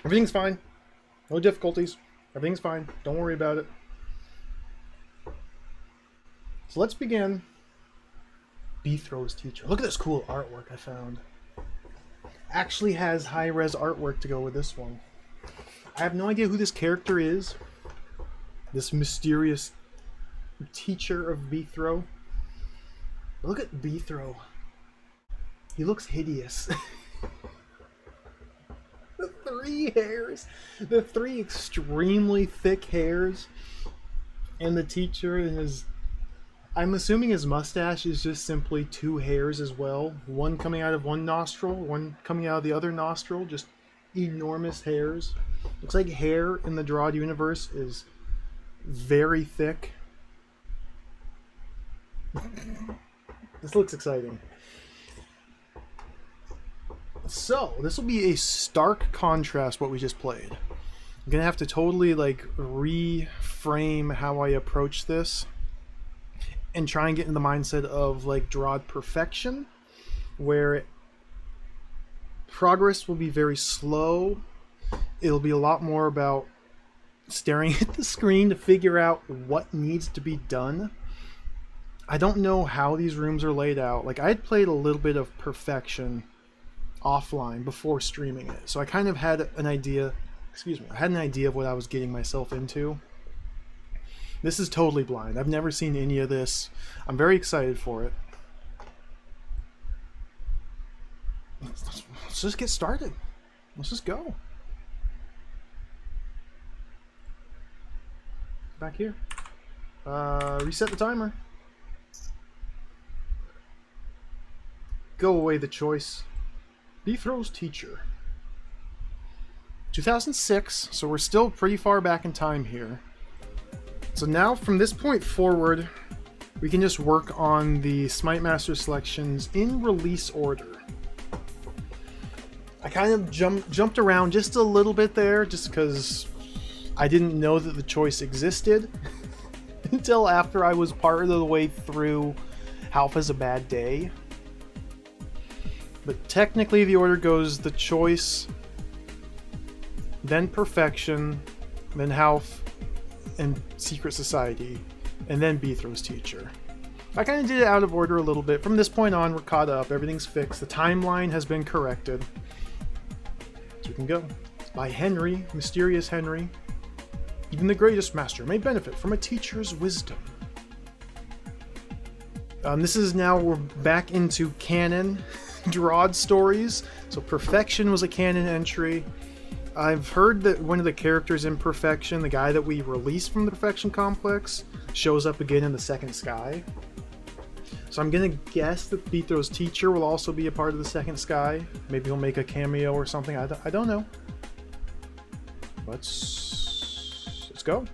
Everything's fine. No difficulties. Everything's fine. Don't worry about it. So let's begin. Beethro's teacher. Look at this cool artwork I found. Actually has high-res artwork to go with this one. I have no idea who this character is. This mysterious teacher of Beethro. Look at Beethro. He looks hideous. The three hairs. The three extremely thick hairs. And the teacher and his... I'm assuming his mustache is just simply two hairs as well. One coming out of one nostril, one coming out of the other nostril. Just enormous hairs. Looks like hair in the DROD universe is very thick. This looks exciting. So, this will be a stark contrast what we just played. I'm gonna have to totally like reframe how I approach this and try and get in the mindset of like DROD perfection, where progress will be very slow. It'll be a lot more about staring at the screen to figure out what needs to be done. I don't know how these rooms are laid out. Like, I had played a little bit of perfection offline before streaming it, so I kind of had an idea, I had an idea of what I was getting myself into. This is totally blind. I've never seen any of this. I'm very excited for it. Let's just get started. Let's just go. Back here. Reset the timer. Go away the choice. Beethro's teacher. 2006, so we're still pretty far back in time here. So now from this point forward, we can just work on the Smite Master selections in release order. I kind of jumped around just a little bit there, just because I didn't know that the choice existed until after I was part of the way through Half a Bad Day. But technically the order goes the choice, then perfection, then Half, and Secret Society, and then Beethro's teacher. I kind of did it out of order a little bit. From this point on, we're caught up, everything's fixed, the timeline has been corrected. So we can go. It's by Henry, Mysterious Henry. Even the greatest master may benefit from a teacher's wisdom. This is now, we're back into canon DROD stories. So Perfection was a canon entry. I've heard that one of the characters in Perfection, the guy that we released from the Perfection Complex, shows up again in the Second Sky. So I'm gonna guess that Beethro's teacher will also be a part of the Second Sky. Maybe he'll make a cameo or something. I don't know. Let's go.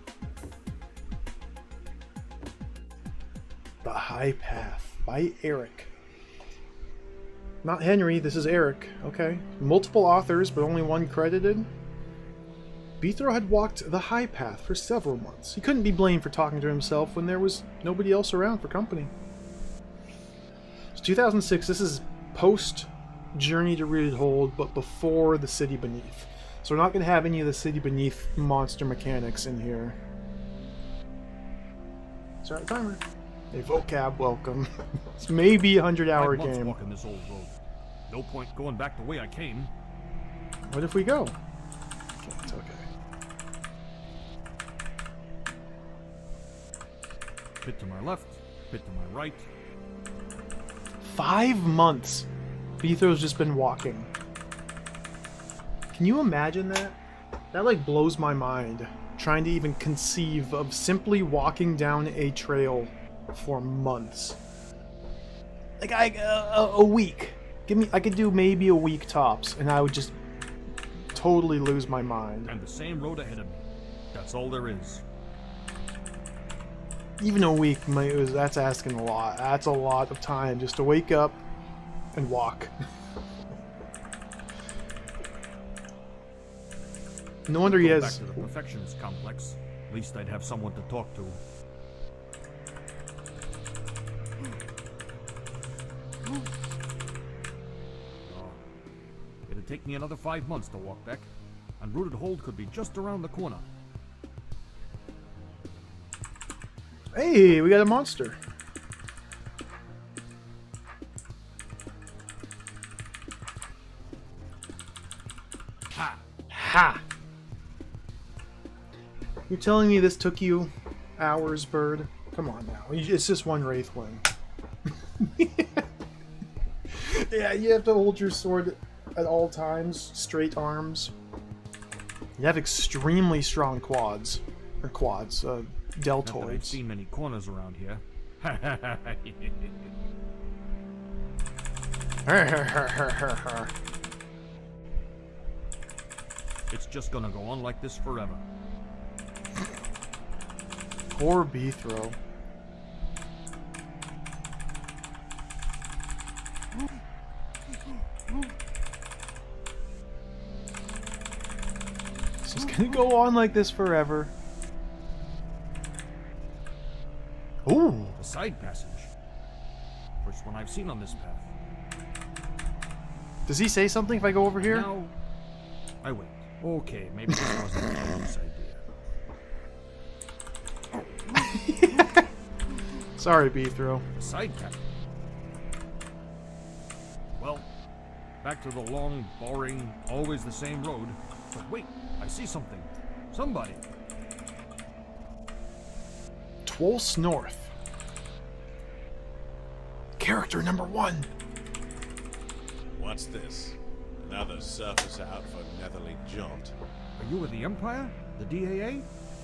The High Path by Eric. Not Henry, this is Eric. Okay. Multiple authors, but only one credited. Beethro had walked the High Path for several months. He couldn't be blamed for talking to himself when there was nobody else around for company. It's 2006, this is post Journey to Rooted Hold, but before the City Beneath. So we're not going to have any of the City Beneath monster mechanics in here. Start the timer. A vocab welcome. It's maybe a 100-hour game. Walking this old road. No point going back the way I came. What if we go? Can't, okay. Bit to my left, bit to my right. 5 months. Beethro's just been walking. Can you imagine that? That like blows my mind. Trying to even conceive of simply walking down a trail for months. Like a week. I could do maybe a week tops, and I would just totally lose my mind. And the same road ahead of me. That's all there is. Even a week, that's asking a lot. That's a lot of time just to wake up and walk. No wonder he has... Back to the Perfectionist Complex. At least I'd have someone to talk to. Oh, it'd take me another 5 months to walk back. and rooted hold could be just around the corner. Hey, we got a monster. Ha! Ha! You're telling me this took you hours, bird? Come on now. It's just one Wraith wing. Yeah, you have to hold your sword at all times, straight arms. You have extremely strong quads. Or quads, Not that I've deltoids. seen many corners around here. It's just gonna go on like this forever. Poor Beethro. It's just gonna go on like this forever. Ooh! A side passage. First one I've seen on this path. Does he say something if I go over here? Now, I wait. Okay, maybe this wasn't a loose idea. Sorry, Beethro. A side path. Well, back to the long, boring, always the same road. But wait, I see something. Somebody. Twolse North. Character number 1. What's this? Another surface out for Netherly Jaunt. Are you with the Empire? The DAA?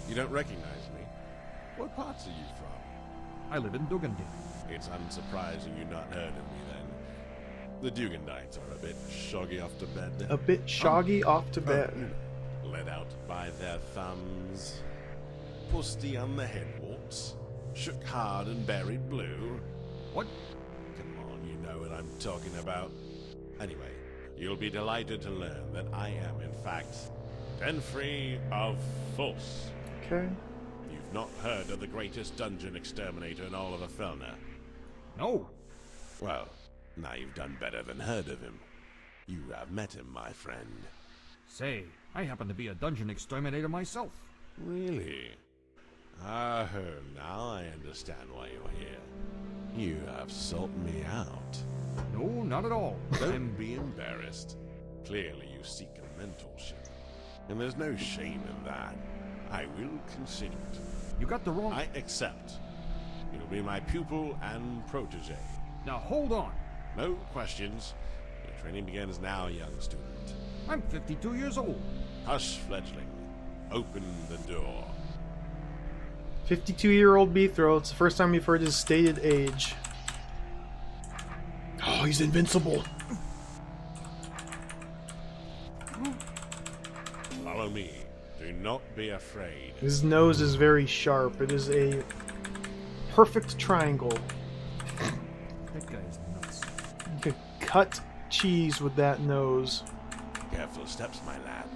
You don't recognize me? What parts are you from? I live in Dugandy. It's unsurprising you've not heard of me then. The Dugandites are a bit shoggy off to bed. A bit shoggy off to bed. Led out by their thumbs. Pusty on the headwalks. Shook hard and buried blue. What? Come on, you know what I'm talking about. Anyway, you'll be delighted to learn that I am, in fact, Denfrey of Fulse. Okay. You've not heard of the greatest dungeon exterminator in all of Afelna. No. Well, now you've done better than heard of him. You have met him, my friend. Say, I happen to be a dungeon exterminator myself. Really? Ah, now I understand why you're here. You have sought me out. No, not at all. Don't be embarrassed. Clearly you seek a mentorship. And there's no shame in that. I will consider it. You got the wrong... I accept. You'll be my pupil and protege. Now hold on. No questions. Your training begins now, young student. I'm 52 years old. Hush, fledgling. Open the door. 52-year-old Beethro. It's the first time we've heard his stated age. Oh, he's invincible. Follow me. Do not be afraid. His nose is very sharp. It is a perfect triangle. That guy is nuts. You could cut cheese with that nose. Careful steps, my lad.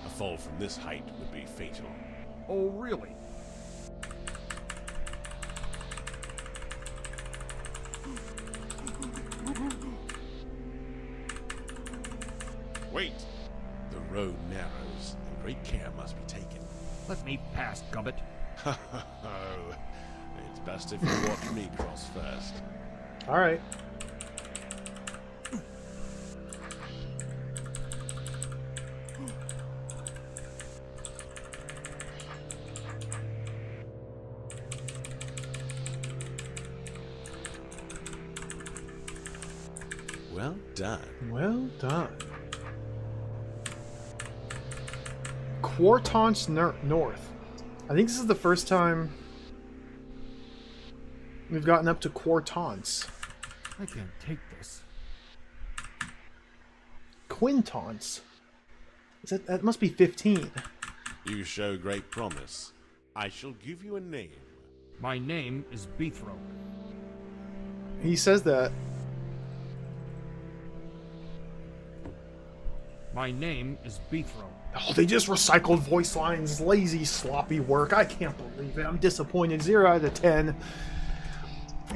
A fall from this height would be fatal. Oh, really? Wait! The road narrows, and great care must be taken. Let me pass, Gubbit. Oh, it's best if you watch me cross first. Alright. Well done. Well done. Quartance North. I think this is the first time we've gotten up to Quartance. I can't take this. Quintance. That must be 15. You show great promise. I shall give you a name. My name is Beethro. He says that. My name is Beethro. Oh, they just recycled voice lines. Lazy, sloppy work. I can't believe it. I'm disappointed. 0 out of 10.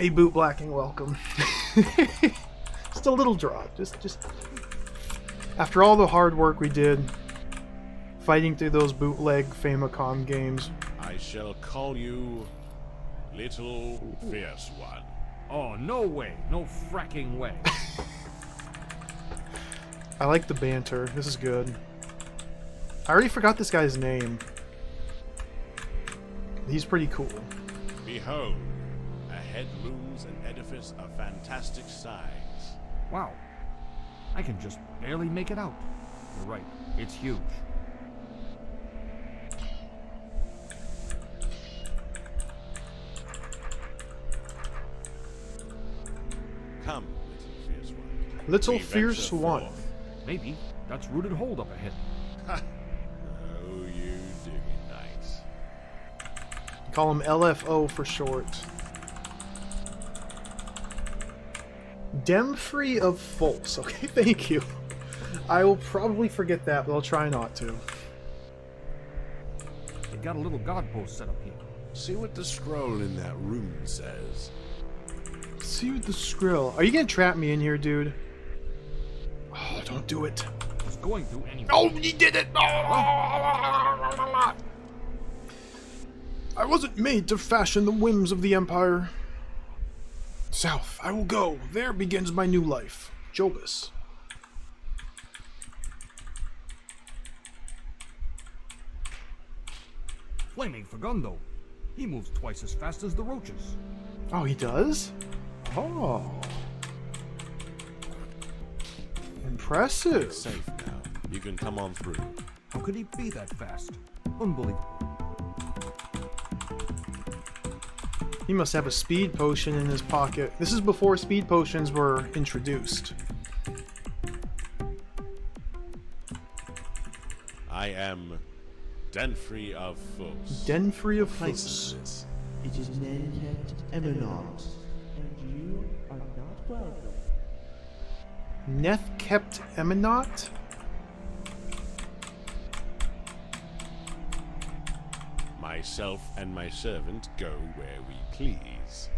A boot blacking welcome. Just a little drop. Just after all the hard work we did fighting through those bootleg Famicom games. I shall call you Little Fierce One. Oh, no way. No fracking way. I like the banter. This is good. I already forgot this guy's name. He's pretty cool. Behold, ahead looms an edifice of fantastic size. Wow. I can just barely make it out. You're right. It's huge. Come, Little Fierce One. Little We Fierce venture One. forth. Maybe that's rooted hold up ahead. Oh, you digging nice. Call him LFO for short. Demfree of Fulse. Okay, thank you. I will probably forget that, but I'll try not to. They got a little guard post set up here. See what the scroll in that room says. See what the skrill. Are you gonna trap me in here, dude? Oh, don't do it. I was going to anyway. Oh, he did it! I wasn't made to fashion the whims of the Empire. South, I will go. There begins my new life. Jobus. Flaming Fagundo. He moves twice as fast as the roaches. Oh, he does? Oh. Impressive. It's safe now. You can come on through. How could he be that fast? Unbelievable. He must have a speed potion in his pocket. This is before speed potions were introduced. I am Denfrey of Fulse. Denfree of License Fulse. this. It is Nanket Eminent, and you are not welcome. Neth kept Eminat? Myself and my servant go where we please.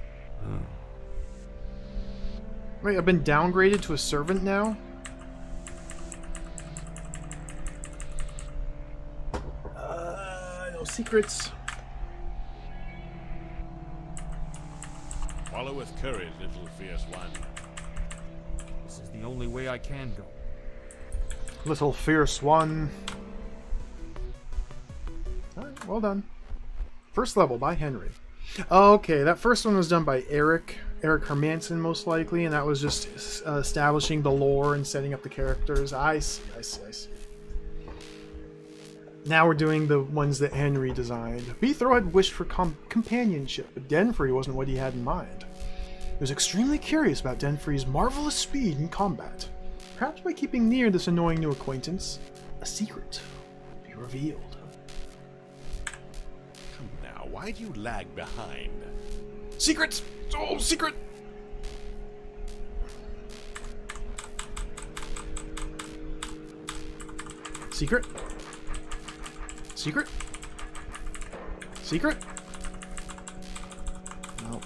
Wait, I've been downgraded to a servant now? No secrets. Follow with courage, Little Fierce One. This is the only way I can go. Little Fierce One. Alright, well done. First level by Henry. Okay, that first one was done by Eric Hermanson, most likely, and that was just establishing the lore and setting up the characters. I see. Now we're doing the ones that Henry designed. Beethro had wished for companionship, but Denfree wasn't what he had in mind. He was extremely curious about Denfree's marvelous speed in combat. Perhaps by keeping near this annoying new acquaintance, a secret would be revealed. Come now, why do you lag behind? Secrets! Oh, secret! Secret? Secret? Secret? No.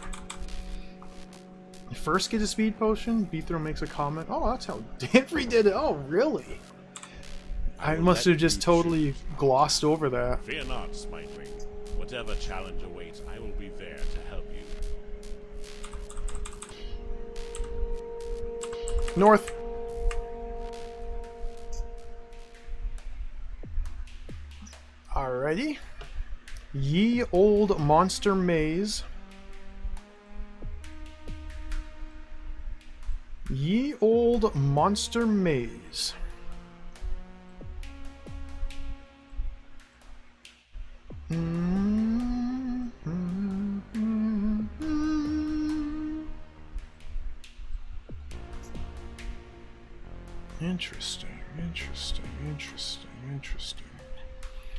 You first get a speed potion, Beethro makes a comment. Oh, that's how Denfree did it. Oh, really? I will must let have just you totally glossed over that. Fear not, Smitling. Whatever challenge awaits, I will be there to help you. North. Alrighty. Ye old monster maze. Ye old monster maze. Interesting.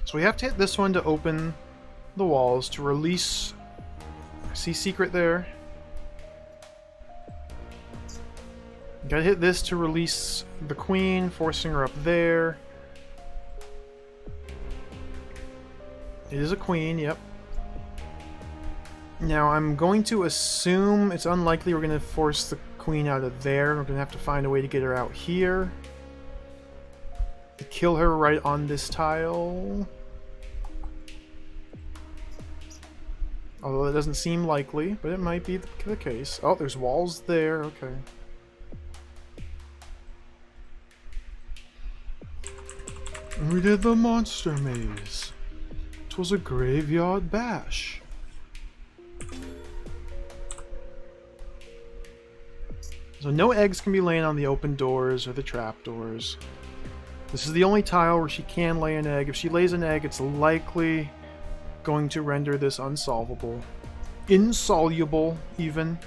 So we have to hit this one to open the walls to release. See secret there? Gotta hit this to release the queen, forcing her up there. It is a queen, yep. Now I'm going to assume it's unlikely we're going to force the queen out of there. We're going to have to find a way to get her out here. The kill her right on this tile. Although it doesn't seem likely, but it might be the case. Oh, there's walls there. Okay. We did the monster maze. 'Twas a graveyard bash. So no eggs can be laying on the open doors or the trapdoors. This is the only tile where she can lay an egg. If she lays an egg, it's likely going to render this unsolvable. Insoluble, even.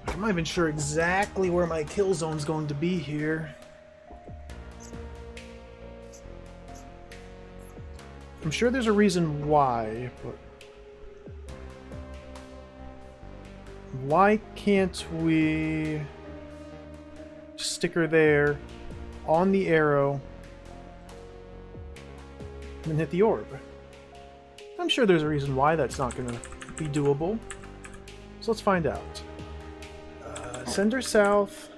I'm not even sure exactly where my kill zone's going to be here. I'm sure there's a reason why, but why can't we just stick her there on the arrow and then hit the orb? I'm sure there's a reason why that's not going to be doable. So let's find out. Send her south.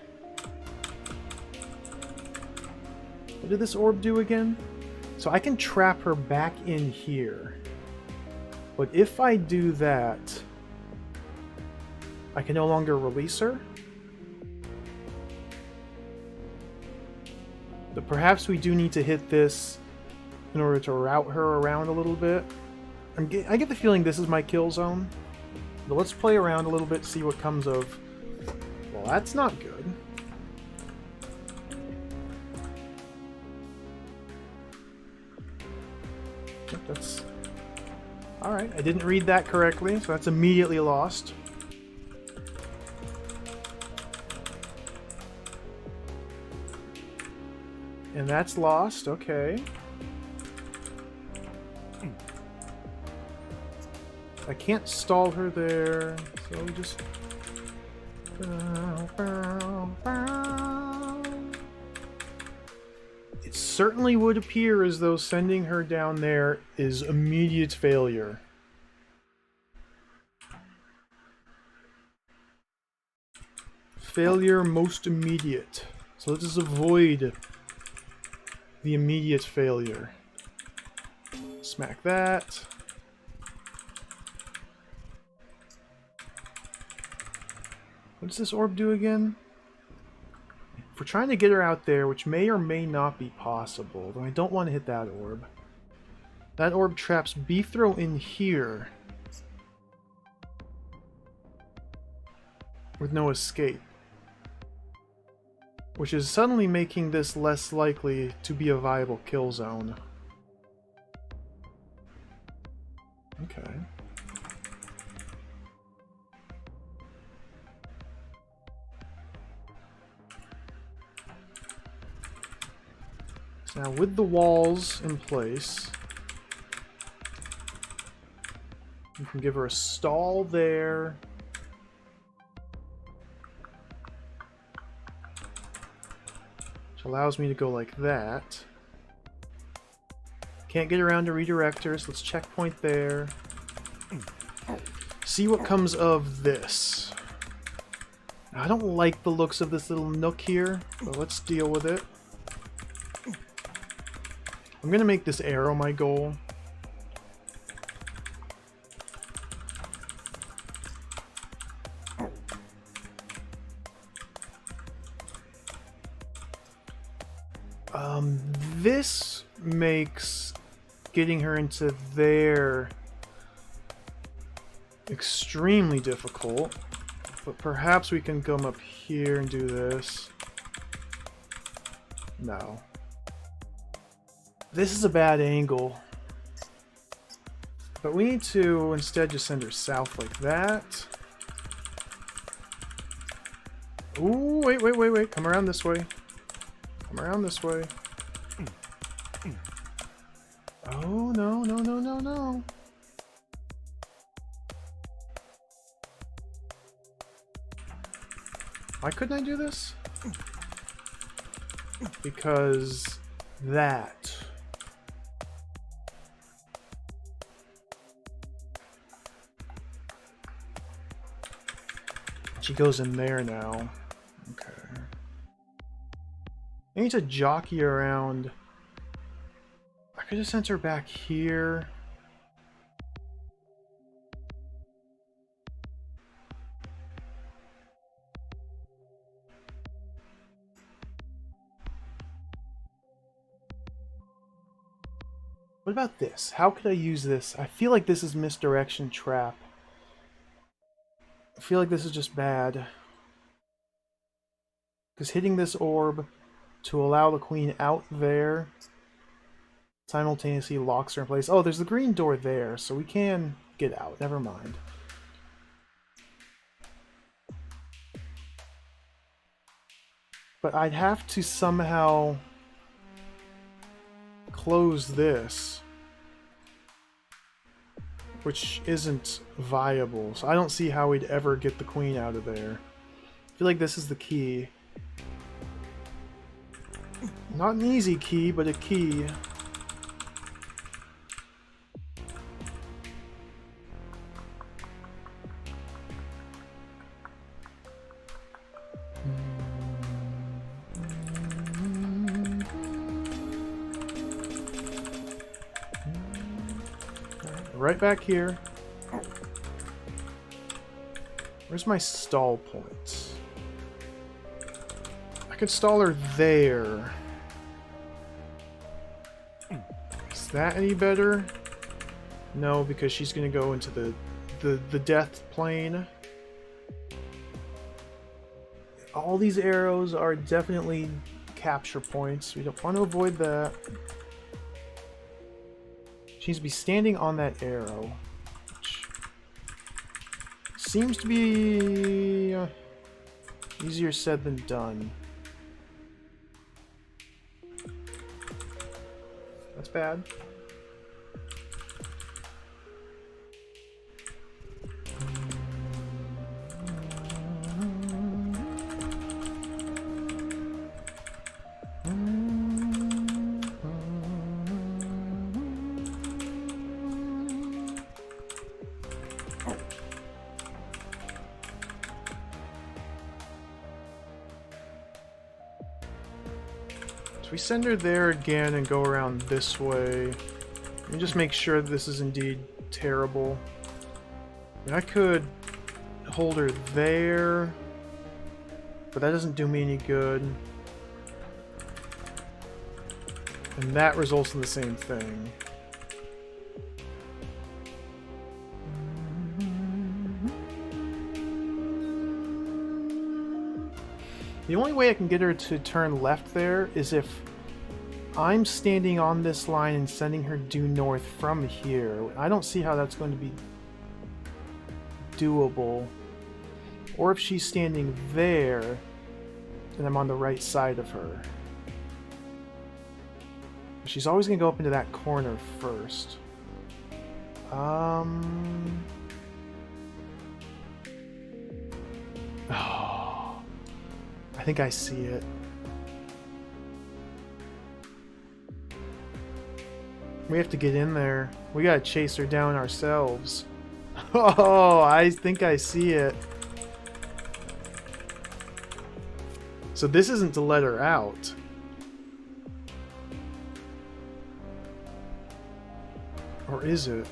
What did this orb do again? So I can trap her back in here. But if I do that, I can no longer release her. But perhaps we do need to hit this in order to route her around a little bit. I get the feeling this is my kill zone. But let's play around a little bit, see what comes of. Well, that's not good. That's... Alright, I didn't read that correctly, so that's immediately lost. And that's lost, okay. I can't stall her there, so we just... It certainly would appear as though sending her down there is immediate failure. Failure most immediate. So let's just avoid the immediate failure. Smack that. What does this orb do again? If we're trying to get her out there, which may or may not be possible, though I don't want to hit that orb. That orb traps Beethro in here with no escape, which is suddenly making this less likely to be a viable kill zone. Okay. Now, with the walls in place, you can give her a stall there. Which allows me to go like that. Can't get around to redirect her, so let's checkpoint there. See what comes of this. Now, I don't like the looks of this little nook here, but let's deal with it. I'm gonna make this arrow my goal. This makes getting her into there extremely difficult, but perhaps we can come up here and do this. No. This is a bad angle. But we need to instead just send her south like that. Ooh, wait. Come around this way. Come around this way. Oh, no. Why couldn't I do this? Because that. She goes in there now. Okay. I need to jockey around. I could have sent her back here. What about this? How could I use this? I feel like this is misdirection trap. I feel like this is just bad. Because hitting this orb to allow the queen out there simultaneously locks her in place. Oh, there's the green door there, so we can get out. Never mind. But I'd have to somehow close this, which isn't viable. So I don't see how we'd ever get the queen out of there. I feel like this is the key. Not an easy key, but a key. Right back here. Where's my stall point? I could stall her there. Is that any better? No, because she's gonna go into the death plane. All these arrows are definitely capture points. We don't want to avoid that. She needs to be standing on that arrow, which seems to be easier said than done. That's bad. So we send her there again and go around this way. And just make sure this is indeed terrible. And I could hold her there, but that doesn't do me any good. And that results in the same thing. The only way I can get her to turn left there is if I'm standing on this line and sending her due north from here. I don't see how that's going to be doable. Or if she's standing there and I'm on the right side of her. She's always going to go up into that corner first. Oh. I think I see it. We have to get in there. We gotta chase her down ourselves. Oh, I think I see it. So this isn't to let her out. Or is it?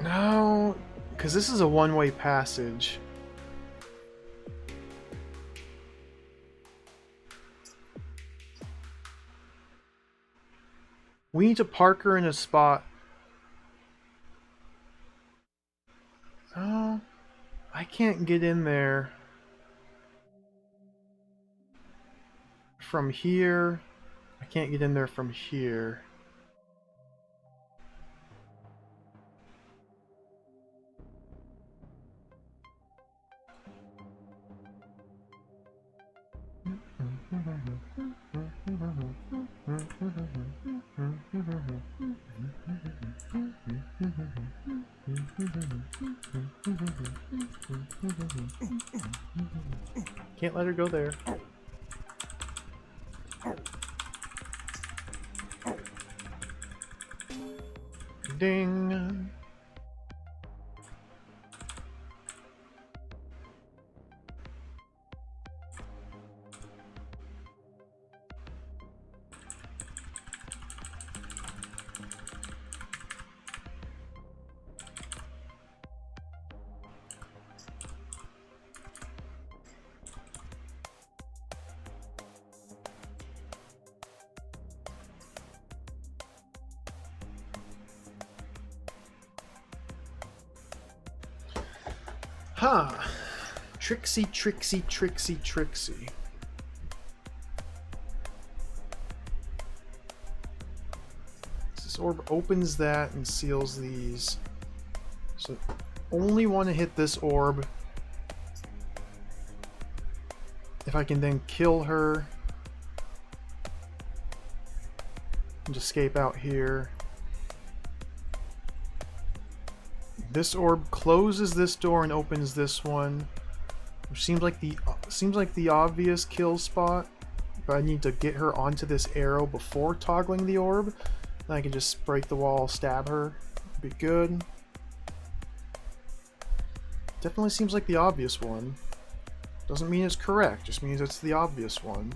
No, because this is a one-way passage. We need to park her in a spot. Oh, I can't get in there from here. I can't get in there from here. Can't let her go there. Ding. Huh. Trixie, Trixie, Trixie, Trixie. This orb opens that and seals these. So only want to hit this orb if I can then kill her and escape out here. This orb closes this door and opens this one, which seems like the obvious kill spot. But I need to get her onto this arrow before toggling the orb. Then I can just break the wall, stab her. Be good. Definitely seems like the obvious one. Doesn't mean it's correct, just means it's the obvious one.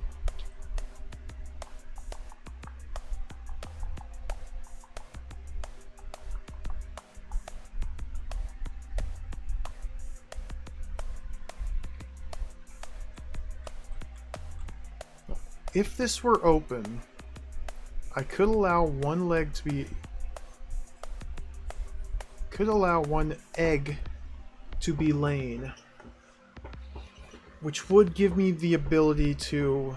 If this were open, I could allow one leg to be... could allow one egg to be laying, which would give me the ability to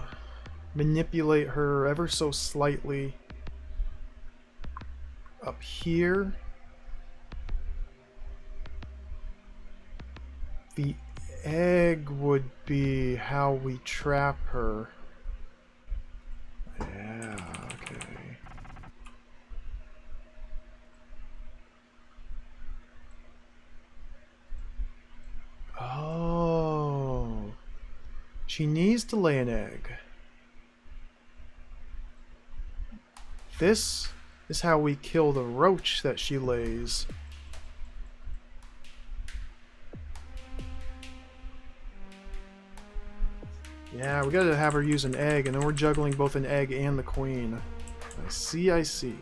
manipulate her ever so slightly up here. The egg would be how we trap her. Yeah, okay. Oh. She needs to lay an egg. This is how we kill the roach that she lays. Yeah, we gotta have her use an egg, and then we're juggling both an egg and the queen. I see, I see.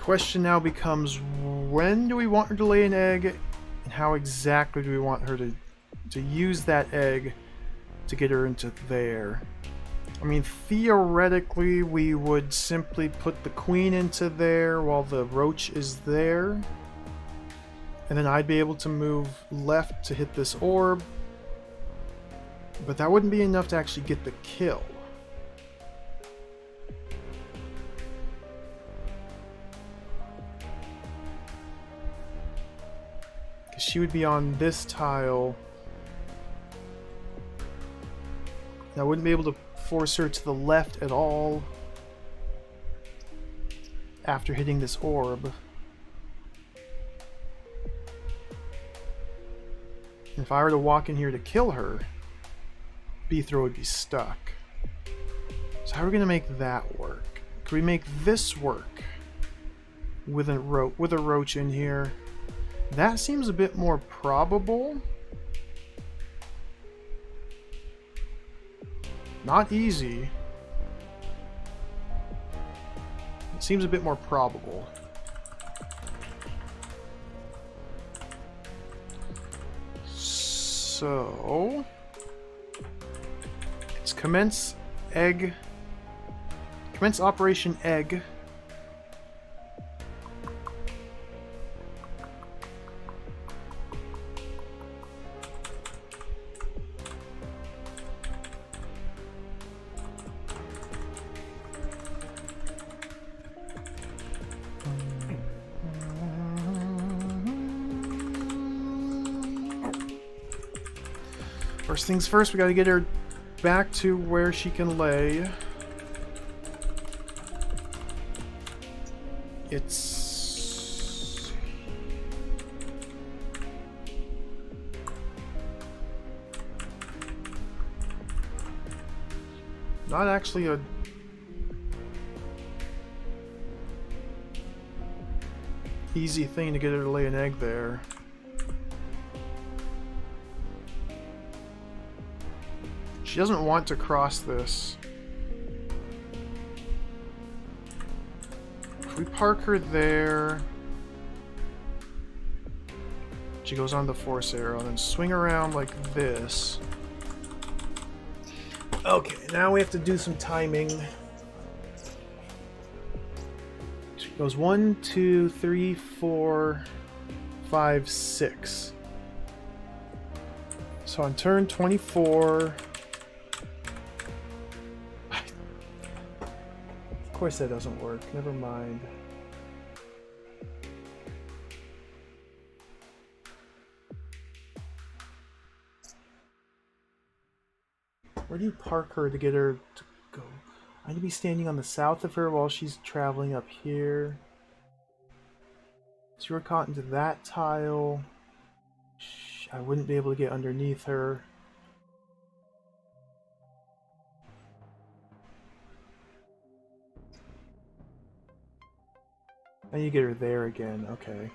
Question now becomes, when do we want her to lay an egg, and how exactly do we want her to use that egg to get her into there? I mean, theoretically, we would simply put the queen into there while the roach is there. And then I'd be able to move left to hit this orb. But that wouldn't be enough to actually get the kill. Because she would be on this tile. And I wouldn't be able to force her to the left at all after hitting this orb. If I were to walk in here to kill her, Beethro would be stuck. So how are we going to make that work? Can we make this work with a roach in here? That seems a bit more probable. Not easy. It seems a bit more probable. So it's commence operation egg. First things first, we gotta get her back to where she can lay. It's... not actually a... easy thing to get her to lay an egg there. She doesn't want to cross this. If we park her there, she goes on the force arrow, and then swing around like this. Okay, now we have to do some timing. Goes 1, 2, 3, 4, 5, 6. So on turn 24... Of course that doesn't work. Never mind. Where do you park her to get her to go? I need to be standing on the south of her while she's traveling up here. So you're caught into that tile. I wouldn't be able to get underneath her. Now you get her there again. Okay.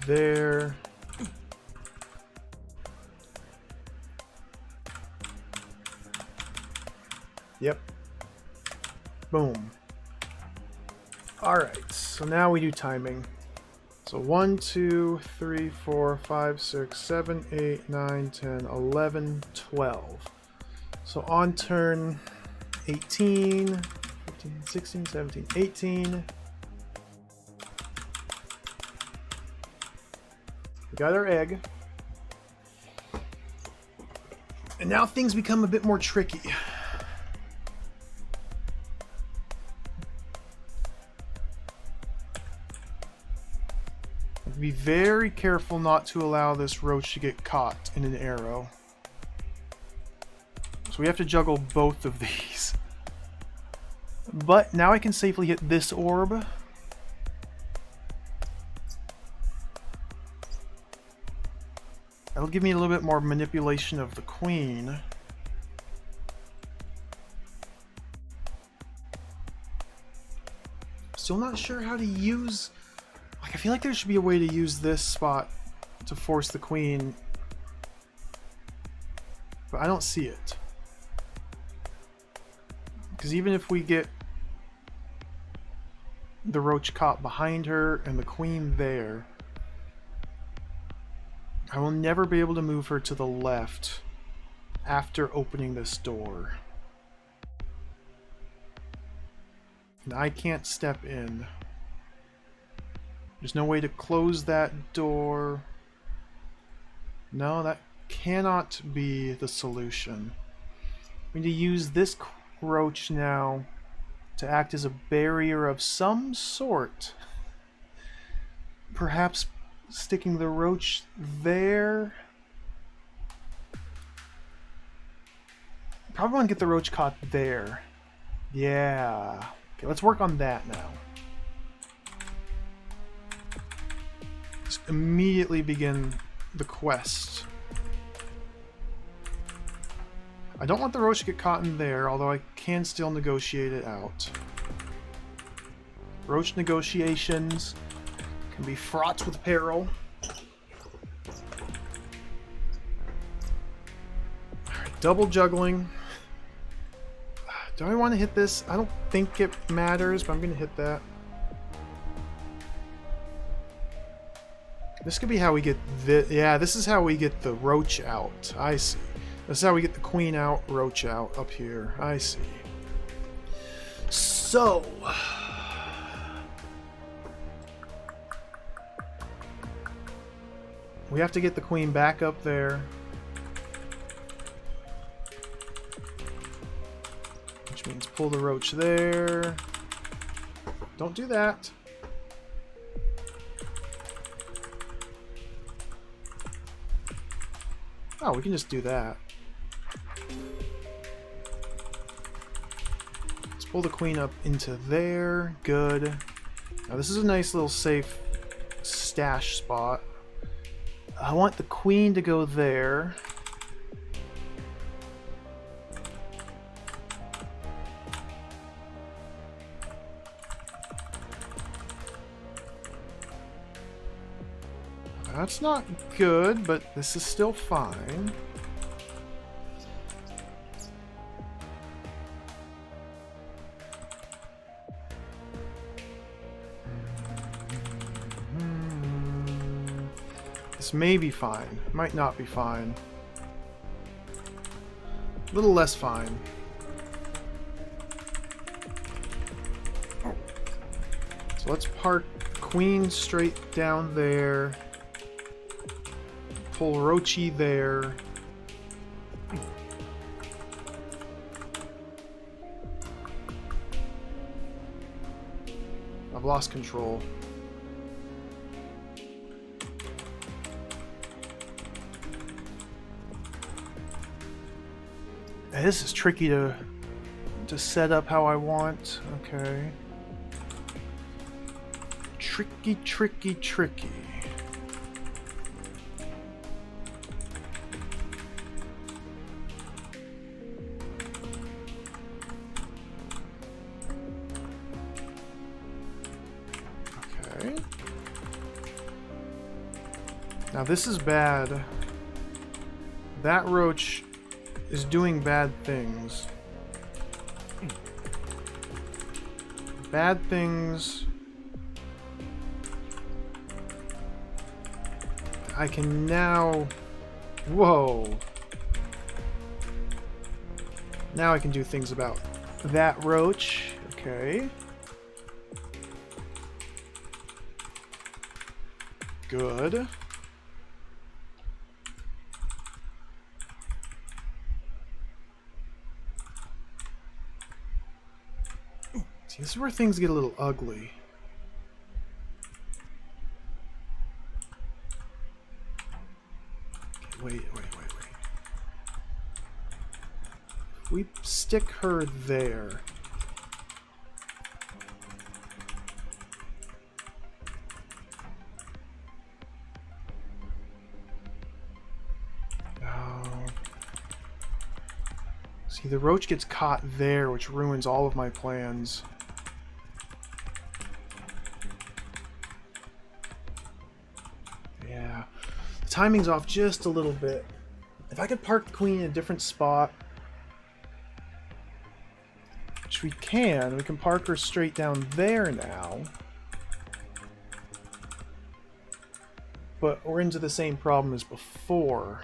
There. Yep. Boom. Alright, so now we do timing. So 1, 2, 3, 4, 5, 6, 7, 8, 9, 10, 11, 12. So on turn 18, 15, 16, 17, 18. We got our egg. And now things become a bit more tricky. Be very careful not to allow this roach to get caught in an arrow. So we have to juggle both of these. But now I can safely hit this orb. That'll give me a little bit more manipulation of the queen. Still not sure how to use... I feel like there should be a way to use this spot to force the queen. But I don't see it. Because even if we get the roach caught behind her and the queen there, I will never be able to move her to the left after opening this door. And I can't step in. There's no way to close that door. No, that cannot be the solution. We need to use this roach now to act as a barrier of some sort. Perhaps sticking the roach there. Probably want to get the roach caught there. Yeah. Okay, let's work on that now. Just immediately begin the quest. I don't want the roach to get caught in there, although I can still negotiate it out. Roach negotiations can be fraught with peril. Alright, double juggling. Do I want to hit this? I don't think it matters, but I'm going to hit that. This could be how we get the... Yeah, this is how we get the roach out. I see. This is how we get the queen out, roach out up here. I see. So... we have to get the queen back up there. Which means pull the roach there. Don't do that. Oh, we can just do that. Let's Pull the queen up into there. Good. Now this is a nice little safe stash spot. I want the queen to go there. That's not good, but this is still fine. This may be fine. Might not be fine. A little less fine. So let's park queen straight down there. Pull Rochi there. I've lost control. This is tricky to set up how I want. Okay. Tricky, tricky, tricky. Okay. Now this is bad. That roach is doing bad things. Bad things. I can now... Whoa. Now I can do things about that roach. Okay. Good. See, this is where things get a little ugly. Okay, wait. If we stick her there. See, the roach gets caught there, which ruins all of my plans. Yeah. The timing's off just a little bit. If I could park the queen in a different spot, which we can park her straight down there now. But we're into the same problem as before.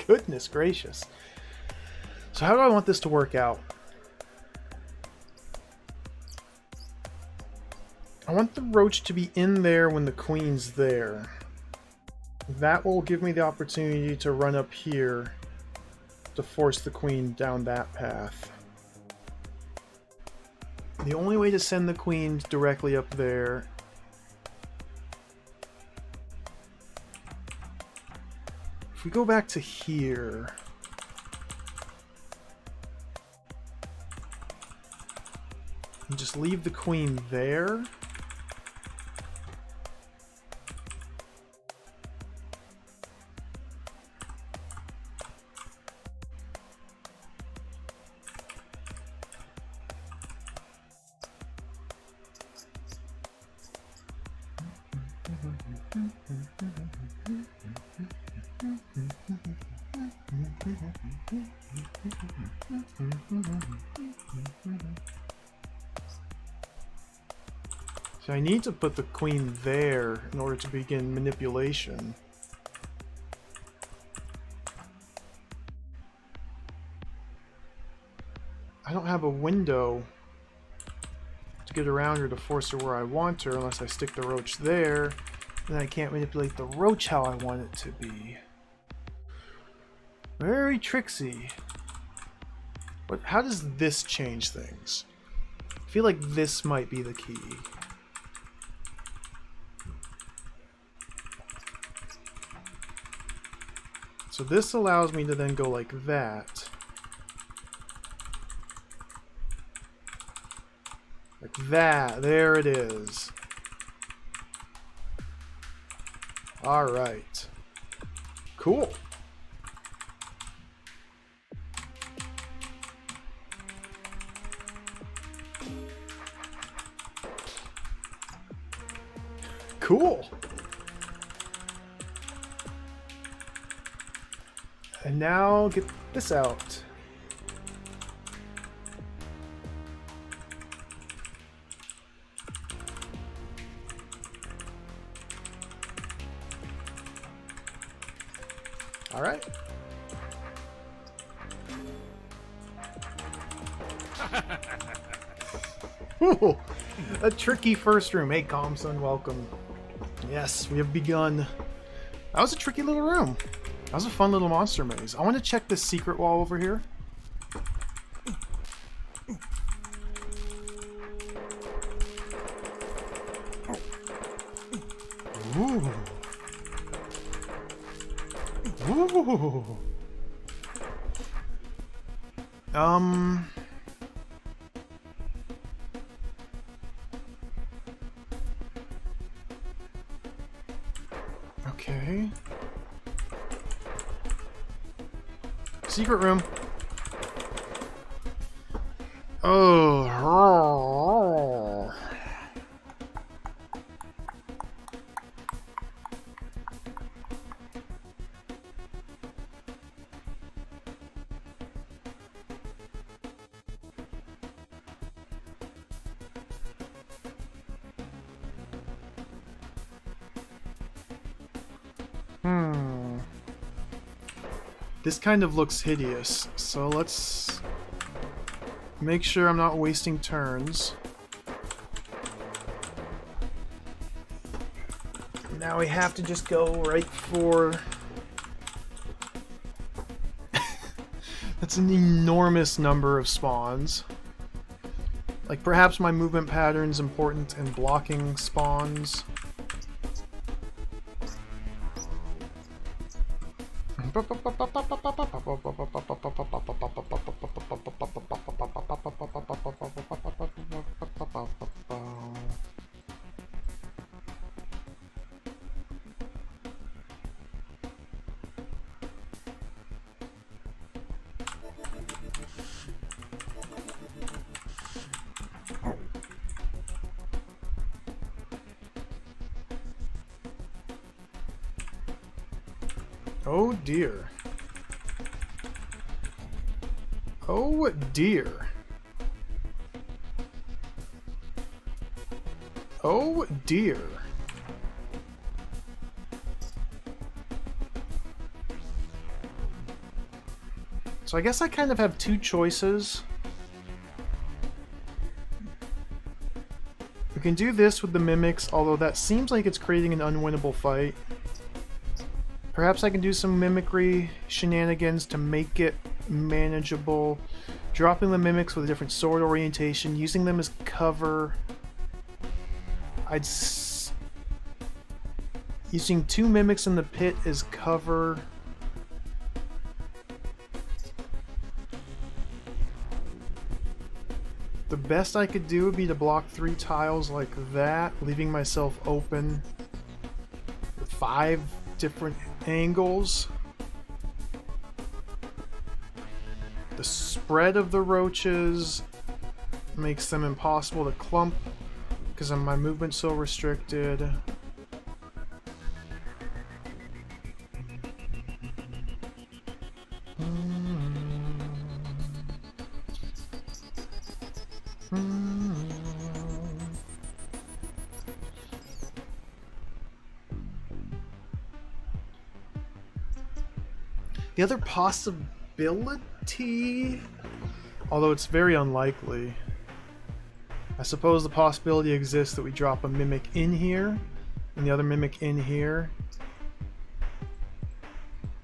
Goodness gracious. So how do I want this to work out? I want the roach to be in there when the queen's there. That will give me the opportunity to run up here to force the queen down that path. The only way to send the queen directly up there if we go back to here, and just leave the queen there. So I need to put the queen there in order to begin manipulation. I don't have a window to get around her to force her where I want her unless I stick the roach there, and I can't manipulate the roach how I want it to be. Very tricksy. But how does this change things? I feel like this might be the key. So this allows me to then go like that. Like that. There it is. Alright. Cool. Cool. And now get this out. All right. Ooh, a tricky first room. Hey, Comson, welcome. Yes, we have begun. That was a tricky little room. That was a fun little monster maze. I want to check this secret wall over here. Ooh. Ooh. Okay. Secret room. Oh. This kind of looks hideous, so let's make sure I'm not wasting turns. Now we have to just go right for... That's an enormous number of spawns. Like, perhaps my movement pattern's important in blocking spawns. Oh dear. Oh dear. Oh dear. So I guess I kind of have two choices. We can do this with the mimics, although that seems like it's creating an unwinnable fight. Perhaps I can do some mimicry shenanigans to make it manageable. Dropping the mimics with a different sword orientation, using them as cover. Using two mimics in the pit as cover. The best I could do would be to block 3 tiles like that, leaving myself open with 5 different angles. The spread of the roaches makes them impossible to clump because my movement's so restricted. The other possibility, although it's very unlikely, I suppose the possibility exists that we drop a mimic in here and the other mimic in here.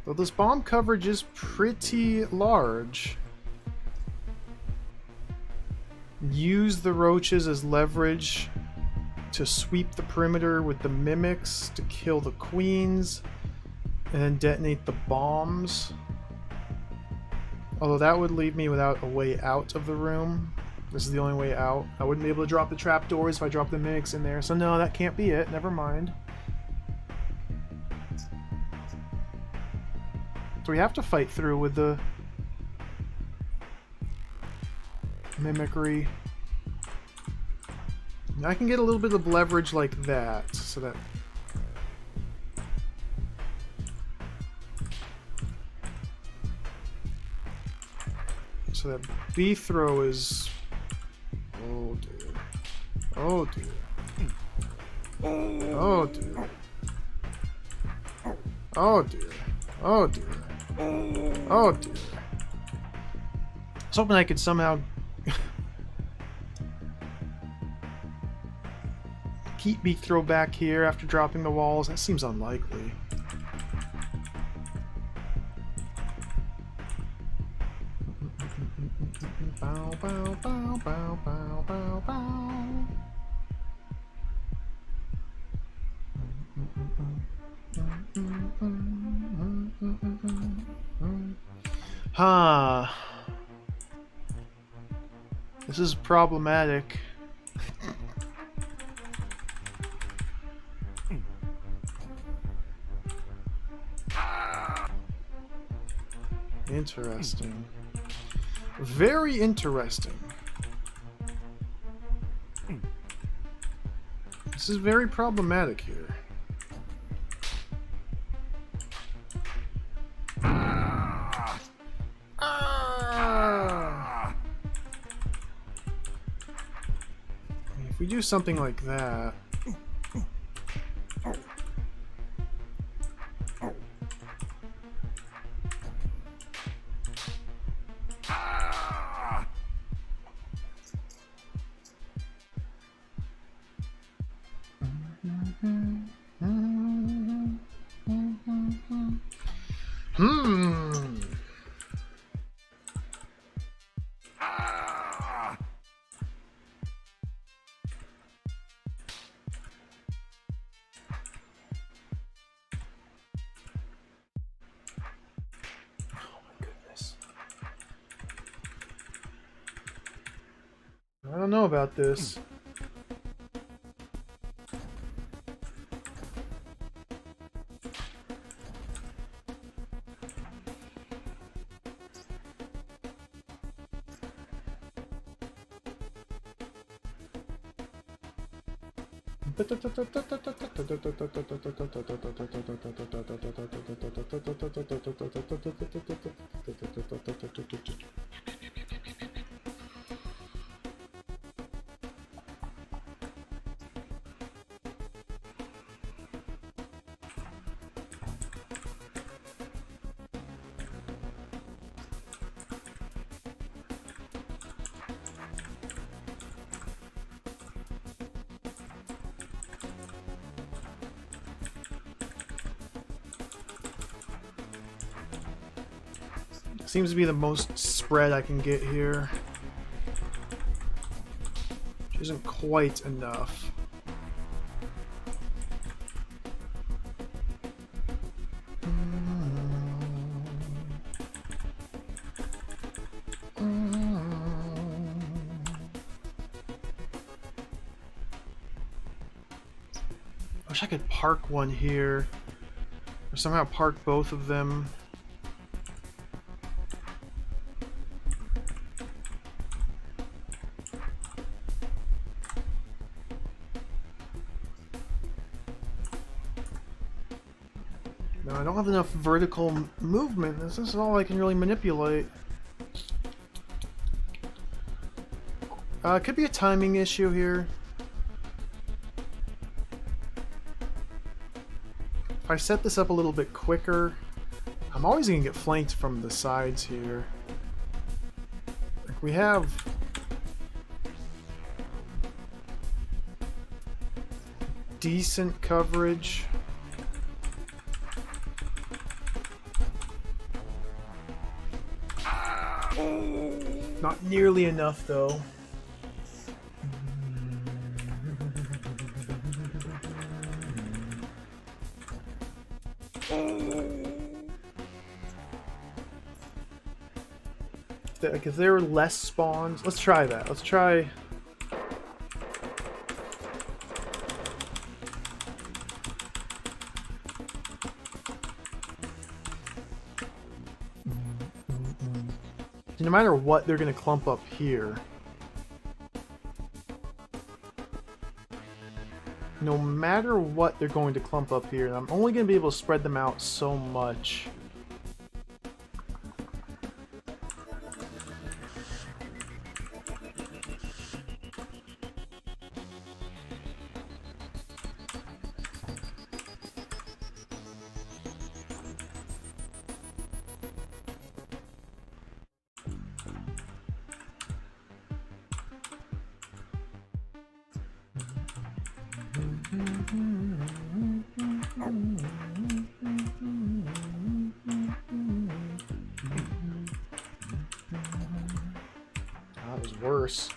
Though this bomb coverage is pretty large. Use the roaches as leverage to sweep the perimeter with the mimics to kill the queens, and then detonate the bombs. Although that would leave me without a way out of the room. This is the only way out. I wouldn't be able to drop the trapdoors if I dropped the mimics in there, so no, that can't be it. Never mind. So we have to fight through with the mimicry. I can get a little bit of leverage like that, so that... So that Beethro is... Oh dear. Oh dear. Oh dear. Oh dear. Oh dear. Oh dear. I was hoping I could somehow keep Beethro back here after dropping the walls. That seems unlikely. Bow, bow, bow, bow, bow, bow, bow. Huh. This is problematic. Interesting. Very interesting. This is very problematic here. If we do something like that... I don't know about this. Seems to be the most spread I can get here. Which isn't quite enough. I wish I could park one here. Or somehow park both of them. No, I don't have enough vertical movement. This is all I can really manipulate. It could be a timing issue here. If I set this up a little bit quicker, I'm always going to get flanked from the sides here. Like we have... decent coverage. Not nearly enough, though. Like, if there are less spawns, let's try that. Let's try. No matter what, they're going to clump up here. No matter what, they're going to clump up here. And I'm only going to be able to spread them out so much. That was worse.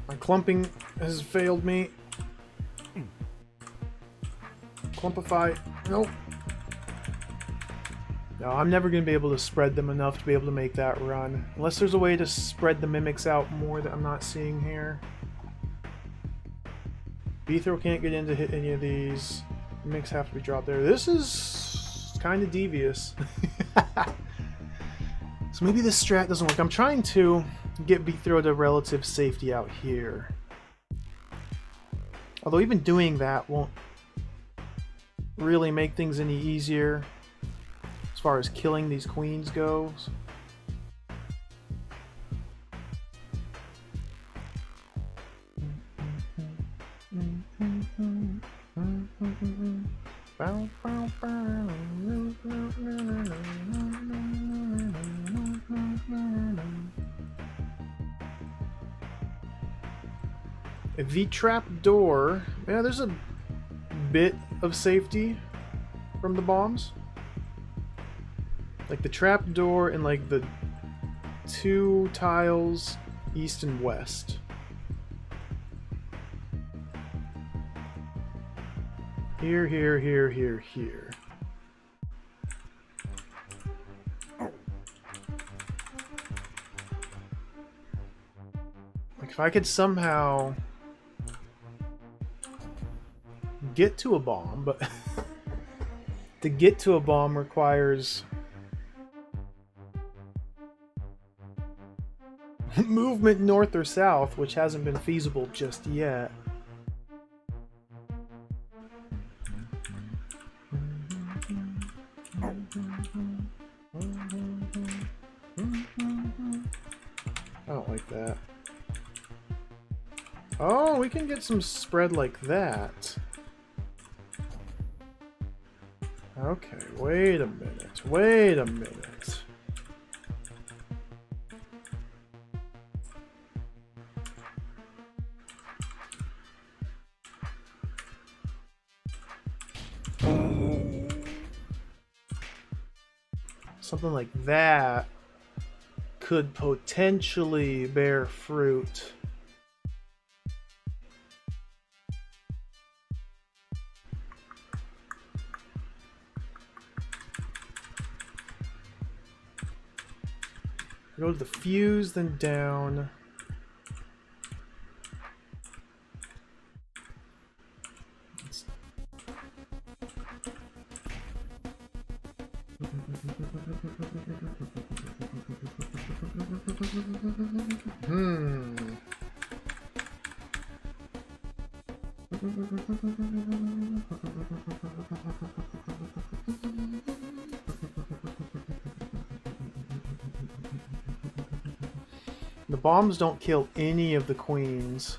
My clumping has failed me. Clumpify. Nope. No, I'm never going to be able to spread them enough to be able to make that run. Unless there's a way to spread the mimics out more that I'm not seeing here. Beethro can't get in to hit any of these. Mimics have to be dropped there. This is kind of devious. So maybe this strat doesn't work. I'm trying to get Beethro to relative safety out here. Although even doing that won't really make things any easier as far as killing these queens goes. A V-trap door. Yeah, there's a bit of safety from the bombs. Like the trap door and like the two tiles east and west. Here, here, here, here, here. Like if I could somehow get to a bomb, but to get to a bomb requires movement north or south, which hasn't been feasible just yet. I don't like that. Oh, we can get some spread like that. Okay, wait a minute. Wait a minute. Something like that could potentially bear fruit. Go to the fuse, then down. The bombs don't kill any of the queens.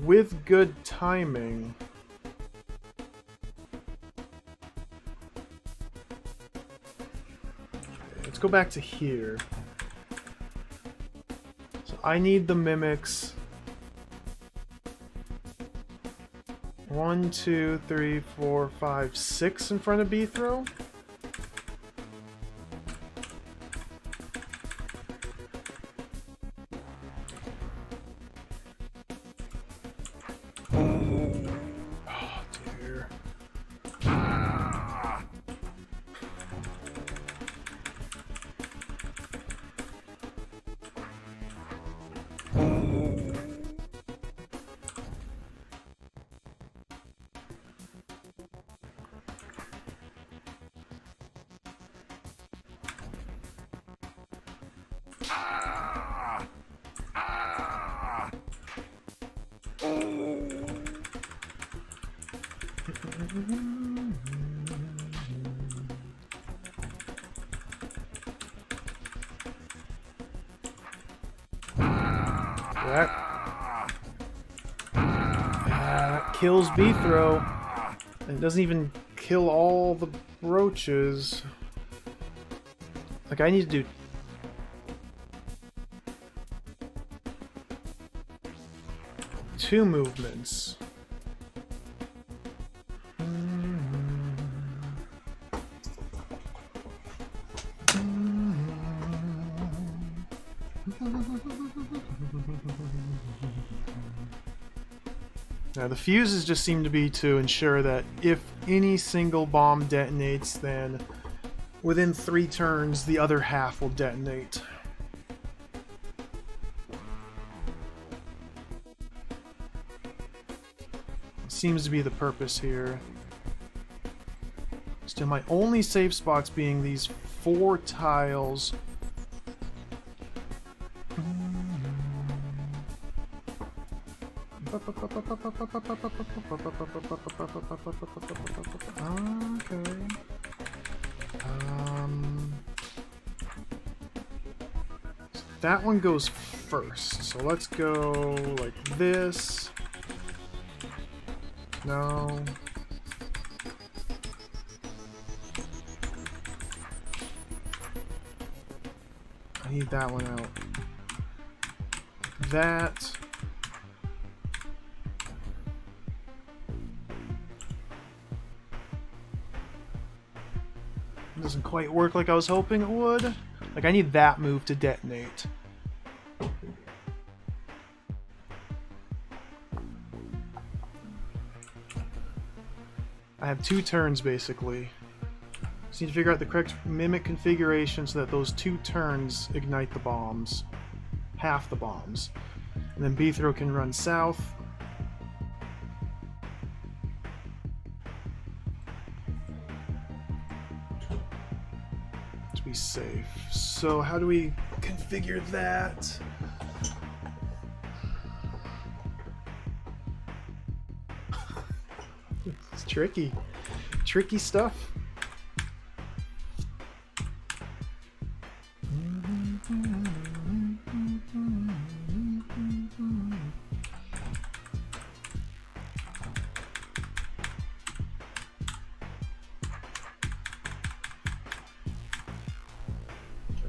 With good timing. Let's go back to here. So I need the mimics. 1, 2, 3, 4, 5, 6 in front of Beethro. Oh dear. That kills Beethro. And it doesn't even kill all the roaches. Like, I need to do... two movements. Now the fuses just seem to be to ensure that if any single bomb detonates, then within 3 turns the other half will detonate. Seems to be the purpose here. Still, my only safe spots being these 4 tiles. Okay. That one goes first, so let's go like this. No. I need that one out. That. Doesn't quite work like I was hoping it would. Like, I need that move to detonate. I have 2 turns, basically. Just need to figure out the correct mimic configuration so that those 2 turns ignite the bombs. Half the bombs. And then Beethro can run south. To be safe. So how do we configure that? It's tricky. Tricky stuff.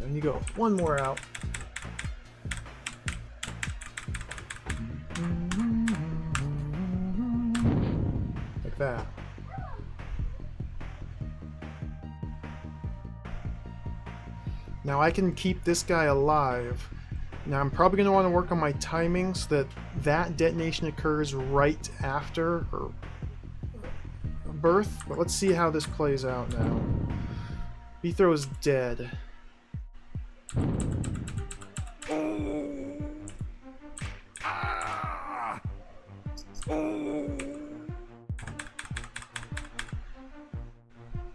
And you go one more out. Like that. Now I can keep this guy alive. Now I'm probably going to want to work on my timing so that that detonation occurs right after or birth. But let's see how this plays out now. Beethro is dead.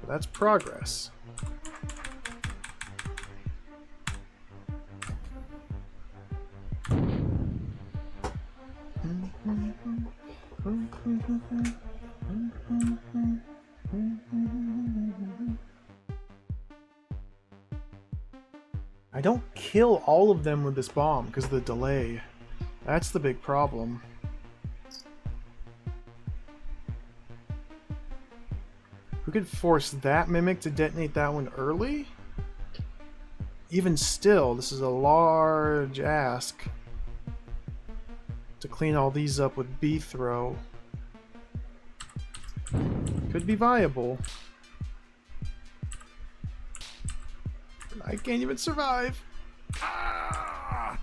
That's progress. I don't kill all of them with this bomb because of the delay. That's the big problem. We could force that mimic to detonate that one early. Even still, this is a large ask to clean all these up with Beethro. Could be viable. I can't even survive. Ah!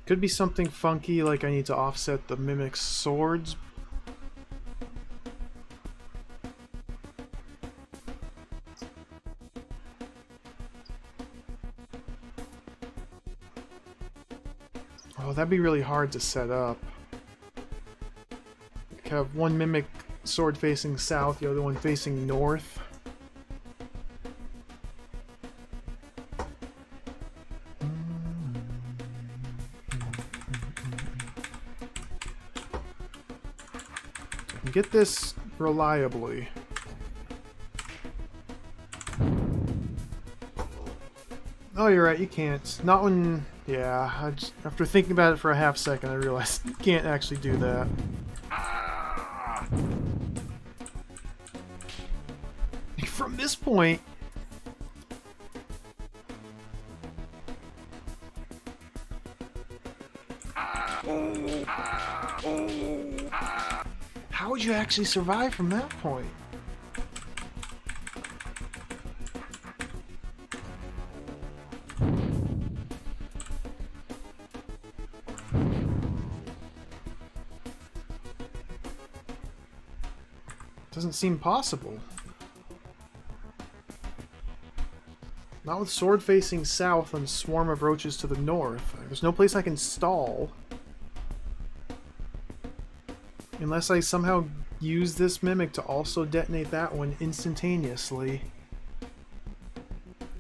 Could be something funky, like I need to offset the Mimic's swords. Oh, that'd be really hard to set up. Like have one Mimic sword facing south, the other one facing north. Get this reliably. Oh, you're right, you can't. Not when... Yeah, after thinking about it for a half second, I realized you can't actually do that. Ah! From this point... How would you actually survive from that point? Doesn't seem possible. Not with sword facing south and swarm of roaches to the north. There's no place I can stall. Unless I somehow use this Mimic to also detonate that one instantaneously.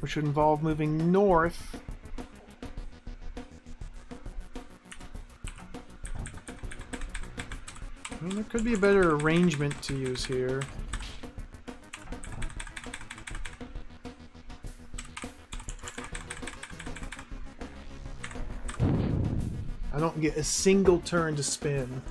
Which would involve moving north. I mean, there could be a better arrangement to use here. I don't get a single turn to spin.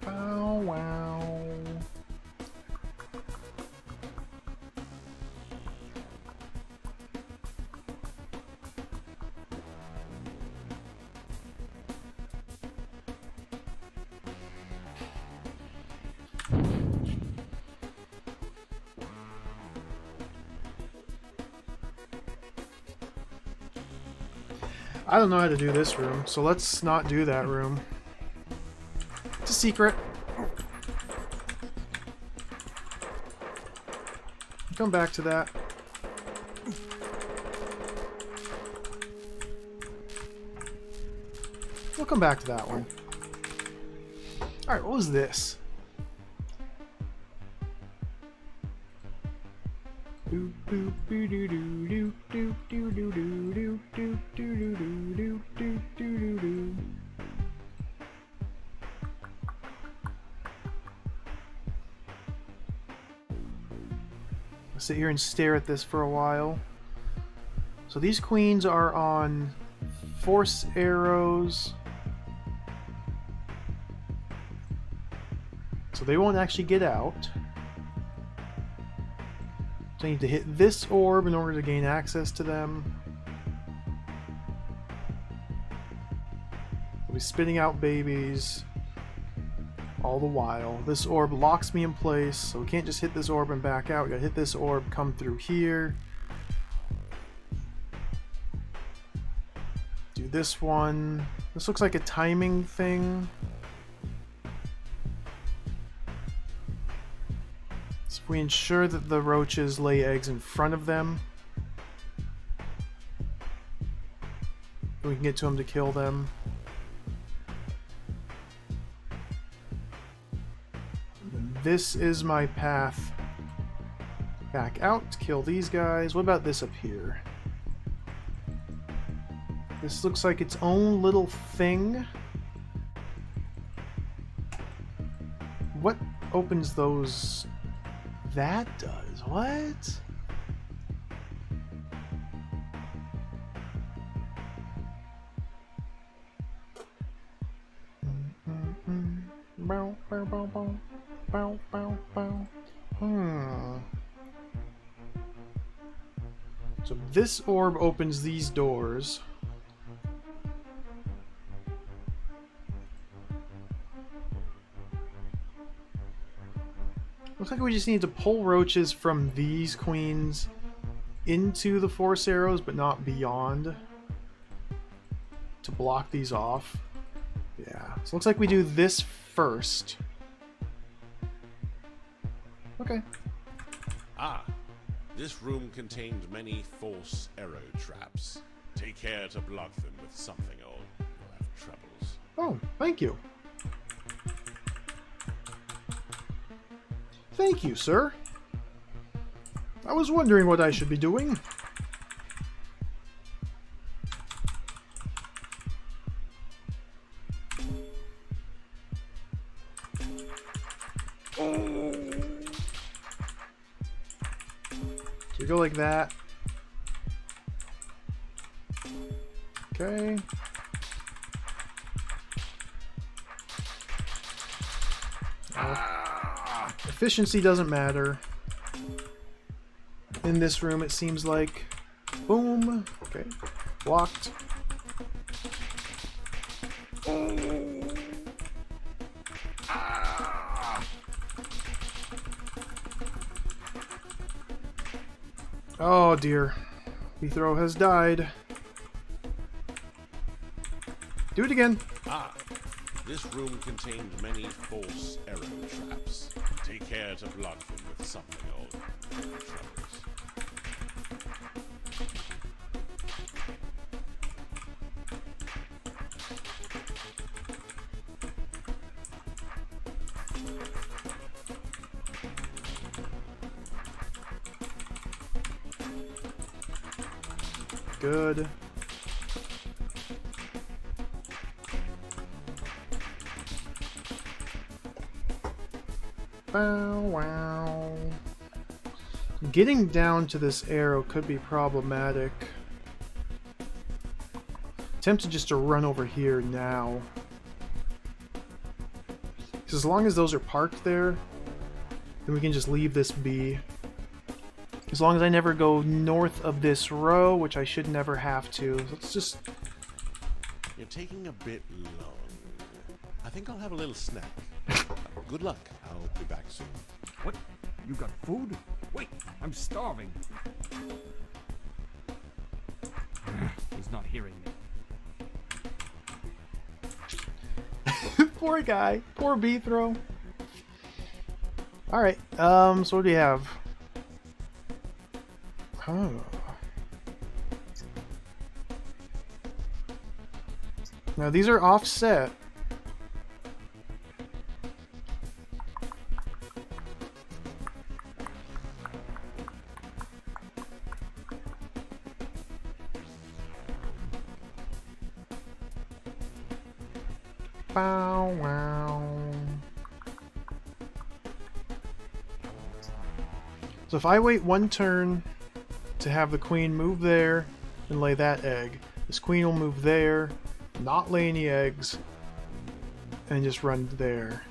Bow wow. I don't know how to do this room, so let's not do that room. It's a secret. Come back to that. We'll come back to that one. Alright, what was this? I'll sit here and stare at this for a while. So these queens are on force arrows. So they won't actually get out. So I need to hit this orb in order to gain access to them. I'll be spitting out babies all the while. This orb locks me in place, so we can't just hit this orb and back out. We gotta hit this orb, come through here. Do this one. This looks like a timing thing. So if we ensure that the roaches lay eggs in front of them, we can get to them to kill them. This is my path back out to kill these guys. What about this up here? This looks like its own little thing. What opens those that does. What? Bow, bow, bow, bow. Bow, bow, bow. So this orb opens these doors. Looks like we just need to pull roaches from these queens into the force arrows, but not beyond, to block these off. Yeah, so looks like we do this first. Okay. Ah, this room contained many false arrow traps. Take care to block them with something or you'll have troubles. Oh, thank you. Thank you, sir. I was wondering what I should be doing. Oh. So we go like that. Okay. Efficiency doesn't matter. In this room, it seems like. Boom. Okay. Blocked. Oh dear. Beethro has died. Do it again. Ah, this room contained many false arrow traps. Take care to block them with something or you'll have troubles. Good. Bow wow. Getting down to this arrow could be problematic. Tempted just to run over here now. Because as long as those are parked there, then we can just leave this be. As long as I never go north of this row, which I should never have to. Let's just... You're taking a bit long. I think I'll have a little snack. Good luck. I'll be back soon. What? You got food? Wait, I'm starving. He's not hearing me. Poor guy. Poor Beethro. Alright, so what do we have? Oh. Now these are offset. Bow wow. So if I wait one turn to have the queen move there and lay that egg, this queen will move there, not lay any eggs, and just run there.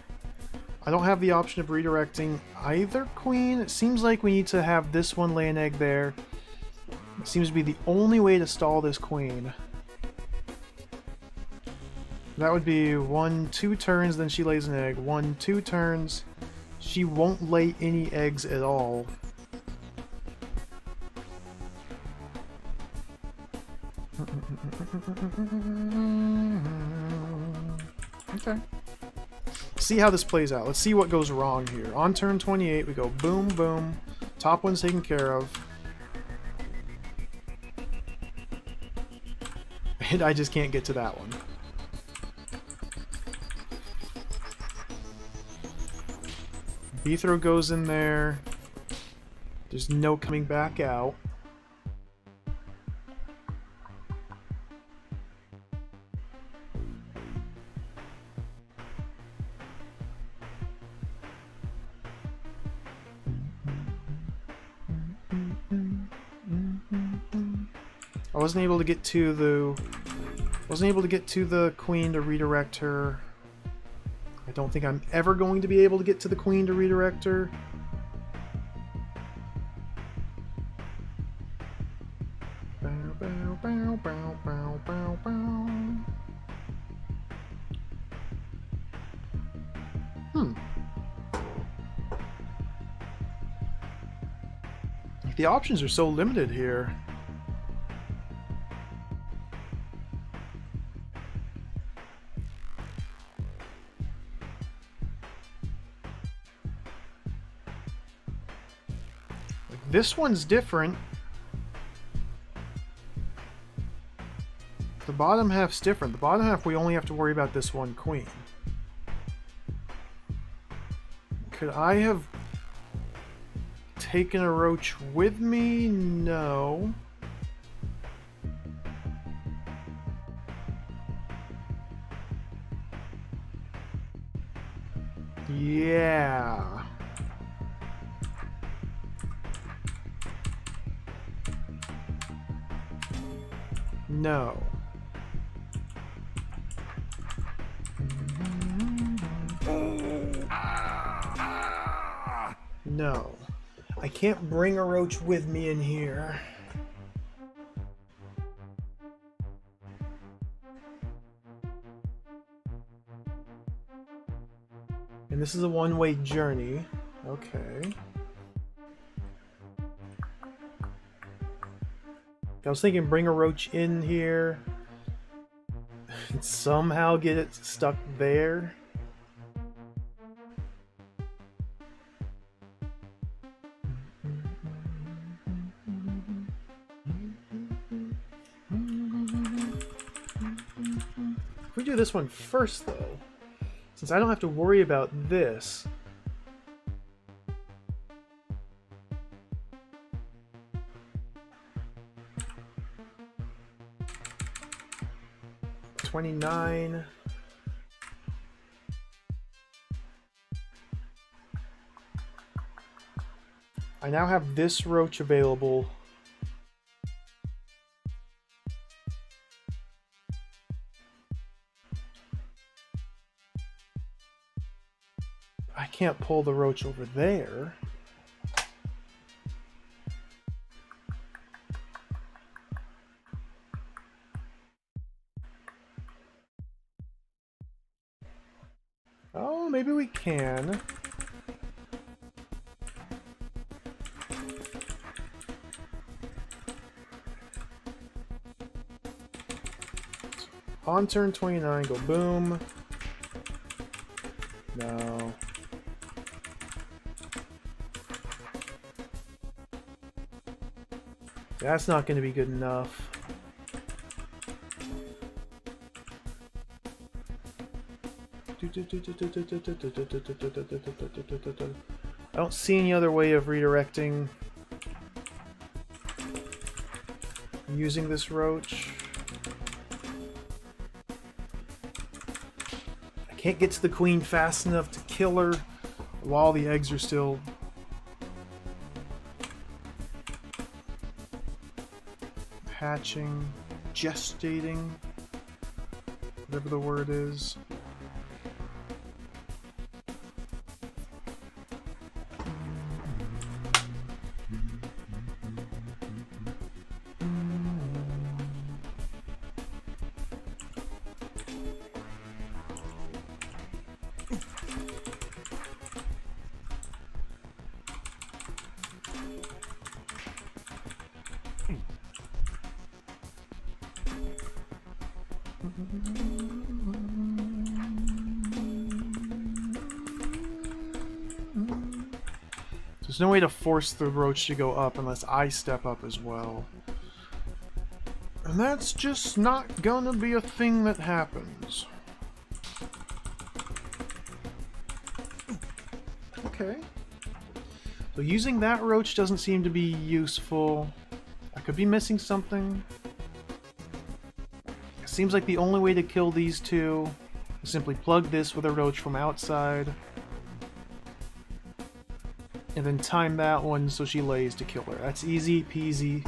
I don't have the option of redirecting either queen. It seems like we need to have this one lay an egg there. It seems to be the only way to stall this queen. That would be 1-2 turns, then she lays an egg. 1-2 turns. She won't lay any eggs at all. Okay. See how this plays out. Let's see what goes wrong here. On turn 28, we go boom, boom. Top one's taken care of. And I just can't get to that one. Beethro goes in there. There's no coming back out. I wasn't able to get to the queen to redirect her. I don't think I'm ever going to be able to get to the queen to redirect her. Bow, bow, bow, bow, bow, bow, bow. The options are so limited here. Like, this one's different. The bottom half's different. The bottom half, we only have to worry about this one queen. Could I have taken a roach with me? No. Yeah. No. No. I can't bring a roach with me in here. And this is a one-way journey. Okay. I was thinking bring a roach in here and somehow get it stuck there. If we do this one first, though, since I don't have to worry about this. $29. I now have this roach available. I can't pull the roach over there. Oh, maybe we can. On turn 29, go boom. No. That's not going to be good enough. I don't see any other way of redirecting using this roach. I can't get to the queen fast enough to kill her while the eggs are still hatching, gestating, whatever the word is. There's no way to force the roach to go up unless I step up as well. And that's just not gonna be a thing that happens. Okay. So using that roach doesn't seem to be useful. I could be missing something. It seems like the only way to kill these two is simply plug this with a roach from outside. And then time that one so she lays to kill her. That's easy peasy.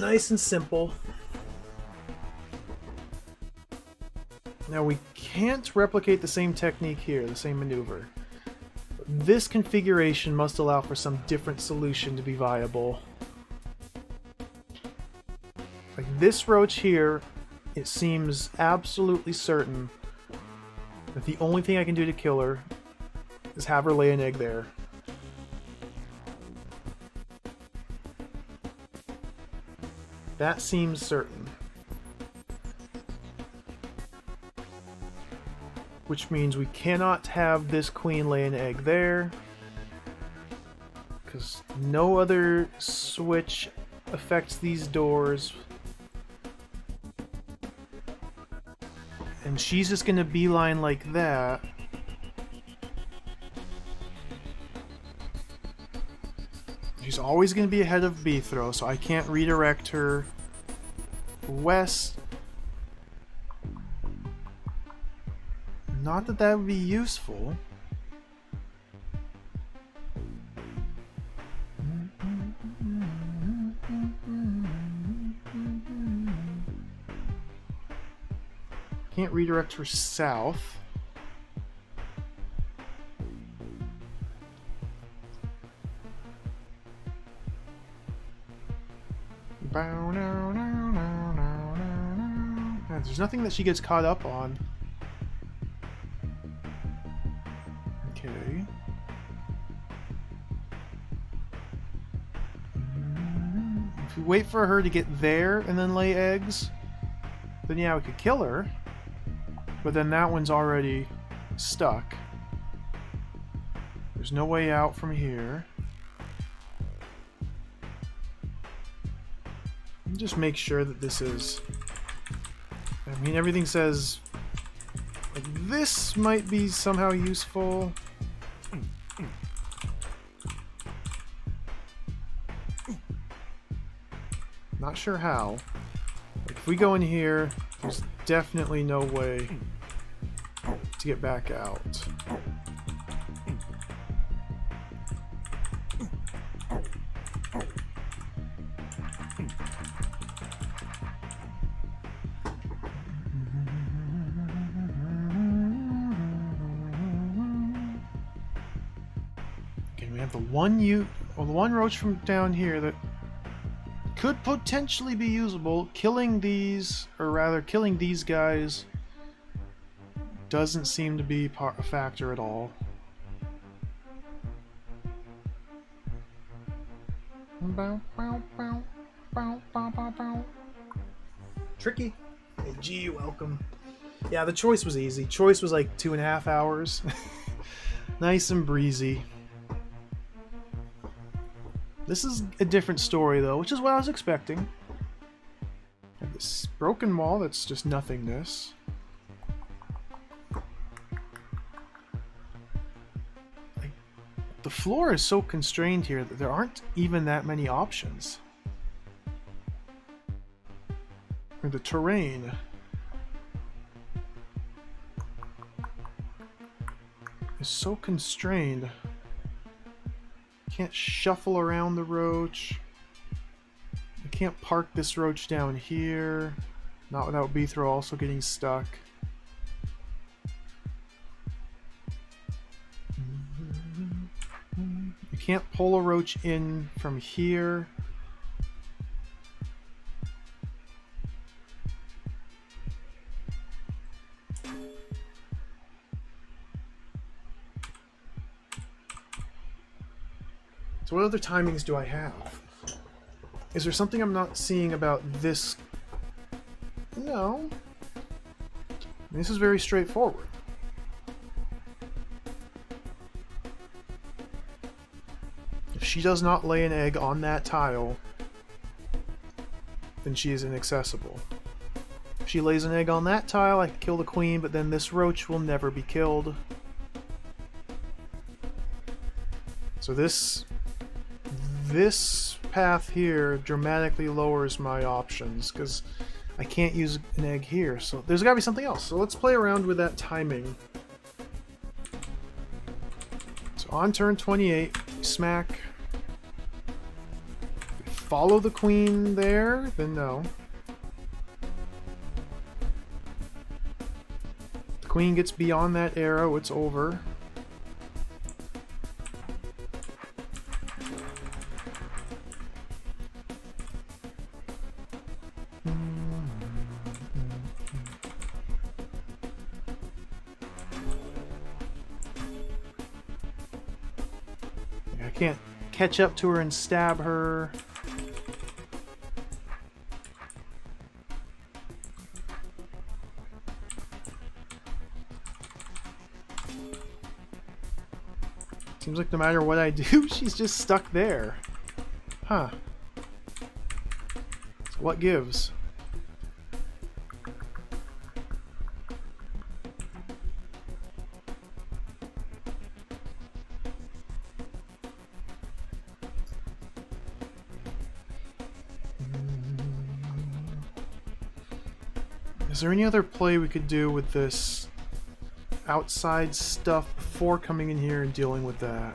Nice and simple. Now we can't replicate the same technique here, the same maneuver. This configuration must allow for some different solution to be viable. Like this roach here, it seems absolutely certain that the only thing I can do to kill her is have her lay an egg there. That seems certain. Which means we cannot have this queen lay an egg there, because no other switch affects these doors. And she's just going to beeline like that. She's always going to be ahead of Beethro, so I can't redirect her west. Not that that would be useful. Can't redirect her south. There's nothing that she gets caught up on. Okay. If we wait for her to get there and then lay eggs, then yeah, we could kill her. But then that one's already stuck. There's no way out from here. Just make sure that this is... I mean, everything says... like, this might be somehow useful. Not sure how. Like, if we go in here, there's definitely no way to get back out. Okay, we have the one roach from down here that could potentially be usable. Killing these, or rather killing these guys, doesn't seem to be a factor at all. Tricky. Hey, gee, welcome. Yeah, the choice was easy. Choice was like 2.5 hours. Nice and breezy. This is a different story, though, which is what I was expecting. Have this broken wall that's just nothingness. Like, the floor is so constrained here that there aren't even that many options. Or the terrain. Is so constrained. Can't shuffle around the roach. I can't park this roach down here. Not without Beethro also getting stuck. You can't pull a roach in from here. So what other timings do I have? Is there something I'm not seeing about this? No. This is very straightforward. If she does not lay an egg on that tile, then she is inaccessible. If she lays an egg on that tile, I can kill the queen, but then this roach will never be killed. So this path here dramatically lowers my options because I can't use an egg here, so there's got to be something else. So let's play around with that timing. So on turn 28, smack. follow the queen there, then no. The queen gets beyond that arrow, it's over. I can't catch up to her and stab her. Seems like no matter what I do, she's just stuck there. Huh. So what gives? Is there any other play we could do with this outside stuff before coming in here and dealing with that?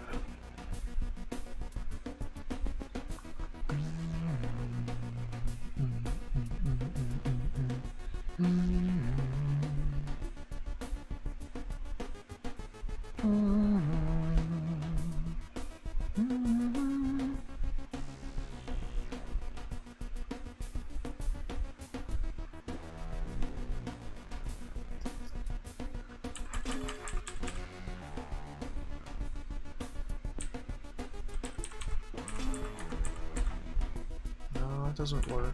Doesn't work.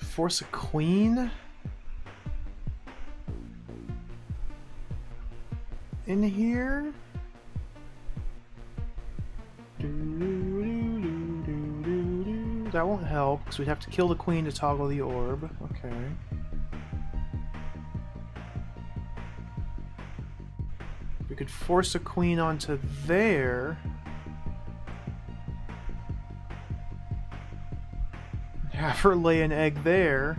Force a queen in here. That won't help because we'd have to kill the queen to toggle the orb. Okay. We could force a queen onto there. Have her lay an egg there.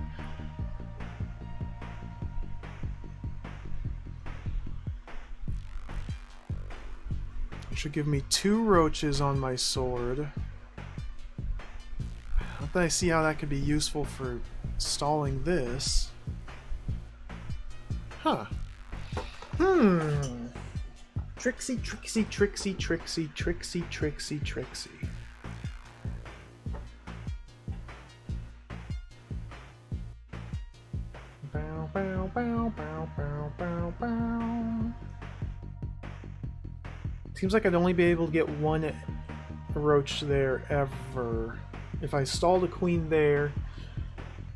It should give me 2 roaches on my sword. Not that I see how that could be useful for stalling this. Huh. Trixie, Trixie, Trixie, Trixie, Trixie, Trixie, Trixie. Seems like I'd only be able to get 1 roach there ever. If I stalled a queen there,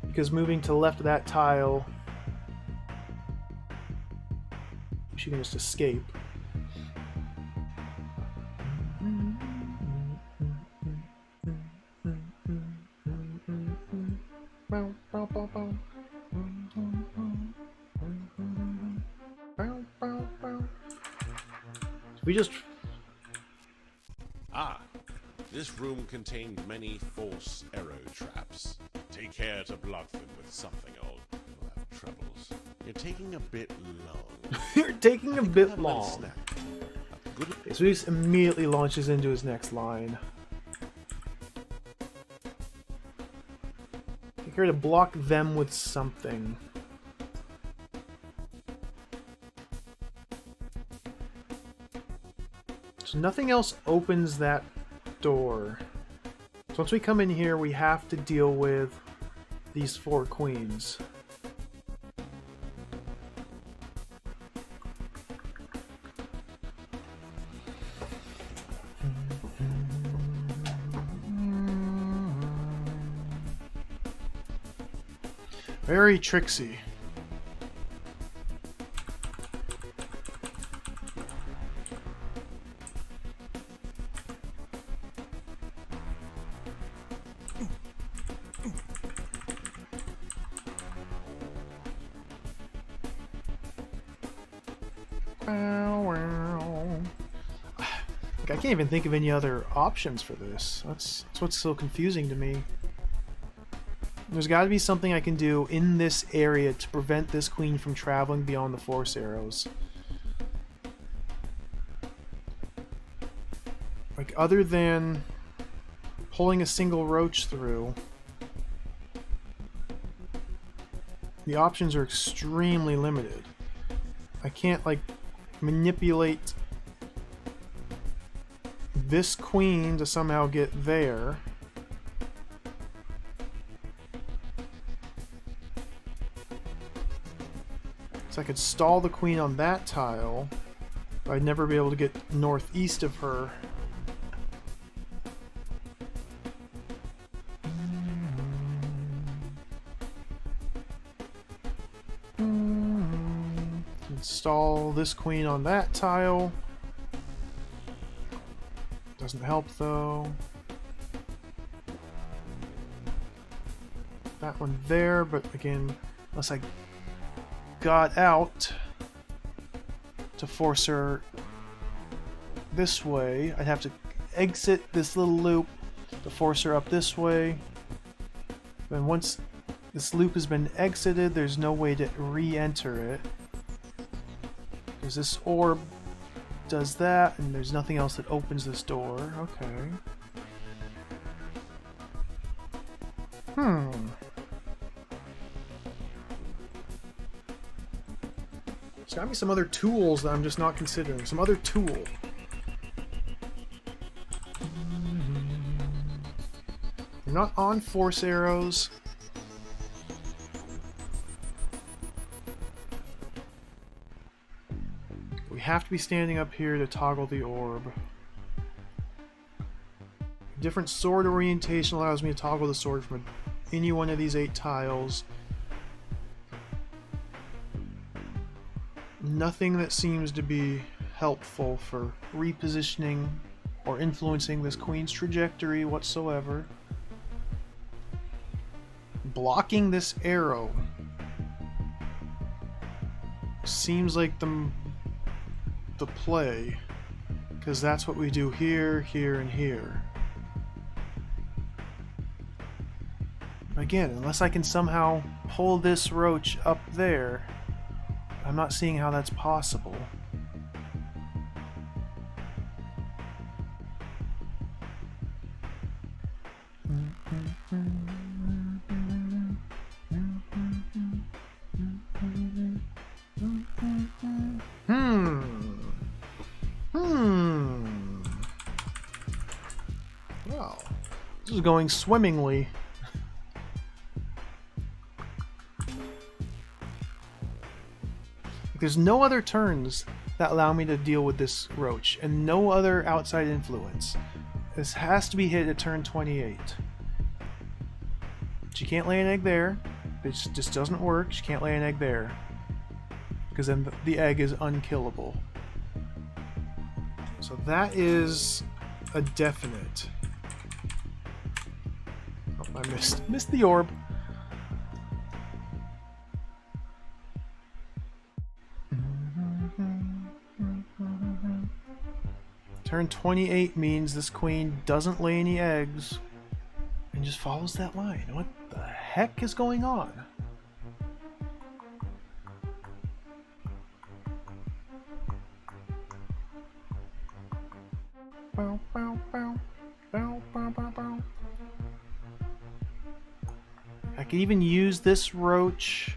because moving to the left of that tile, she can just escape. We just... This room contained many false arrow traps. Take care to block them with something old. You'll have troubles. You're taking a bit long. You're taking a bit long. Okay, so he just immediately launches into his next line. Take care to block them with something. So nothing else opens that door. So once we come in here, we have to deal with these 4 queens. Very tricksy. I can't even think of any other options for this. That's what's so confusing to me. There's got to be something I can do in this area to prevent this queen from traveling beyond the force arrows. Like, other than pulling a single roach through, the options are extremely limited. I can't, like, manipulate this queen to somehow get there. So I could stall the queen on that tile, but I'd never be able to get northeast of her. Install this queen on that tile. Doesn't help though. That one there, but again, unless I got out to force her this way, I'd have to exit this little loop to force her up this way. Then once this loop has been exited, there's no way to re-enter it. Because this orb does that, and there's nothing else that opens this door. Okay. There's gotta be some other tools that I'm just not considering. Some other tool. They're not on force arrows. We have to be standing up here to toggle the orb. Different sword orientation allows me to toggle the sword from any one of these 8 tiles. Nothing that seems to be helpful for repositioning or influencing this queen's trajectory whatsoever. Blocking this arrow seems like the play, because that's what we do here, here, and here. Again, unless I can somehow pull this roach up there, I'm not seeing how that's possible. Well, this is going swimmingly. There's no other turns that allow me to deal with this roach, and no other outside influence. This has to be hit at turn 28. She can't lay an egg there. This just doesn't work. She can't lay an egg there, because then the egg is unkillable. So that is a definite. Oh, I missed the orb. Turn 28 means this queen doesn't lay any eggs and just follows that line. What the heck is going on? I can even use this roach,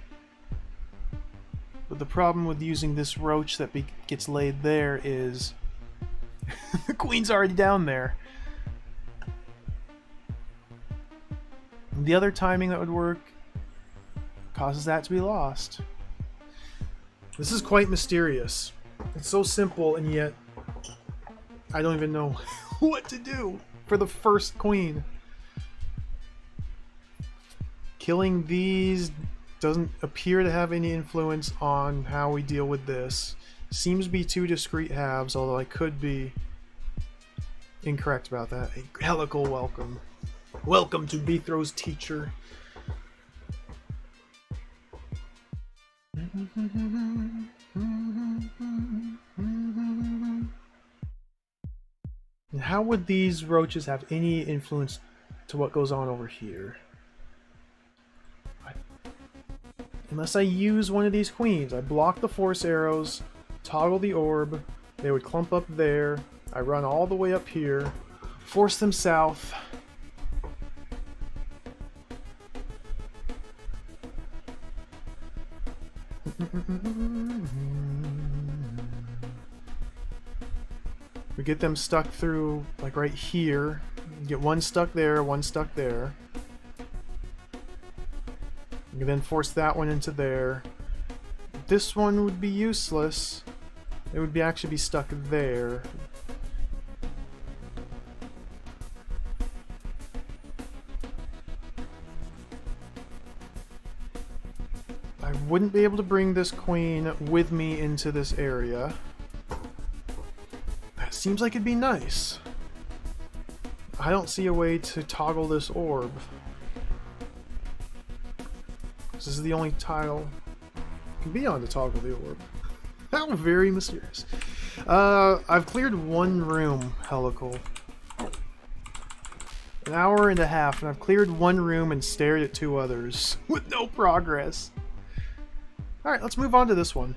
but the problem with using this roach that gets laid there is the queen's already down there. And the other timing that would work causes that to be lost. This is quite mysterious. It's so simple, and yet I don't even know what to do for the first queen. Killing these Doesn't appear to have any influence on how we deal with this. Seems to be two discrete halves, although I could be incorrect about that. A helical welcome. Welcome to Beethro's teacher. And how would these roaches have any influence to what goes on over here? Unless I use one of these queens. I block the force arrows, toggle the orb, they would clump up there, I run all the way up here, force them south. We get them stuck through, like right here. Get one stuck there, one stuck there. You then force that one into there. This one would be useless. It would be actually be stuck there. I wouldn't be able to bring this queen with me into this area. That seems like it'd be nice. I don't see a way to toggle this orb. This is the only tile I can be on to toggle the orb. How very mysterious. I've cleared one room, helical. An hour and a half, and I've cleared one room and stared at two others with no progress. Alright, let's move on to this one.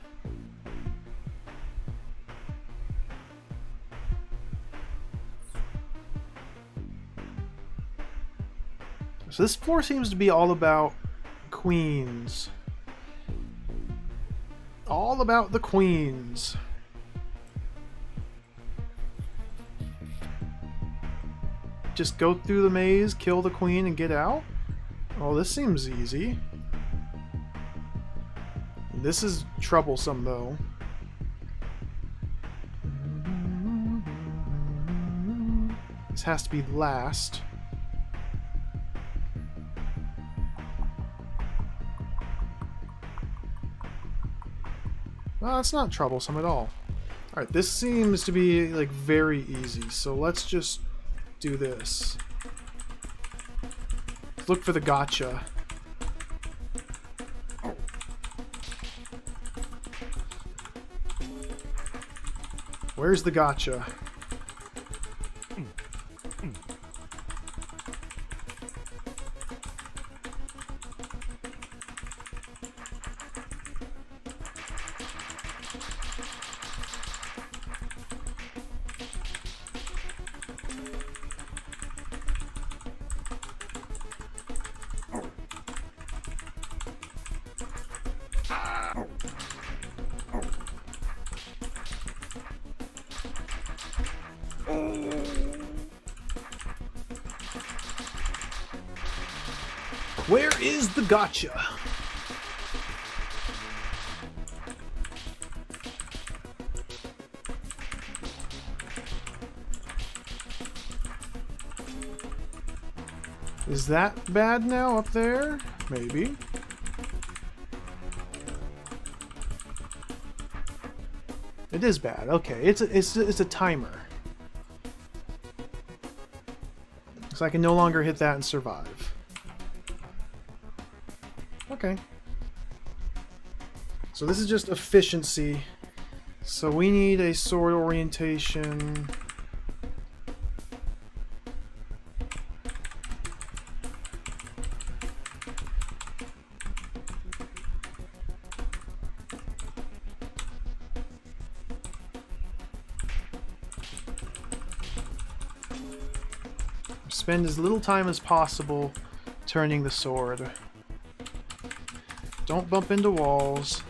So this floor seems to be all about queens. All about the queens. Just go through the maze, kill the queen, and get out? Oh, this seems easy. This is troublesome, though. This has to be last. Well, it's not troublesome at all. Alright, this seems to be, like, very easy, so let's just do this. Let's look for the gotcha. Where's the gotcha? Where is the gotcha? Is that bad now up there? Maybe. It is bad. Okay, it's a timer. So I can no longer hit that and survive. Okay. So this is just efficiency. So we need a sword orientation. Spend as little time as possible turning the sword. Don't bump into walls.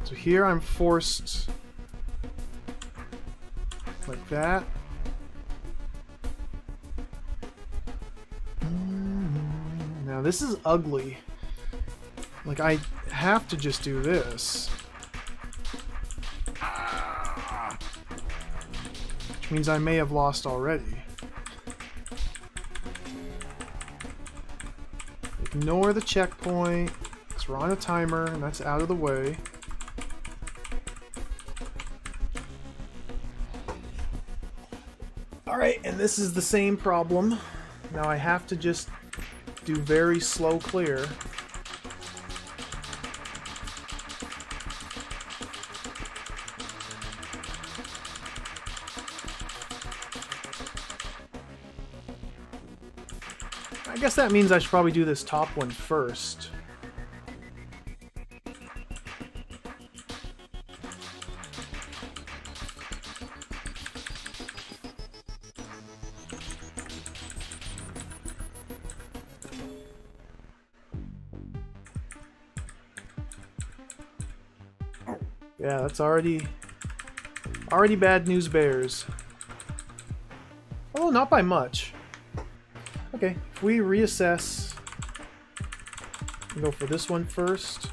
So here I'm forced like that. Now this is ugly. Like I have to just do this. Which means I may have lost already. ignore the checkpoint. Because we're on a timer, and that's out of the way. Alright, and this is the same problem. Now I have to just do very slow clear. I guess that means I should probably do this top one first. Yeah, that's already bad news bears. Oh, not by much. Okay, if we reassess and go for this one first.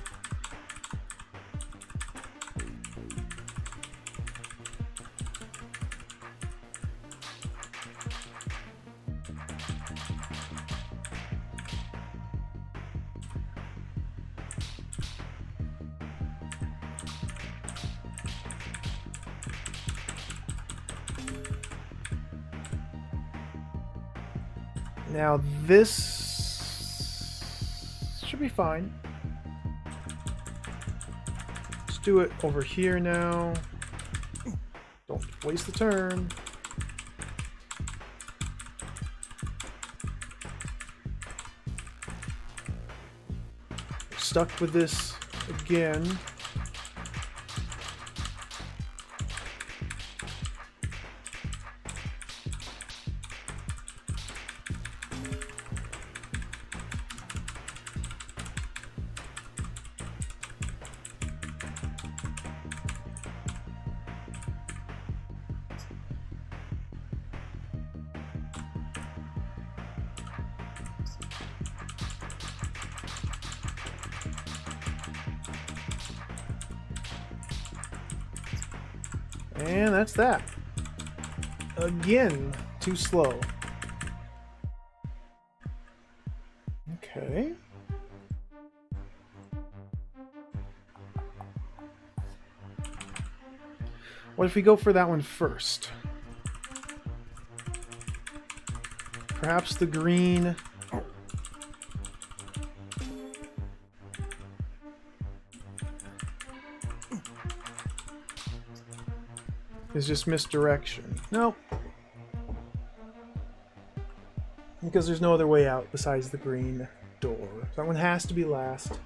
Now this should be fine. Let's do it over here now. Don't waste the turn. Stuck with this again. And that's that. Again, too slow. Okay. What if we go for that one first? Perhaps the green. Is just misdirection. Nope. Because there's no other way out besides the green door. That one has to be last.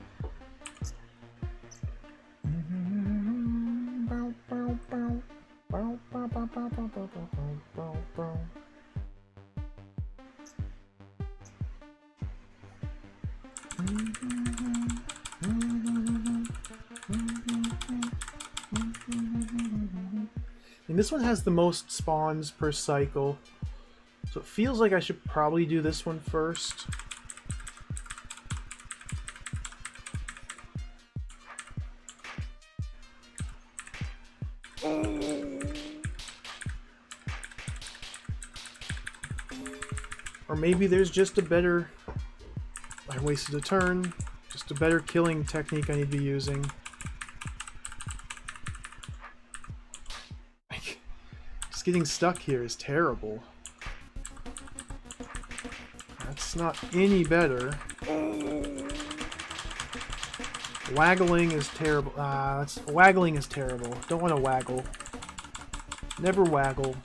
And this one has the most spawns per cycle, so it feels like I should probably do this one first. Or maybe there's just a better... I wasted a turn. Just a better killing technique I need to be using. Just getting stuck here is terrible. That's not any better. Waggling is terrible. Waggling is terrible. Don't want to waggle. Never waggle.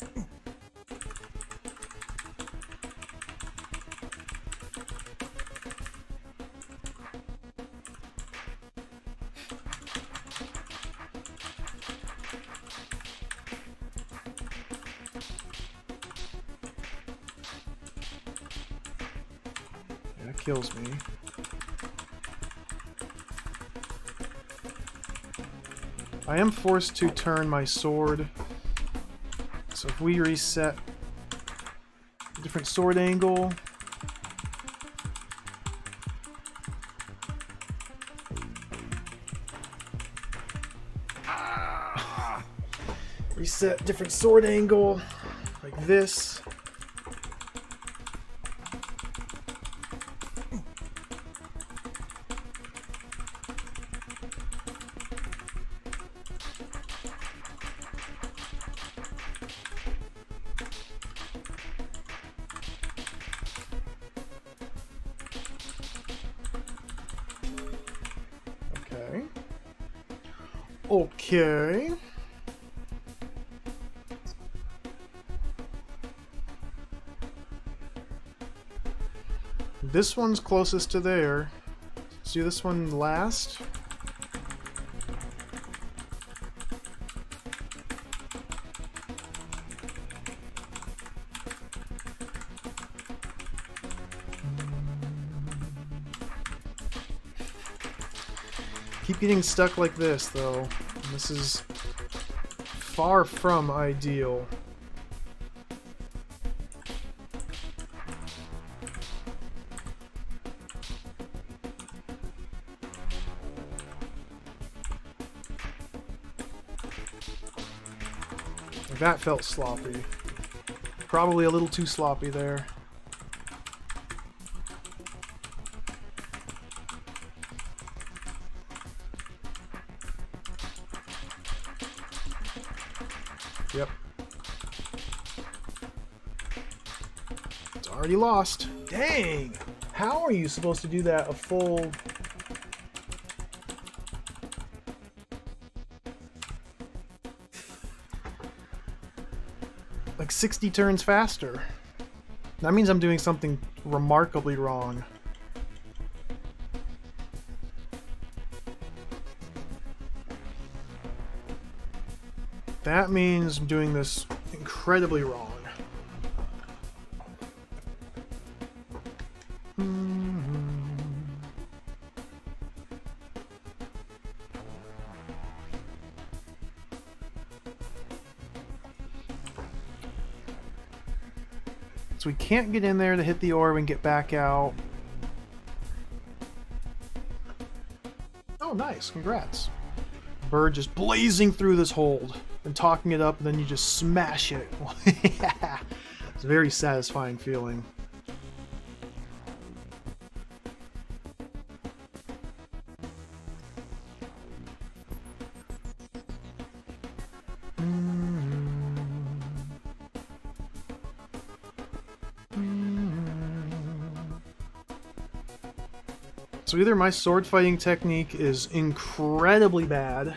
That kills me. I am forced to turn my sword. So if we reset a different sword angle. Reset different sword angle like this. Okay. This one's closest to there. Let's do this one last. Keep getting stuck like this, though. This is far from ideal. That felt sloppy. Probably a little too sloppy there. Yep. It's already lost. Dang! How are you supposed to do that a full... like 60 turns faster? That means I'm doing something remarkably wrong. That means I'm doing this incredibly wrong. So we can't get in there to hit the orb and get back out. Oh, nice. Congrats. Bird just blazing through this hold and talking it up, and then you just smash it. Yeah. It's a very satisfying feeling. So either my sword fighting technique is incredibly bad,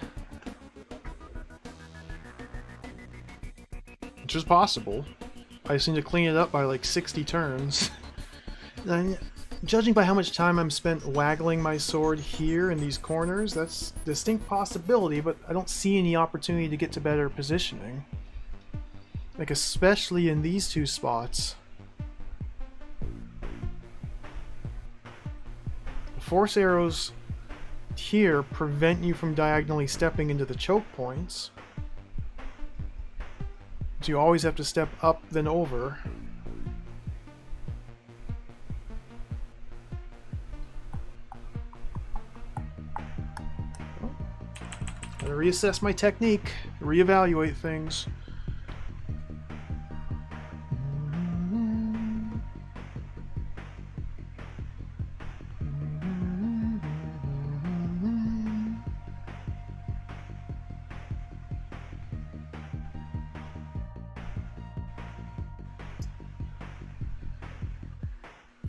which is possible. I just need to clean it up by like 60 turns. And judging by how much time I'm spent waggling my sword here in these corners, that's a distinct possibility, but I don't see any opportunity to get to better positioning. Like, especially in these two spots. Force arrows here prevent you from diagonally stepping into the choke points. So you always have to step up then over. Gotta reassess my technique, reevaluate things.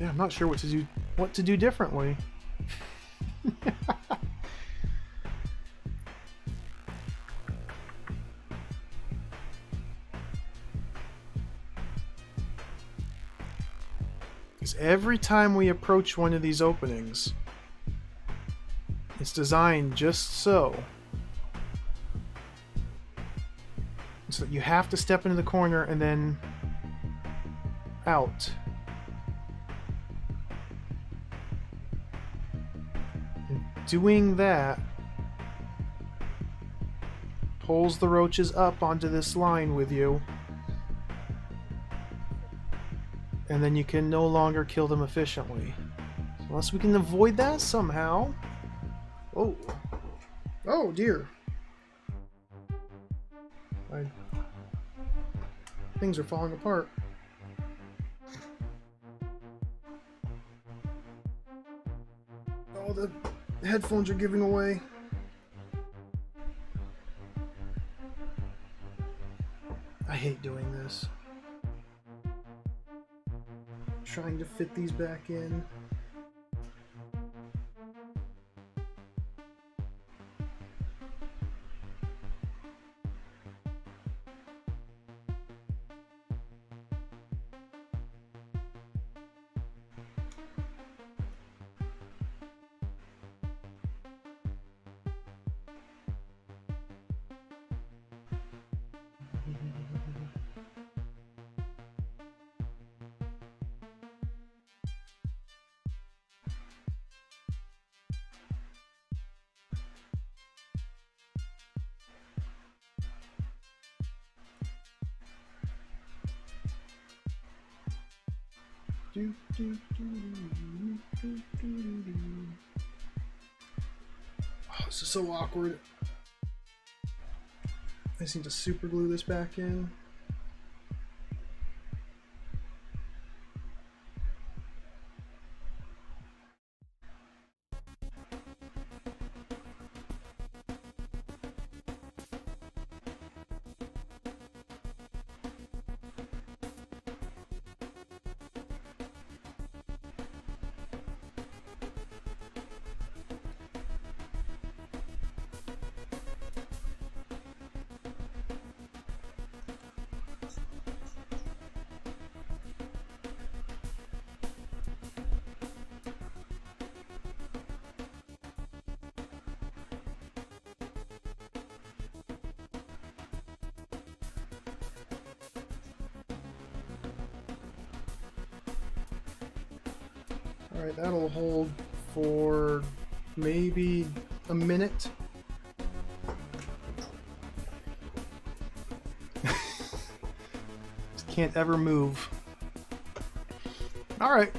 Yeah, I'm not sure what to do differently. Because every time we approach one of these openings, it's designed just so that you have to step into the corner and then out. Doing that pulls the roaches up onto this line with you, and then you can no longer kill them efficiently. Unless we can avoid that somehow. Oh. Oh dear. Things are falling apart. Oh, the headphones are giving away. I hate doing this. Trying to fit these back in. Oh, this is so awkward. I just need to super glue this back in. Alright, that'll hold for maybe a minute. Just can't ever move. Alright.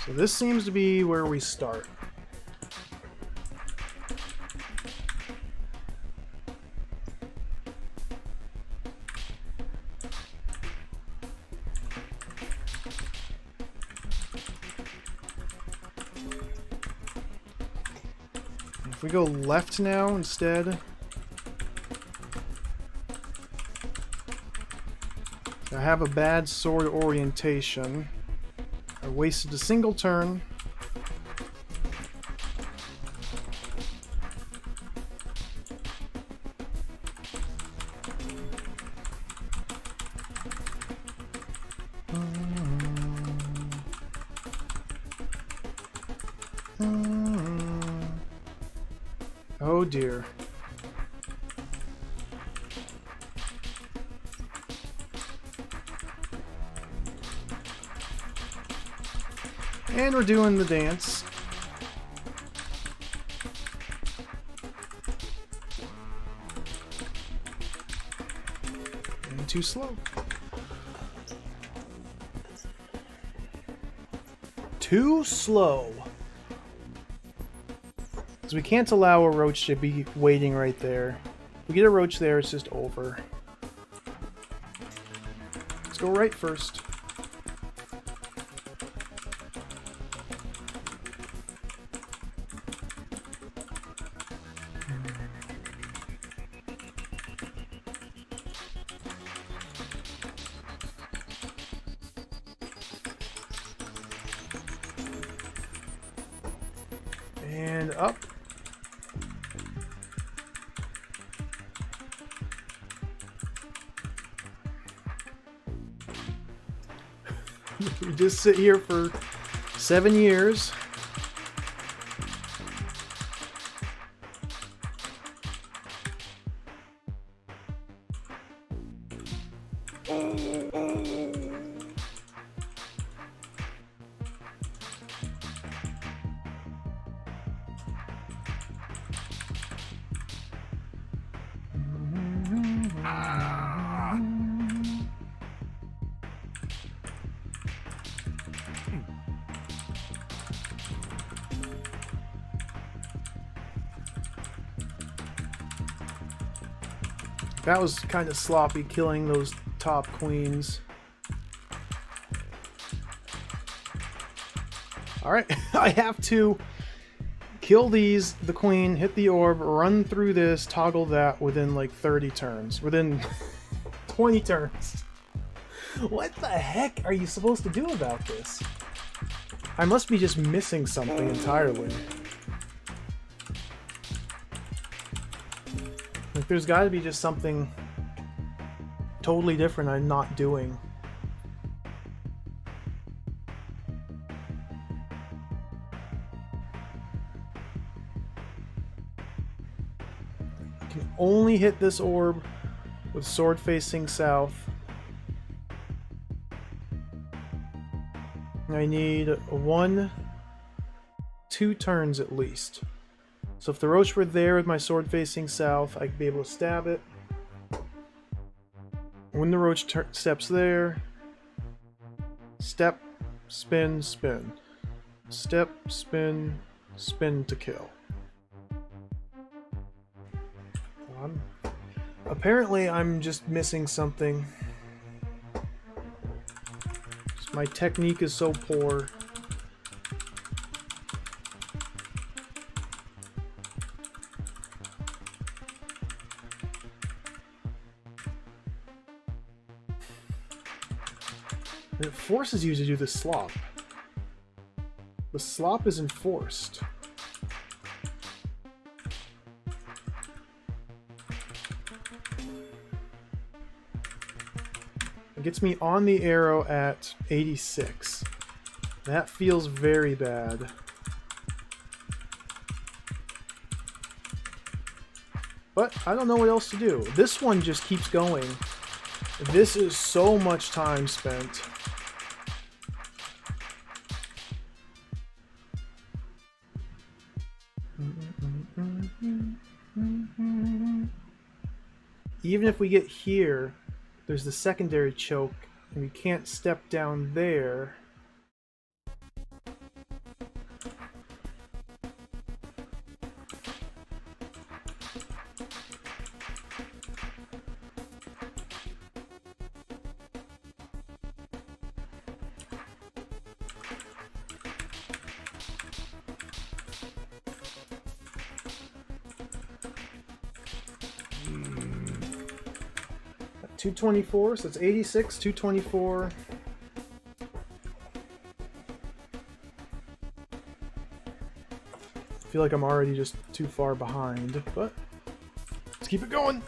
So this seems to be where we start. If we go left now instead, I have a bad sword orientation. I wasted a single turn. Oh dear. And we're doing the dance. And too slow. Too slow. Because we can't allow a roach to be waiting right there. If we get a roach there, it's just over. Let's go right first. And up. We just sit here for 7 years. That was kind of sloppy, killing those top queens. Alright, I have to kill these, the queen, hit the orb, run through this, toggle that within like 30 turns. Within 20 turns. What the heck are you supposed to do about this? I must be just missing something entirely. Like, there's got to be just something totally different I'm not doing. only hit this orb with sword facing south. I need 2 turns at least. So if the roach were there with my sword facing south, I'd be able to stab it. When the roach steps there, step, spin, spin. Step, spin, spin to kill. Apparently I'm just missing something. My technique is so poor. And it forces you to do the slop. The slop is enforced. It gets me on the arrow at 86. That feels very bad. But I don't know what else to do. This one just keeps going. This is so much time spent. Even if we get here, there's the secondary choke, and we can't step down there. At 224, so it's 86, 224. I feel like I'm already just too far behind, but let's keep it going.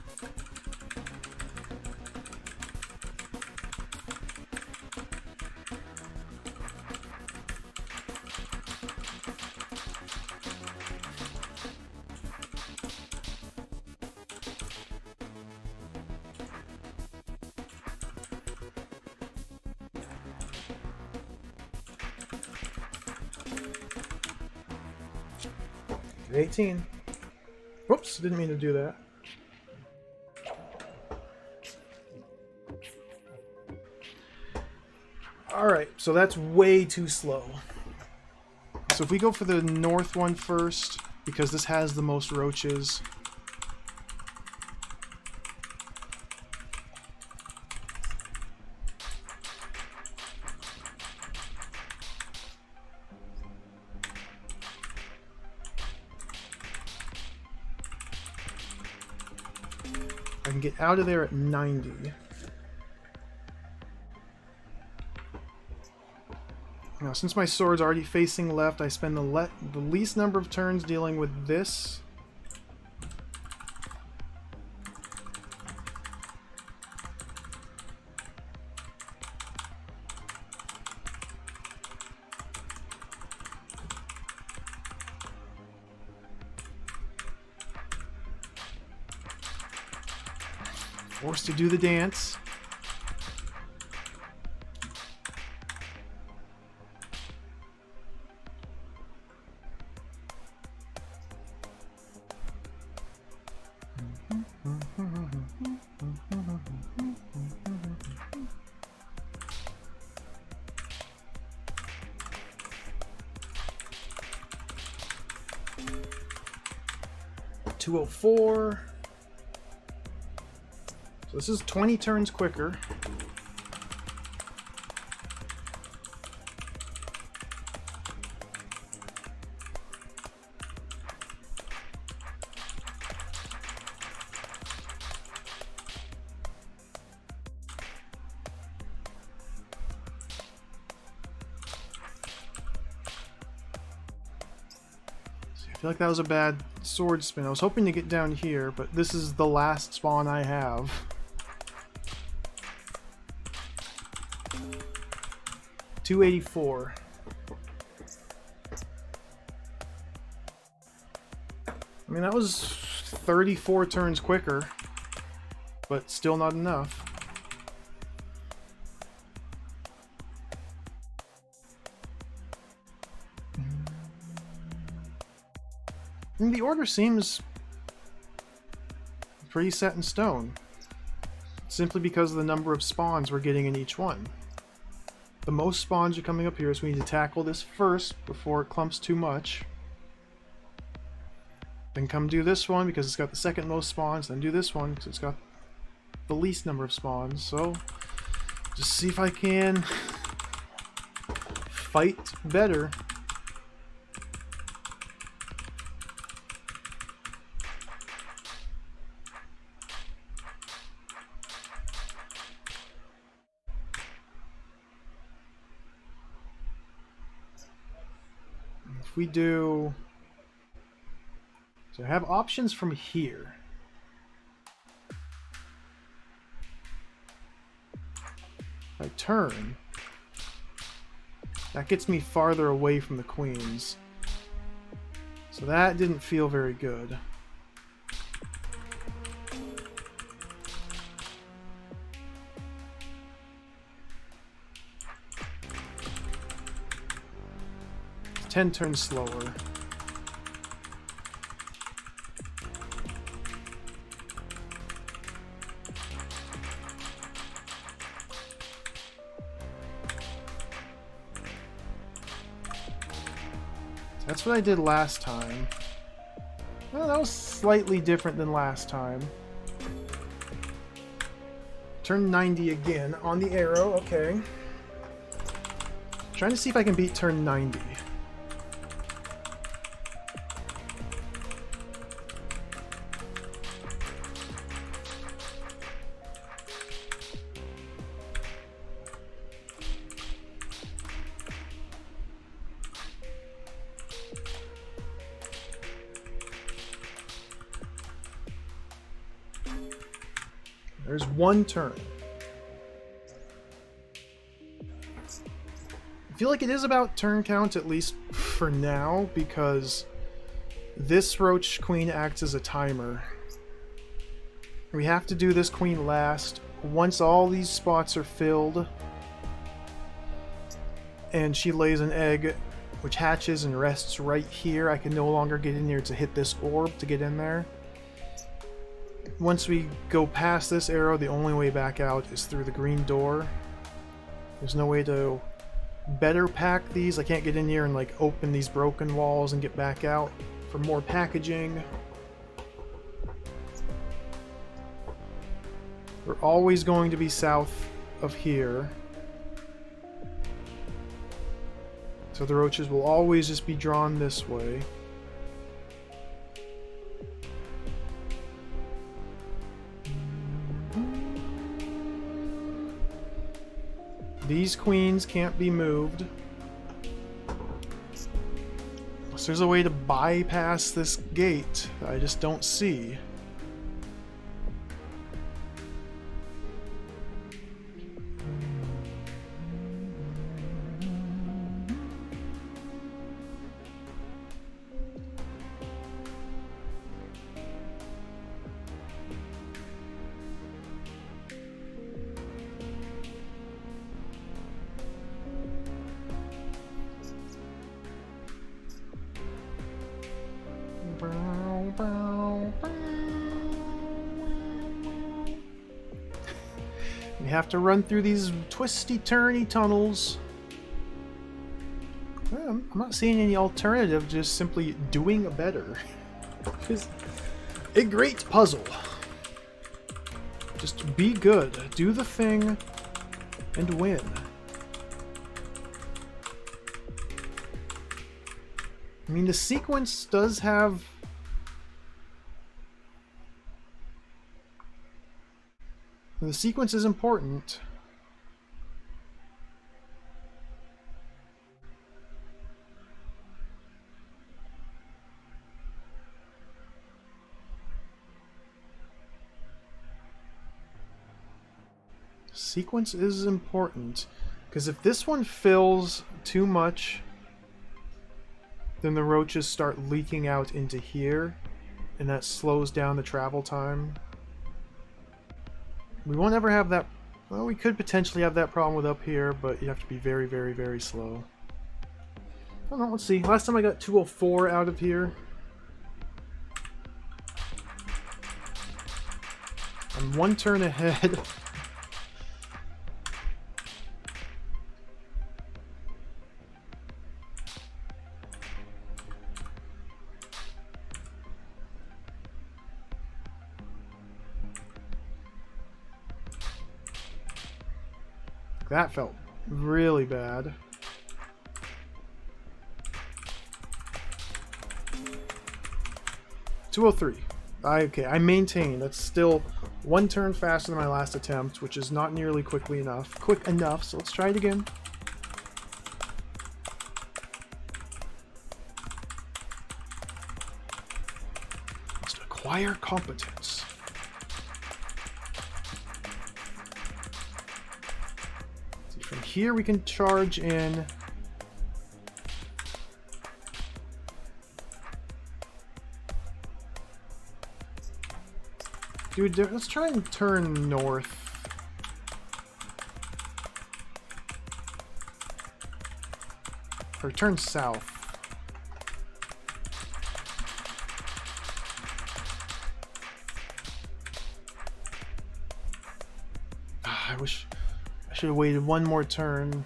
At 18. Whoops, didn't mean to do that. Alright, so that's way too slow. So if we go for the north one first, because this has the most roaches. I can get out of there at 90. Now, since my sword's already facing left, I spend the least number of turns dealing with this. Forced to do the dance. $204. So this is 20 turns quicker. I feel like that was a bad sword spin. I was hoping to get down here, but this is the last spawn I have. $284. I mean, that was 34 turns quicker, but still not enough. And the order seems pretty set in stone, simply because of the number of spawns we're getting in each one. The most spawns are coming up here, so we need to tackle this first before it clumps too much. Then come do this one because it's got the second most spawns, then do this one because it's got the least number of spawns. So, just see if I can fight better. If we do... So I have options from here. If I turn, that gets me farther away from the queens. So that didn't feel very good. It's 10 turns slower. That's what I did last time. Well, that was slightly different than last time. Turn 90 again on the arrow, okay. Trying to see if I can beat turn 90. There's one turn. I feel like it is about turn count, at least for now, because this roach queen acts as a timer. We have to do this queen last. Once all these spots are filled, and she lays an egg, which hatches and rests right here, I can no longer get in here to hit this orb to get in there. Once we go past this arrow, the only way back out is through the green door. There's no way to better pack these. I can't get in here and like open these broken walls and get back out for more packaging. We're always going to be south of here. So the roaches will always just be drawn this way. These queens can't be moved. So there's a way to bypass this gate that I just don't see. We have to run through these twisty, turny tunnels. Well, I'm not seeing any alternative, just simply doing better. It's a great puzzle. Just be good, do the thing, and win. I mean, the sequence does have... The sequence is important. Sequence is important, because if this one fills too much, then the roaches start leaking out into here, and that slows down the travel time. We won't ever have that. Well, we could potentially have that problem with up here, but you have to be very, very, very slow. I don't know, let's see. Last time I got 204 out of here. I'm one turn ahead. That felt really bad. .203. Okay, I maintain. That's still one turn faster than my last attempt, which is not nearly quick enough, so let's try it again. Must acquire competence. See, from here we can charge in. Dude, let's try and turn north. Or turn south. I wish I should have waited one more turn.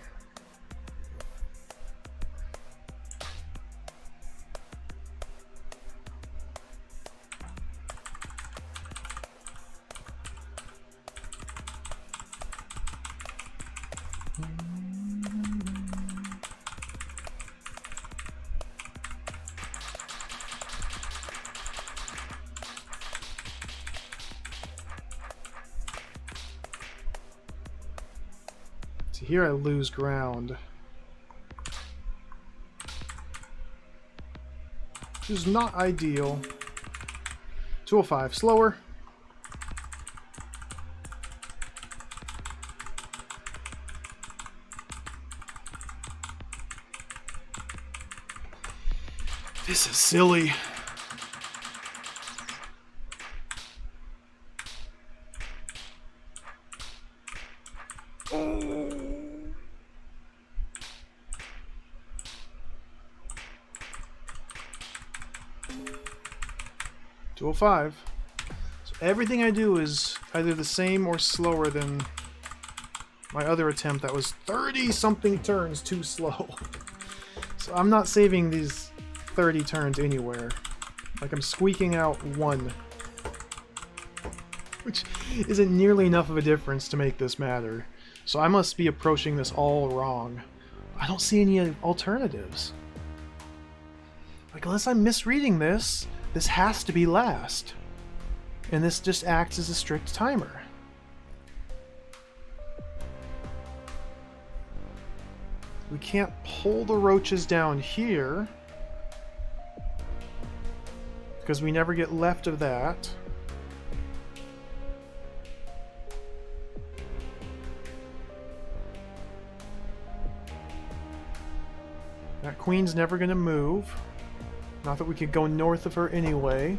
Here I lose ground, which is not ideal. 205, slower. This is silly. Oh. 205. So everything I do is either the same or slower than my other attempt that was 30-something turns too slow. So I'm not saving these 30 turns anywhere. Like, I'm squeaking out one. Which isn't nearly enough of a difference to make this matter. So I must be approaching this all wrong. I don't see any alternatives. Like, unless I'm misreading this, this has to be last. And this just acts as a strict timer. We can't pull the roaches down here, because we never get left of that. That queen's never going to move. Not that we could go north of her anyway.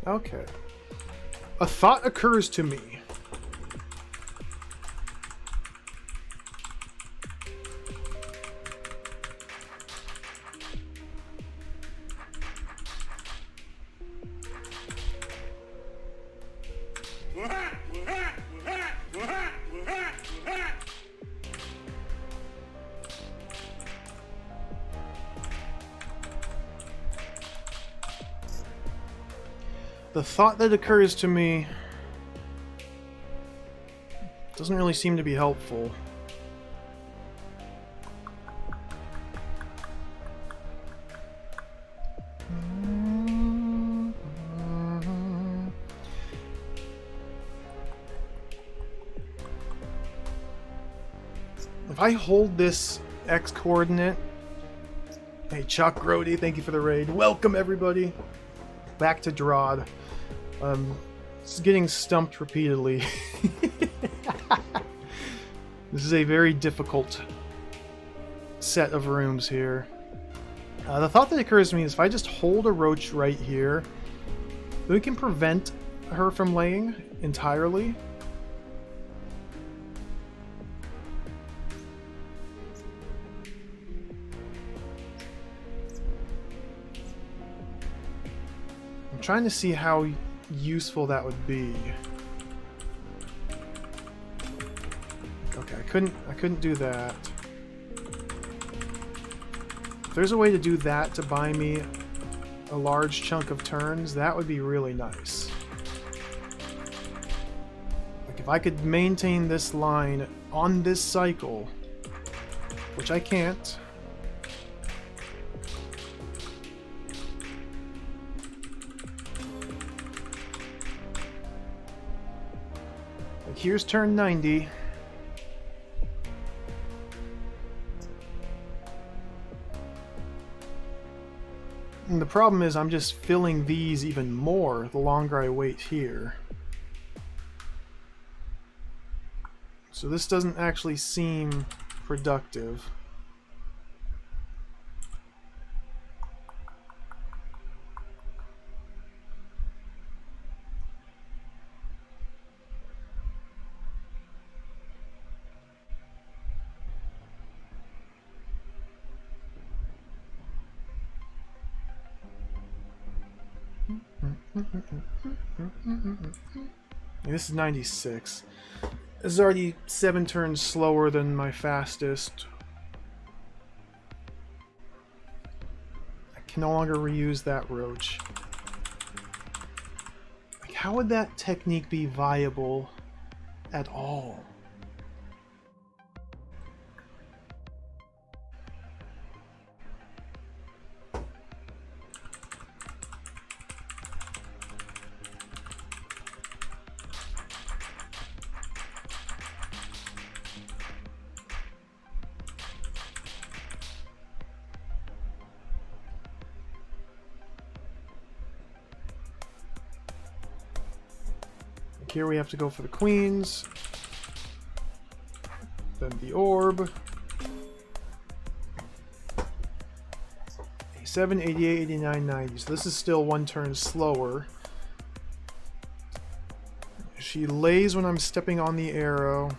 Okay. A thought occurs to me. The thought that occurs to me doesn't really seem to be helpful. If I hold this X coordinate... Hey, Chuck Grody, thank you for the raid. Welcome, everybody. Back to DROD. It's getting stumped repeatedly. This is a very difficult set of rooms here. The thought that occurs to me is if I just hold a roach right here, we can prevent her from laying entirely. I'm trying to see how useful that would be. Okay, I couldn't do that. If there's a way to do that to buy me a large chunk of turns, that would be really nice. Like if I could maintain this line on this cycle, which I can't. Like here's turn 90. And the problem is I'm just filling these even more the longer I wait here. So this doesn't actually seem productive. This is 96. This is already 7 turns slower than my fastest. I can no longer reuse that roach. Like, how would that technique be viable at all? Here we have to go for the queens, then the orb. 87, 88, 89, 90. So this is still 1 turn slower. She lays when I'm stepping on the arrow.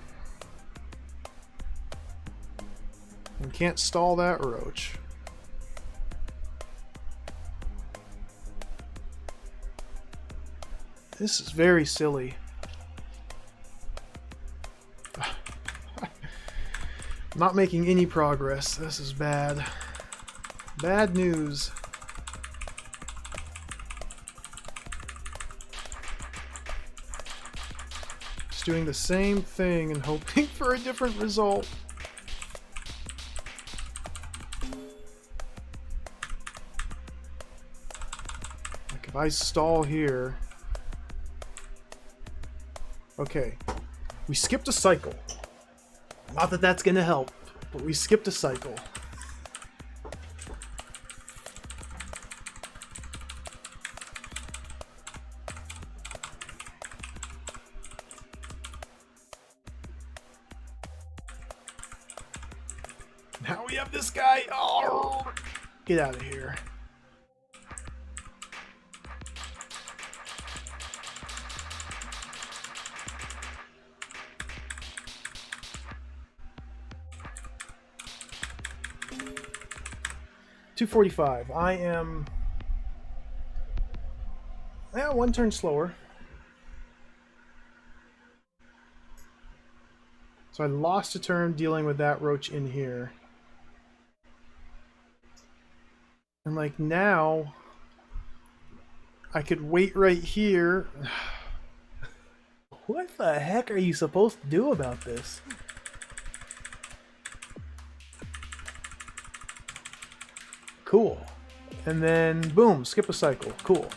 And can't stall that roach. This is very silly. Not making any progress. This is bad. Bad news. Just doing the same thing and hoping for a different result. Like if I stall here. Okay. We skipped a cycle. Not that that's gonna help, but we skipped a cycle. Now we have this guy. Oh, get out of here. .245. I am 1 turn slower. So I lost a turn dealing with that roach in here. And like now, I could wait right here. What the heck are you supposed to do about this? Cool. And then, boom, skip a cycle. Cool.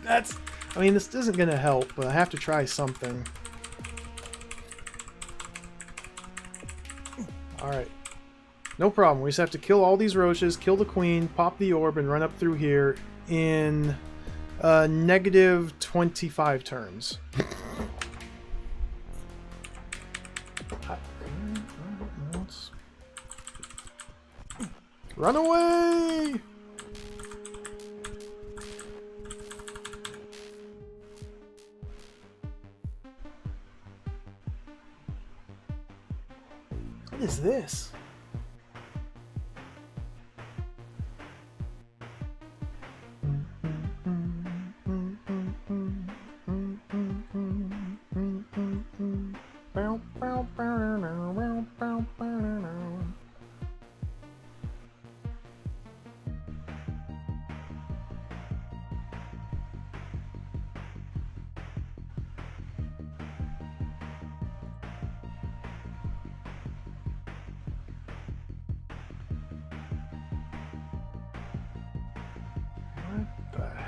That's, I mean, this isn't going to help, but I have to try something. Alright. No problem. We just have to kill all these roaches, kill the queen, pop the orb, and run up through here in negative 25 turns. Run away! What is this?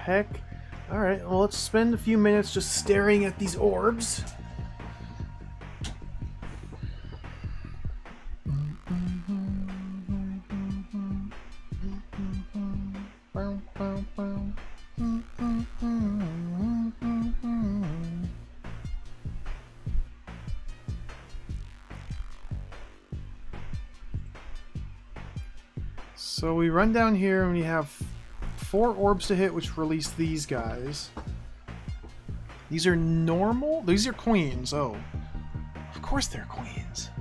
Heck. Alright, well, let's spend a few minutes just staring at these orbs. So we run down here and we have 4 orbs to hit, which release these guys. These are normal? These are queens. Oh. Of course they're queens.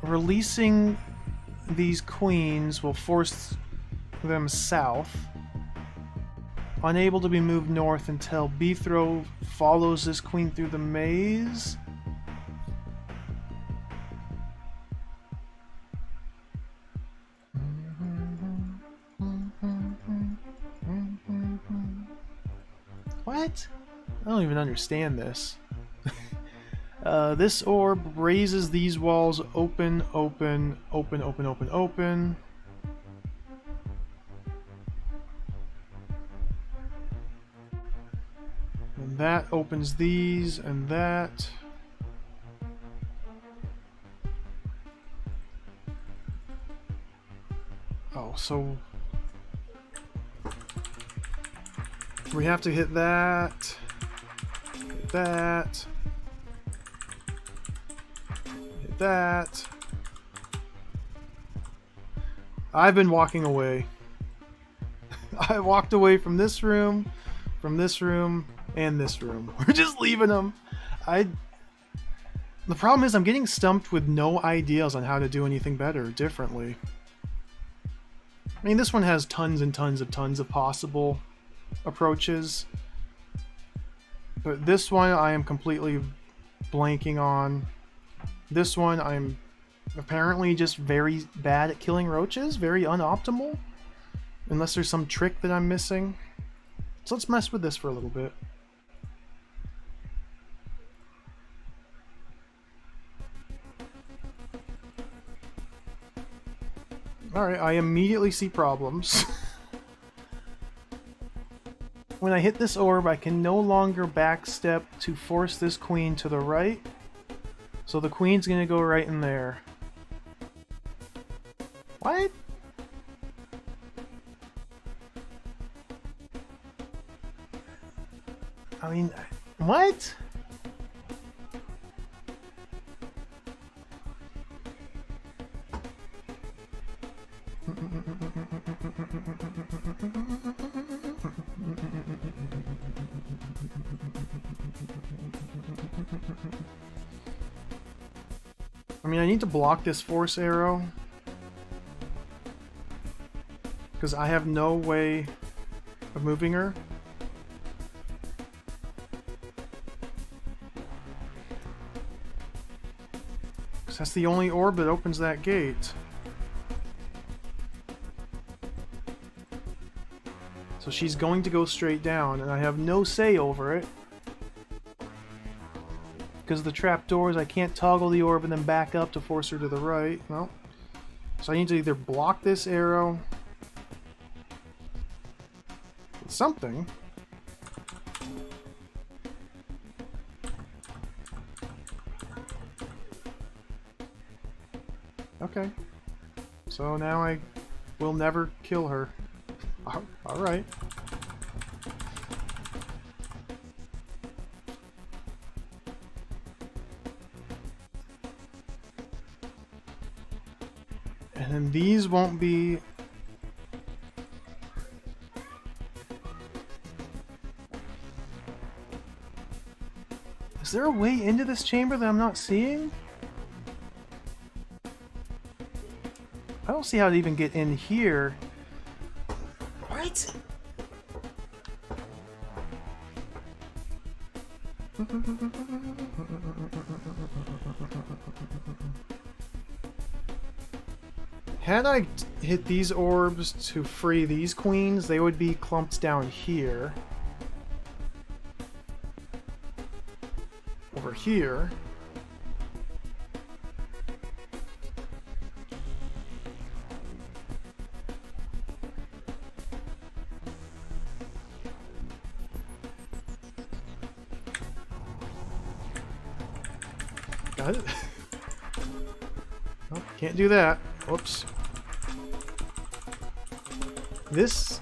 Releasing these queens will force them south. Unable to be moved north until Beethro follows this queen through the maze. What? I don't even understand this. This orb raises these walls open, open, open, open, open, open. And that opens these and that. Oh, so we have to hit that, hit that, hit that. I've been walking away. I walked away from this room, and this room. We're just leaving them. The problem is I'm getting stumped with no ideas on how to do anything better, differently. I mean, this one has tons and tons of possible approaches, but this one I am completely blanking on. This one I'm apparently just very bad at killing roaches, very unoptimal, unless there's some trick that I'm missing. So let's mess with this for a little bit. Alright, I immediately see problems. When I hit this orb, I can no longer backstep to force this queen to the right. So the queen's gonna go right in there. What? I mean, what? I mean, I need to block this force arrow because I have no way of moving her. Because that's the only orb that opens that gate. So she's going to go straight down, and I have no say over it. Because of the trapdoors, I can't toggle the orb and then back up to force her to the right. No. So I need to either block this arrow with something. Okay. So now I will never kill her. Alright. And then these won't be... Is there a way into this chamber that I'm not seeing? I don't see how to even get in here. What? Had I hit these orbs to free these queens, they would be clumped down here. Over here. Got it? Oh, can't do that. Whoops. This...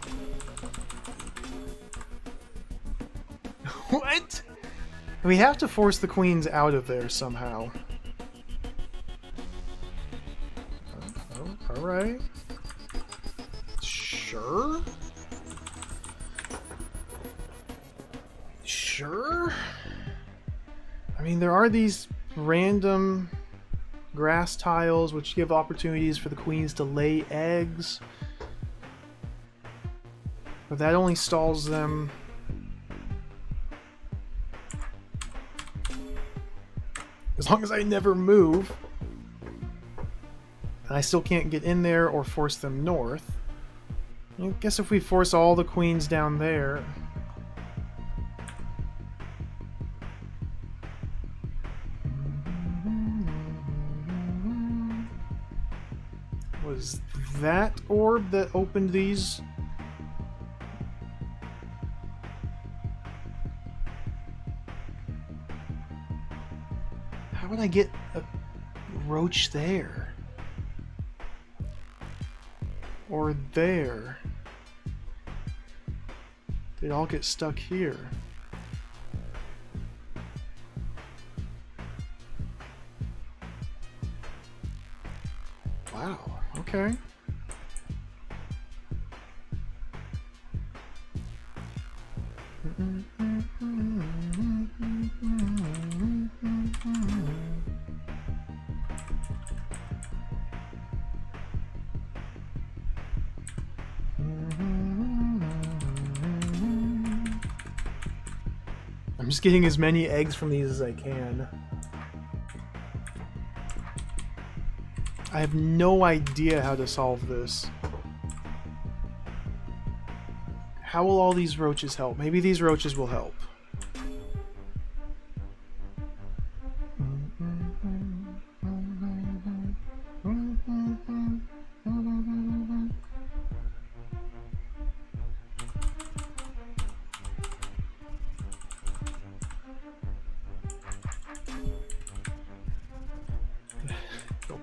What? We have to force the queens out of there somehow. Oh, alright. Sure? Sure? I mean, there are these random grass tiles which give opportunities for the queens to lay eggs. But that only stalls them. As long as I never move. And I still can't get in there or force them north. I guess if we force all the queens down there... Was that orb that opened these? How would I get a roach there? Or there? They'd all get stuck here. Wow, okay. I'm just getting as many eggs from these as I can. I have no idea how to solve this. How will all these roaches help? Maybe these roaches will help.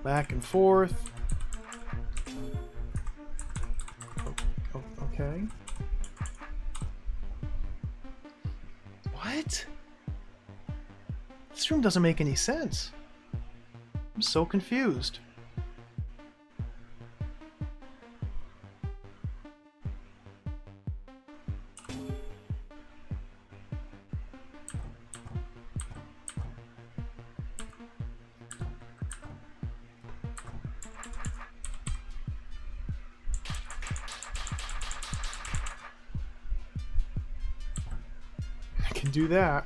Back and forth. Oh, okay. What? This room doesn't make any sense. I'm so confused. Do that.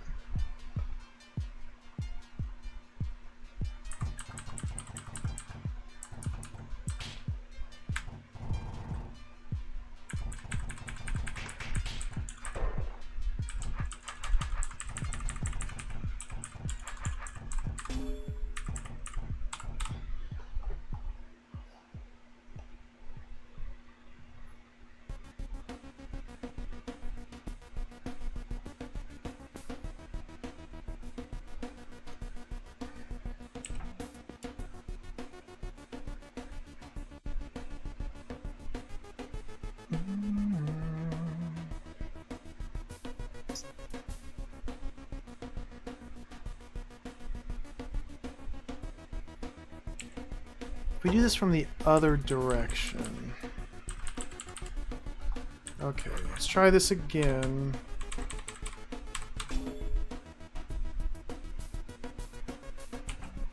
If we do this from the other direction. Okay, let's try this again.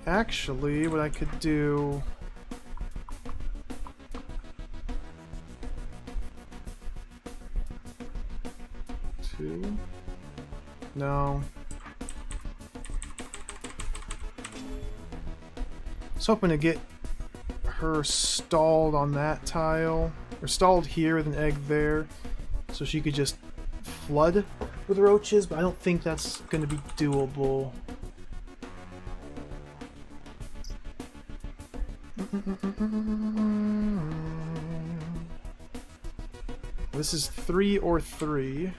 Actually, what I could do... Two? No. I was hoping to get her stalled on that tile, or stalled here with an egg there, so she could just flood with roaches, but I don't think that's going to be doable. This is 3 or 3.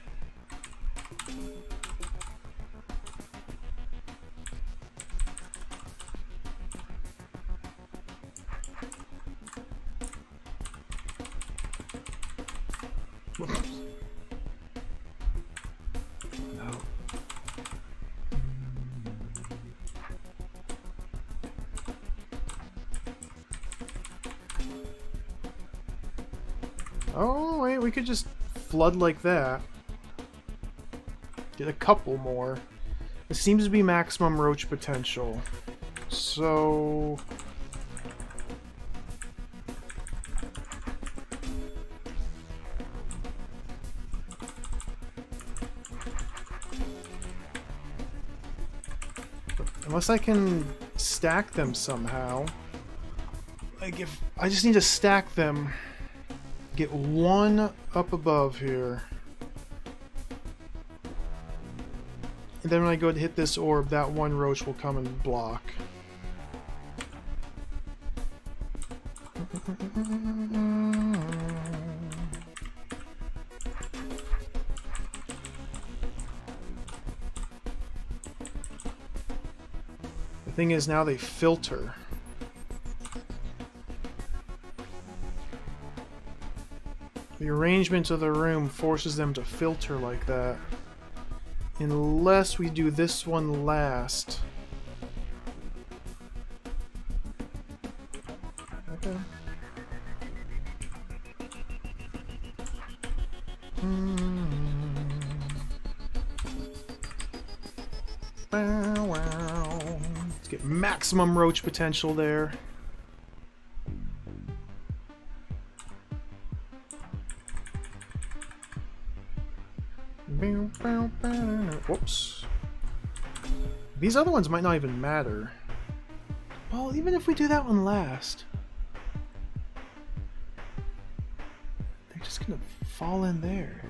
No. Oh, wait, we could just flood like that. Get a couple more. It seems to be maximum roach potential. So... unless I can stack them somehow. Like, if I just need to stack them, get one up above here. And then when I go to hit this orb, that one roach will come and block. The thing is, now they filter. The arrangement of the room forces them to filter like that. Unless we do this one last. Okay. Wow. Let's get maximum roach potential there. Whoops. These other ones might not even matter. Well, even if we do that one last, they're just gonna fall in there.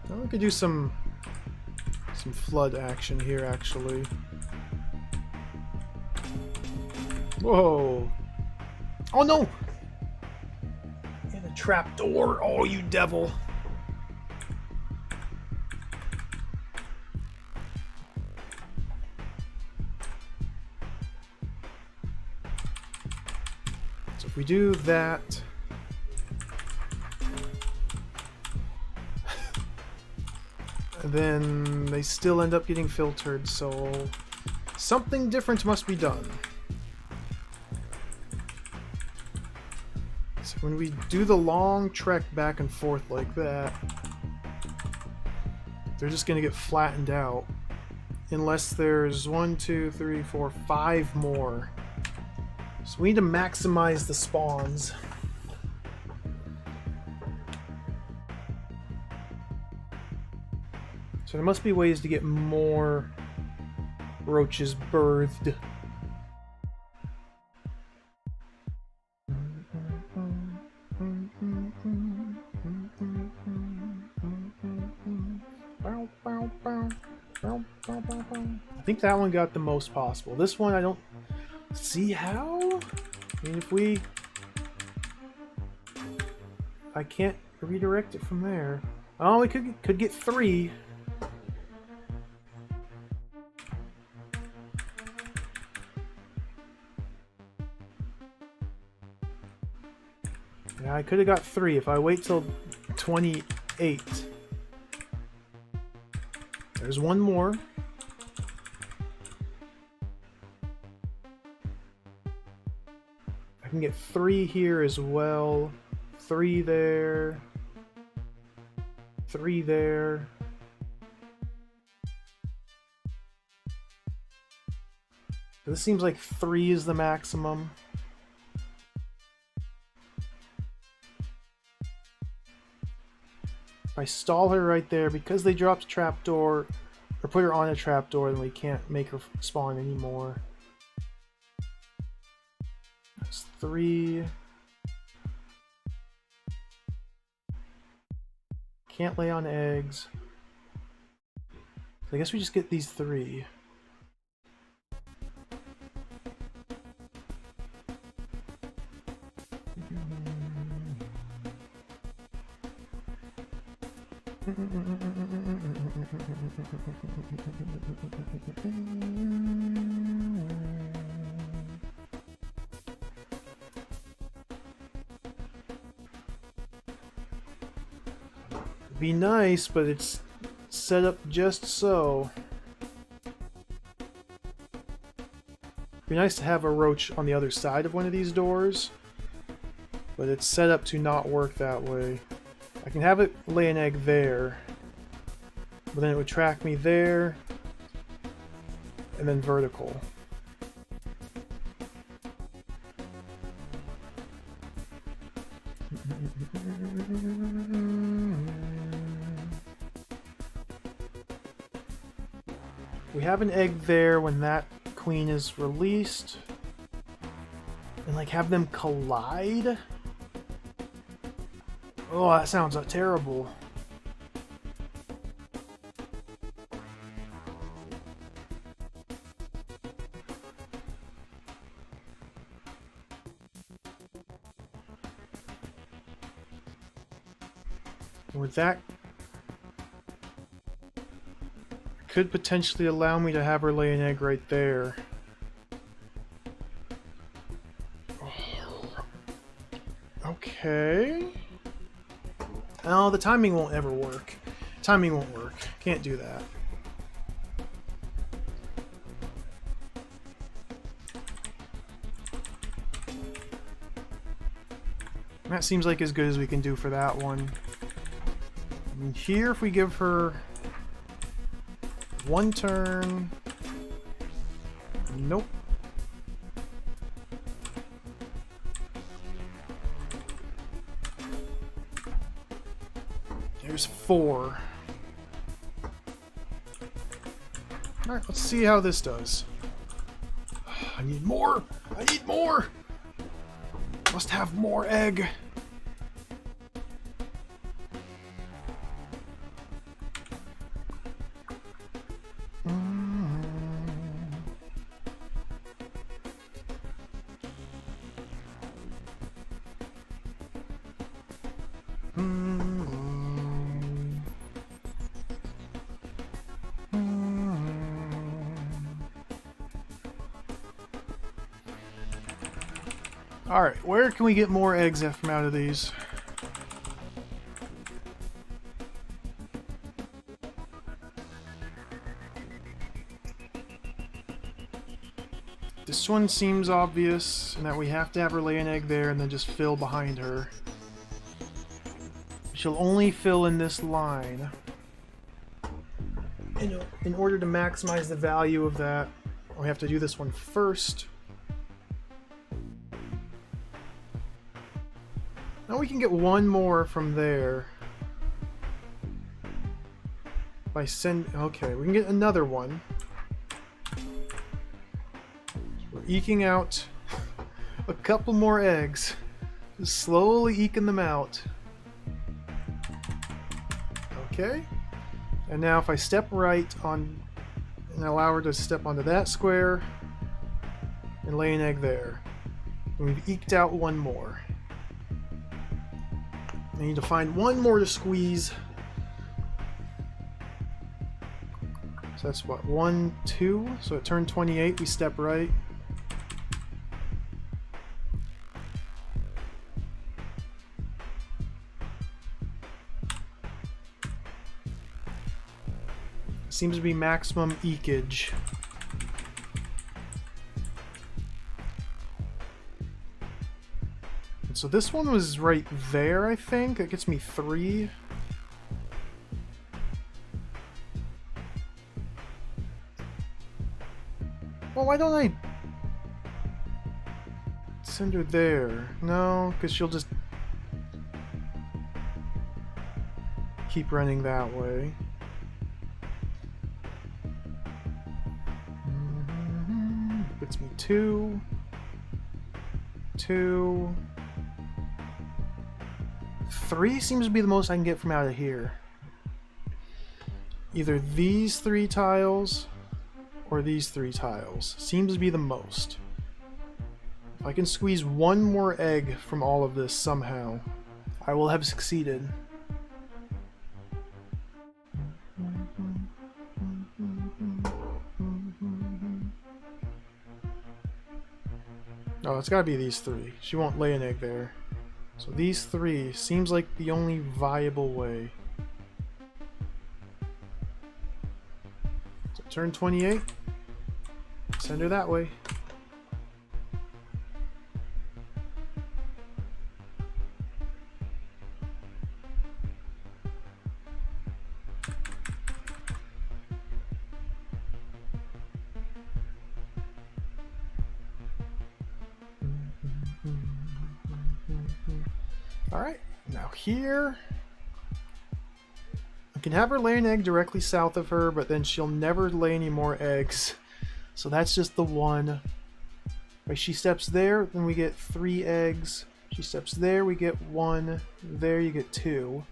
Well, we could do some flood action here, actually. Whoa! Oh no! In a trap door! Oh, you devil! So if we do that... then they still end up getting filtered, so something different must be done. So when we do the long trek back and forth like that, they're just gonna get flattened out unless there's 1, 2, 3, 4, 5 more. So we need to maximize the spawns. So there must be ways to get more roaches birthed. I think that one got the most possible. This one I don't see how? I mean, if we... I can't redirect it from there. Oh, we could get 3. Yeah, I could have got 3 if I wait till 28. There's one more. I can get 3 here as well. 3 there. 3 there. This seems like 3 is the maximum. If I stall her right there, because they dropped a trapdoor, or put her on a trapdoor, then we can't make her spawn anymore. That's 3. Can't lay on eggs. So I guess we just get these 3. Be nice, but it's set up just so. Be nice to have a roach on the other side of one of these doors, but it's set up to not work that way. I can have it lay an egg there, but then it would track me there, and then vertical. We have an egg there when that queen is released, and like have them collide. Oh, that sounds terrible. With that, could potentially allow me to have her lay an egg right there. Okay. Oh, the timing won't ever work. Timing won't work. Can't do that. That seems like as good as we can do for that one. And here, if we give her 1 turn... Nope. There's 4. Alright, let's see how this does. I need more! I need more! Must have more egg. Alright, where can we get more eggs from out of these? This one seems obvious, in that we have to have her lay an egg there and then just fill behind her. She'll only fill in this line. In order to maximize the value of that, we have to do this one first. Now we can get 1 more from there. By okay, we can get another one. We're eking out a couple more eggs. Just slowly eking them out. Okay. And now if I step right on and allow her to step onto that square and lay an egg there. And we've eked out 1 more. I need to find 1 more to squeeze. So that's what, 1, 2. So at turn 28, we step right. Seems to be maximum ekage. And so this one was right there, I think. That gets me 3. Well, why don't I send her there? No, because she'll just keep running that way. Gets me 2. 2. 3 seems to be the most I can get from out of here. Either these 3 tiles or these 3 tiles. Seems to be the most. If I can squeeze one more egg from all of this somehow, I will have succeeded. Oh, it's gotta be these 3. She won't lay an egg there. So these 3 seems like the only viable way. So turn 28. Send her that way. Alright, now here I can have her lay an egg directly south of her, but then she'll never lay any more eggs. So that's just the one. If she steps there, then we get 3 eggs. She steps there, we get 1. There you get 2.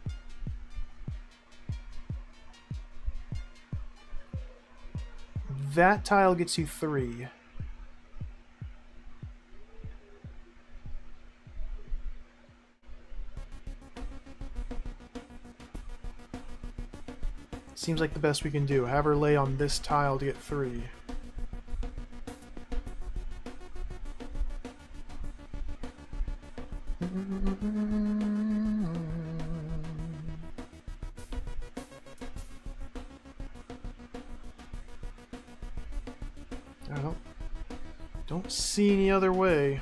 That tile gets you 3. Seems like the best we can do. Have her lay on this tile to get 3. I don't see any other way.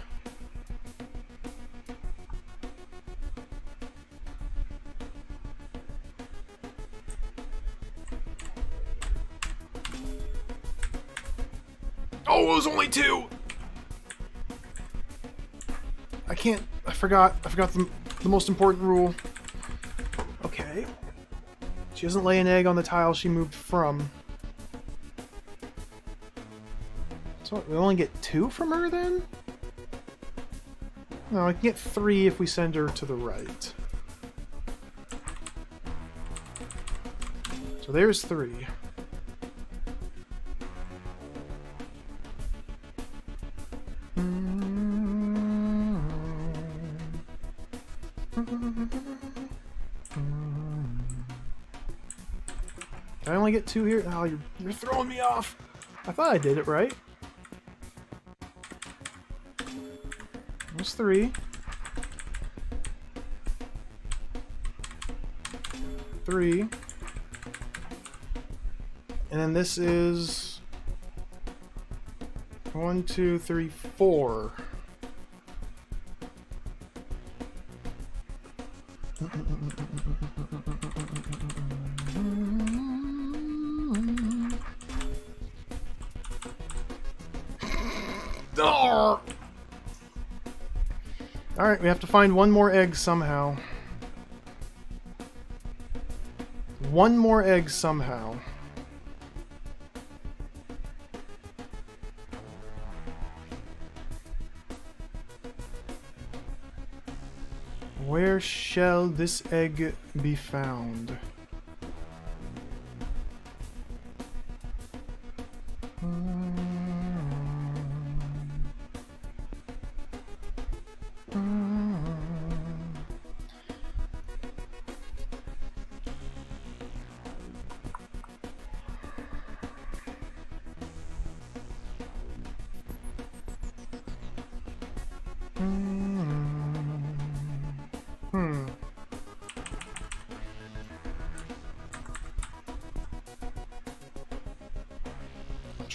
Oh, it was only 2! I forgot the most important rule. Okay. She doesn't lay an egg on the tile she moved from. So we only get 2 from her then? No, I can get 3 if we send her to the right. So there's 3. I only get 2 here? Oh, you're throwing me off! I thought I did it right. There's 3. 3. And then this is 1, 2, 3, 4. Alright, we have to find 1 more egg somehow. 1 more egg somehow. Where shall this egg be found?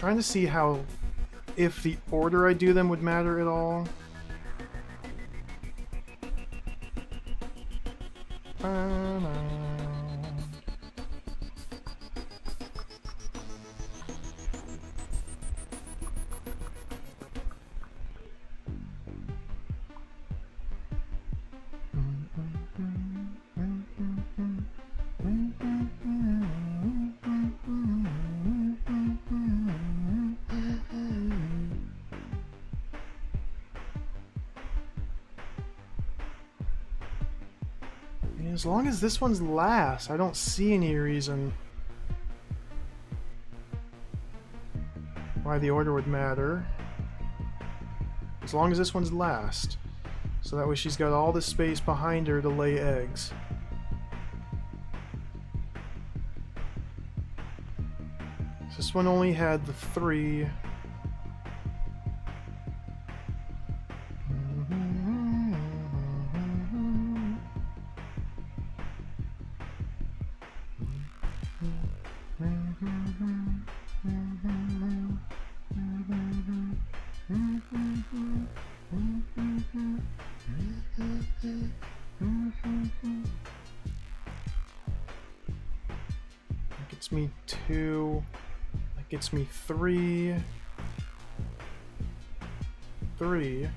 trying to see how, if the order I do them would matter at all. As long as this one's last, I don't see any reason why the order would matter. As long as this one's last. So that way she's got all the space behind her to lay eggs. This one only had the 3. That gets me 2. That gets me 3. 3.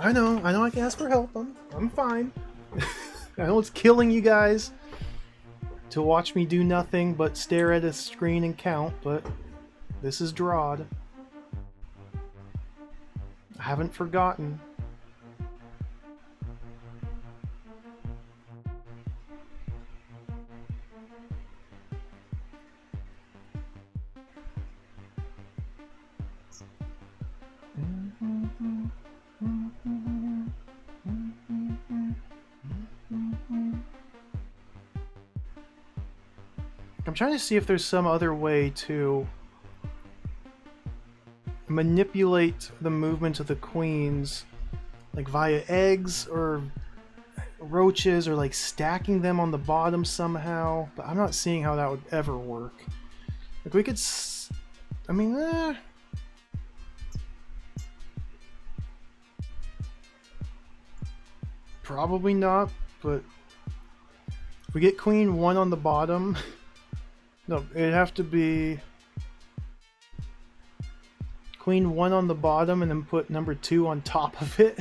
I know I can ask for help. I'm fine. I know it's killing you guys to watch me do nothing but stare at a screen and count, but this is DROD. I haven't forgotten. I'm trying to see if there's some other way to manipulate the movement of the queens, like via eggs or roaches, or like stacking them on the bottom somehow, but I'm not seeing how that would ever work. Like we could I mean, probably not, but if we get queen 1 on the bottom, no, it'd have to be queen 1 on the bottom and then put number 2 on top of it,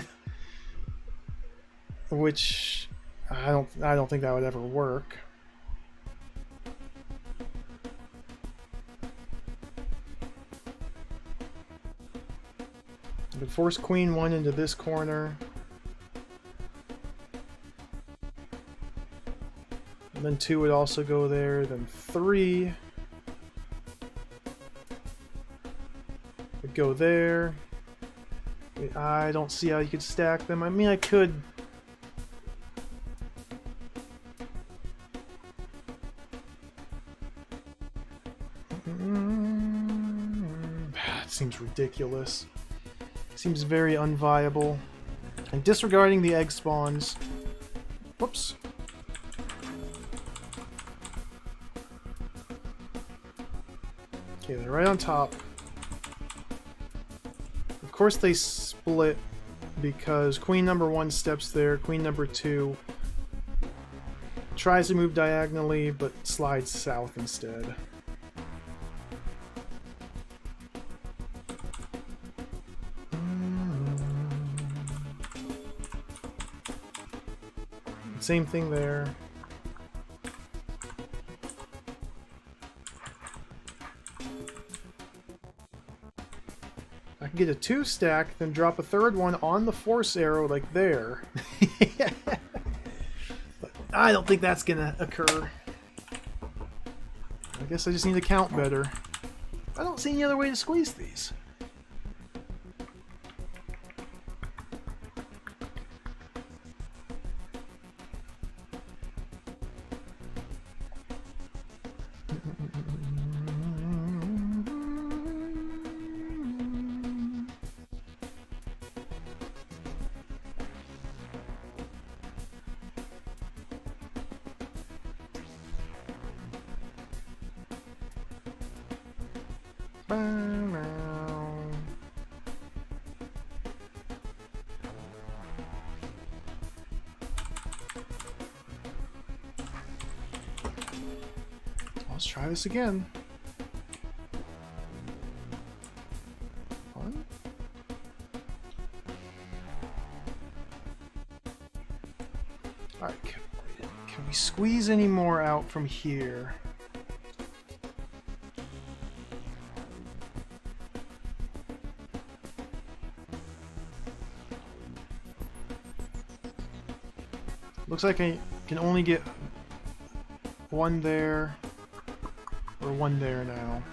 which I don't think that would ever work. I could force queen 1 into this corner. And then 2 would also go there, then 3 would go there. I don't see how you could stack them. I mean, I could. It seems ridiculous. It seems very unviable. And disregarding the egg spawns. Whoops. Okay, they're right on top. Of course they split because queen number 1 steps there, queen number 2 tries to move diagonally but slides south instead. Same thing there. I can get a 2 stack, then drop a 3rd one on the force arrow like there. But I don't think that's gonna occur. guess I just need to count better. I don't see any other way to squeeze these. Let's try this again. One. Alright, can we squeeze any more out from here? Looks like I can only get one there. Or one there now.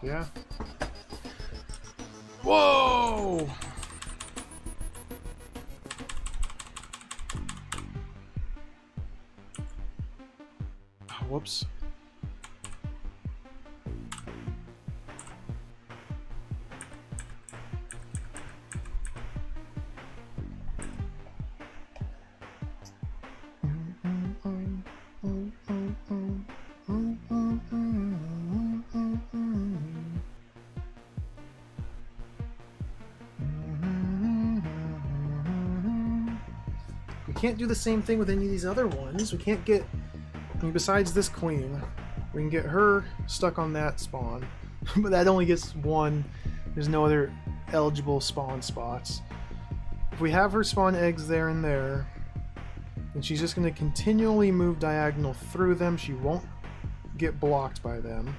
Yeah. Whoa! Oh, whoops. Can't do the same thing with any of these other ones. We can't get, I mean, besides this queen, we can get her stuck on that spawn, but that only gets one. There's no other eligible spawn spots. If we have her spawn eggs there and there, then she's just going to continually move diagonal through them. She won't get blocked by them.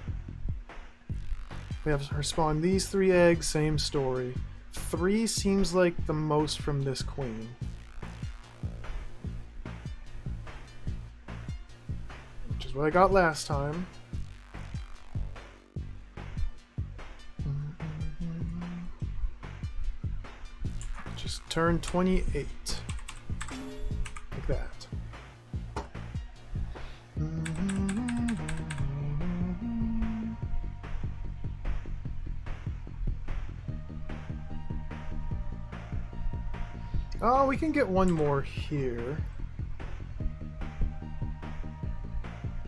If we have her spawn these 3 eggs, same story. 3 seems like the most from this queen. What I got last time. Just turn 28. Like that. Oh, we can get one more here.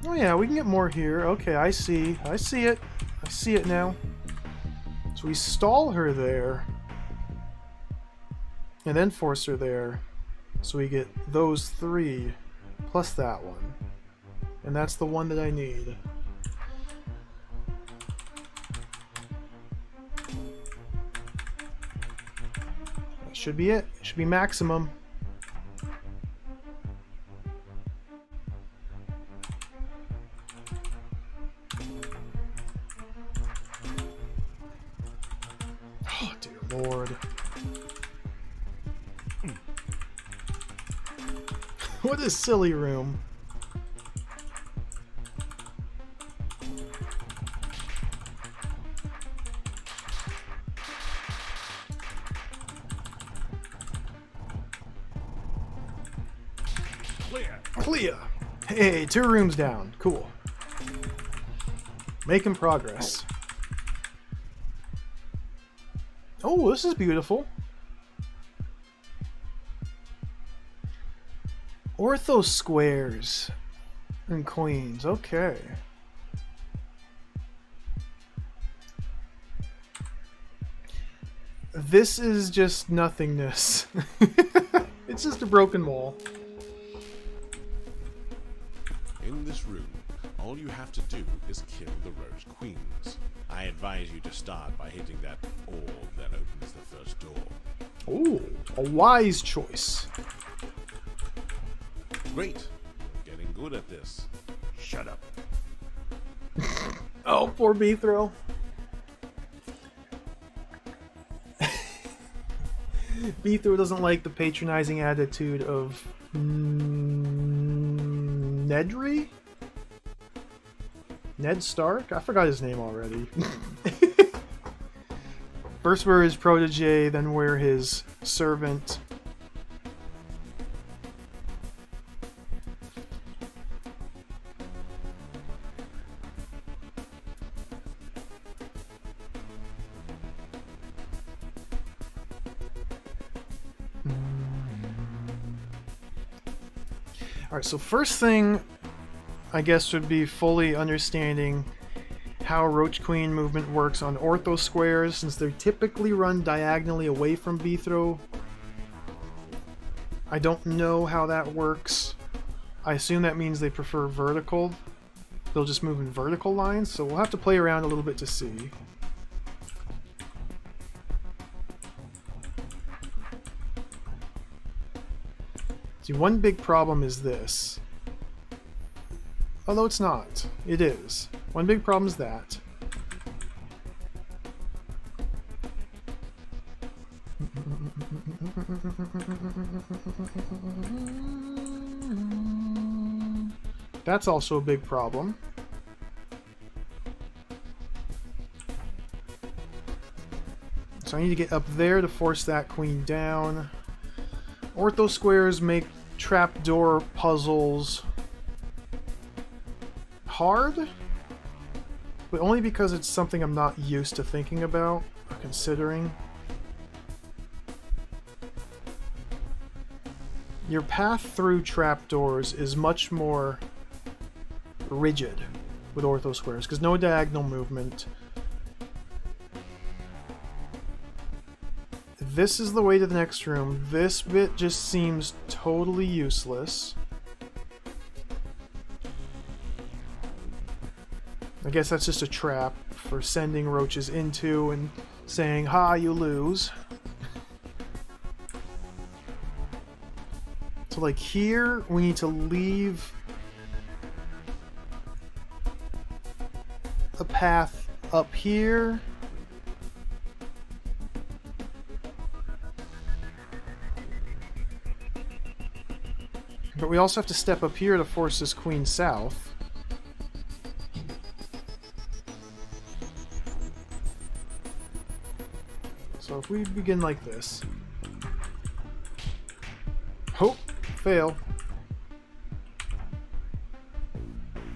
Oh yeah, we can get more here. Okay, I see. I see it. I see it now. So we stall her there. And then force her there. So we get those 3 plus that one. And that's the one that I need. That should be it. It should be maximum. Oh, dear Lord. What a silly room. Clear. Hey, 2 rooms down. Cool. Making progress. Oh, this is beautiful. Ortho squares and queens. Okay. This is just nothingness. It's just a broken wall. In this room, all you have to do is kill the rose queens. I advise you to start by hitting that orb that opens the first door. Ooh, a wise choice. Great. Getting good at this. Shut up. Oh, poor Beethro. Beethro doesn't like the patronizing attitude of Nedry? Ned Stark? I forgot his name already. First we're his protege, then we're his servant. Alright, so first thing, I guess, would be fully understanding how Roach Queen movement works on ortho squares, since they typically run diagonally away from Beethro. I don't know how that works. I assume that means they prefer vertical. They'll just move in vertical lines, so we'll have to play around a little bit to see. See, one big problem is this. Although it's not. It is. One big problem is that. That's also a big problem. So I need to get up there to force that queen down. Ortho squares make trapdoor puzzles hard, but only because it's something I'm not used to thinking about or considering. Your path through trapdoors is much more rigid with ortho squares because no diagonal movement. This is the way to the next room. This bit just seems totally useless. I guess that's just a trap for sending roaches into and saying, "Ha, you lose." So like here, we need to leave a path up here. But we also have to step up here to force this queen south. So if we begin like this. Hope. Fail.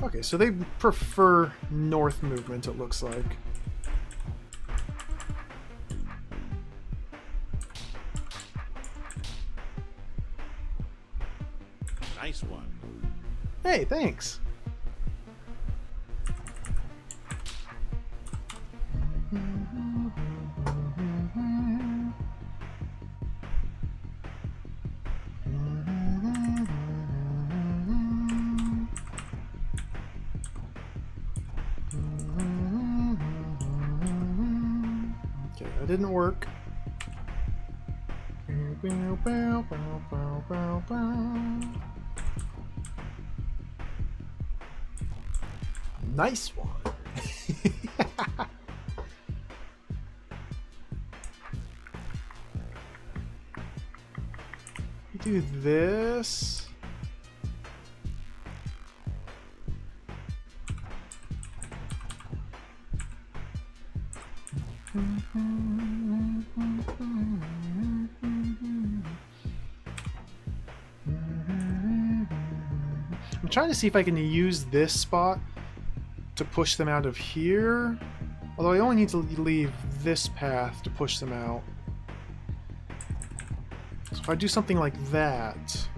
Okay, so they prefer north movement, it looks like. Nice one. Hey, thanks. Okay, that didn't work. Nice one. Do this. I'm trying to see if I can use this spot to push them out of here. Although I only need to leave this path to push them out. So if I do something like that...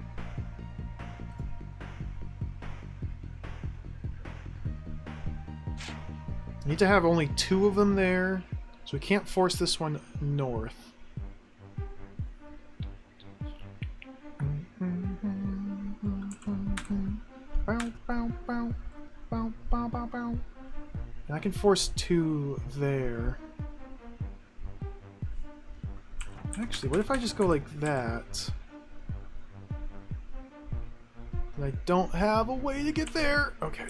I need to have only 2 of them there, so we can't force this one north. And I can force 2 there. Actually, what if I just go like that? And I don't have a way to get there. Okay.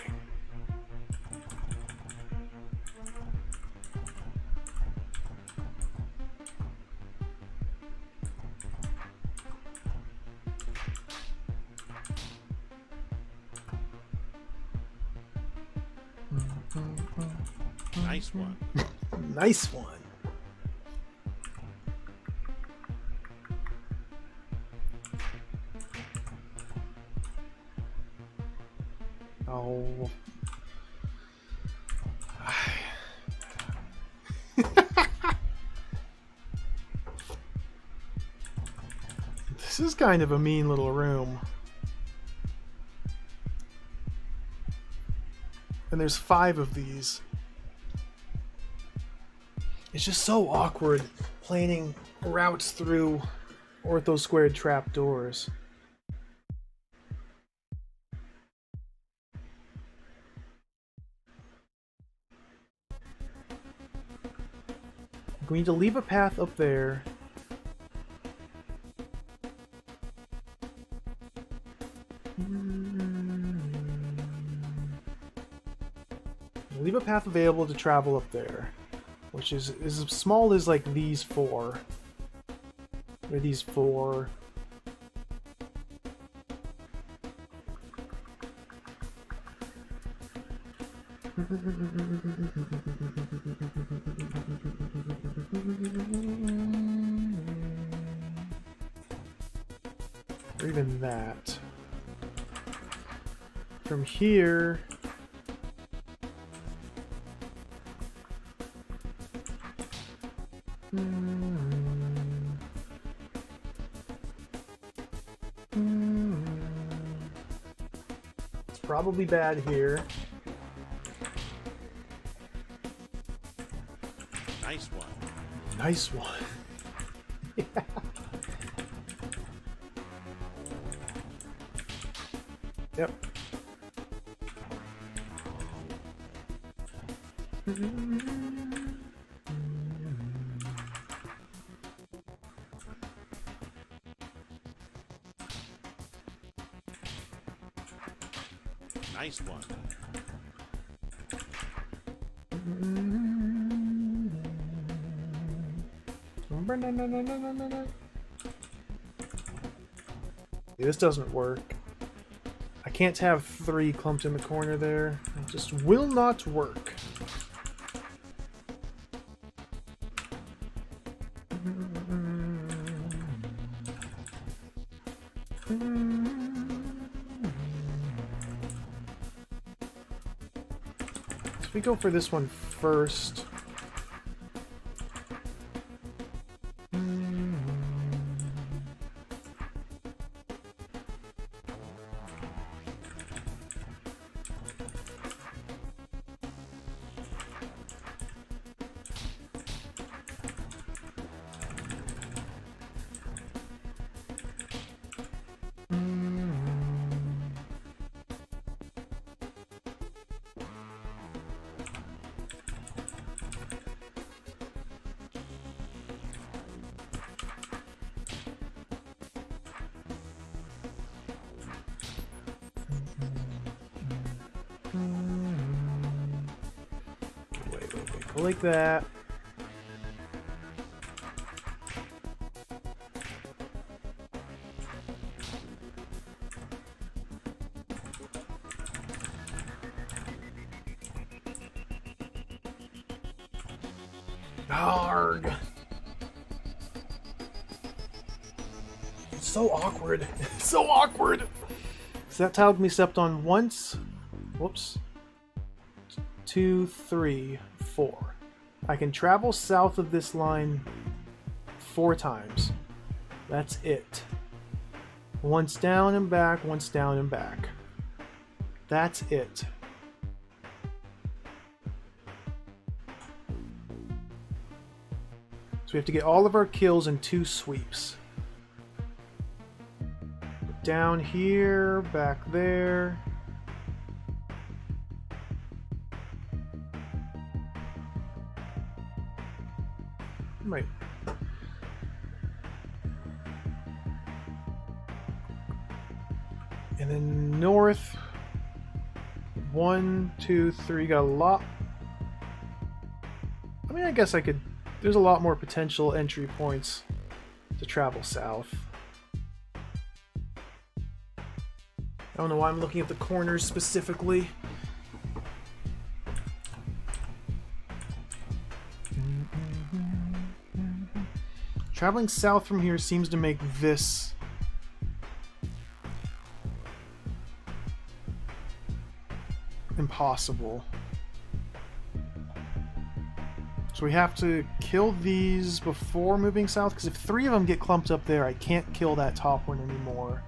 Nice one. Nice one. Oh. This is kind of a mean little room. And there's 5 of these. It's just so awkward planning routes through ortho squared trapdoors. I'm going to leave a path up there. Leave a path available to travel up there, which is as small as like these 4. Or these 4. Or even that. From here... It's probably bad here. Nice one. Nice one. Yeah. Yep. Nice one. This doesn't work. I can't have 3 clumped in the corner there. It just will not work. So we go for this one first. Wait, go like that. Arg. It's so awkward. It's so awkward. So that tile can be stepped on once. Whoops. 2, 3, 4. I can travel south of this line 4 times. That's it. Once down and back, once down and back. That's it. So we have to get all of our kills in 2 sweeps. Down here, back there. Right. And then north. 1, 2, 3. Got a lot. I mean, I guess I could. There's a lot more potential entry points to travel south. I don't know why I'm looking at the corners specifically. Traveling south from here seems to make this impossible. So we have to kill these before moving south, because if 3 of them get clumped up there, I can't kill that top one anymore.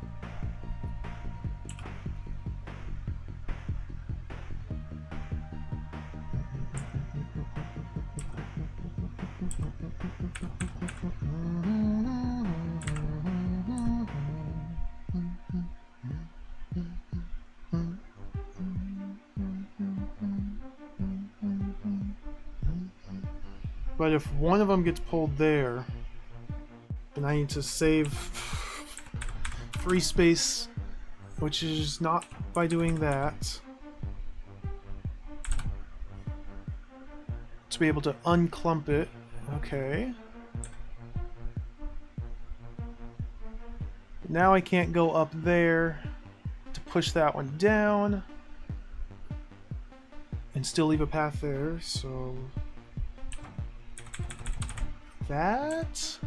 But if one of them gets pulled there, then I need to save free space, which is not by doing that. To be able to unclump it. Okay. Now I can't go up there to push that one down and still leave a path there, so that.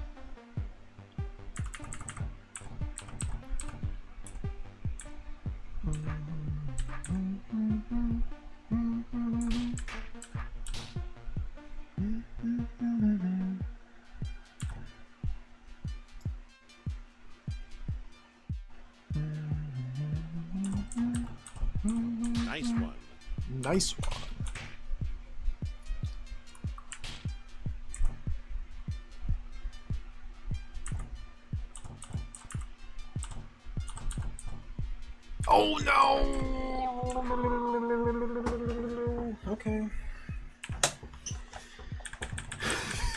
Nice one. Nice one. Oh no! Okay.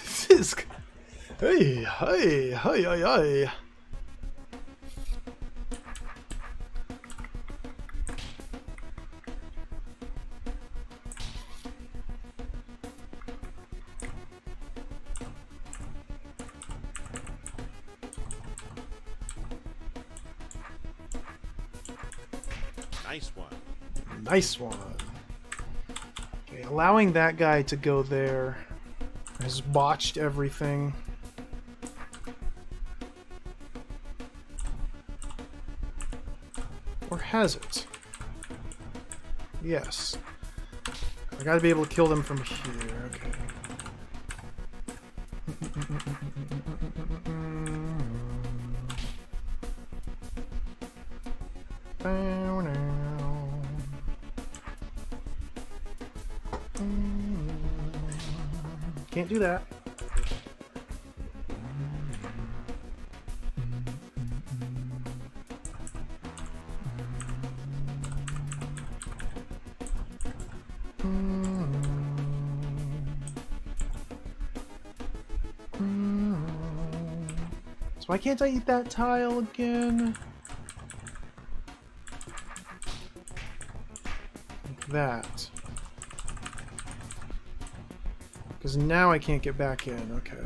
This is... Hey, hey, hey, hey, hey. Nice one. Nice one. Okay, allowing that guy to go there has botched everything. Or has it? Yes. I gotta be able to kill them from here. Okay. Can't do that. So why can't I eat that tile again? Like that. Because now I can't get back in, okay.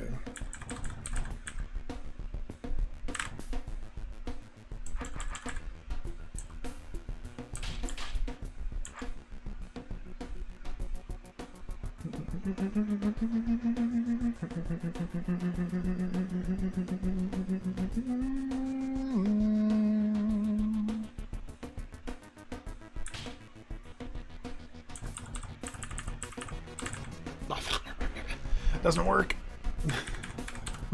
Doesn't work.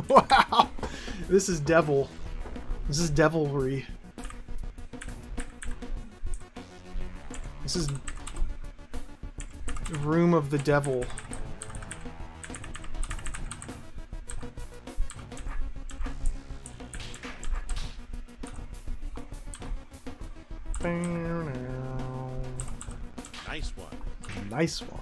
Wow. This is devil. This is devilry. This is the room of the devil. Nice one. Nice one.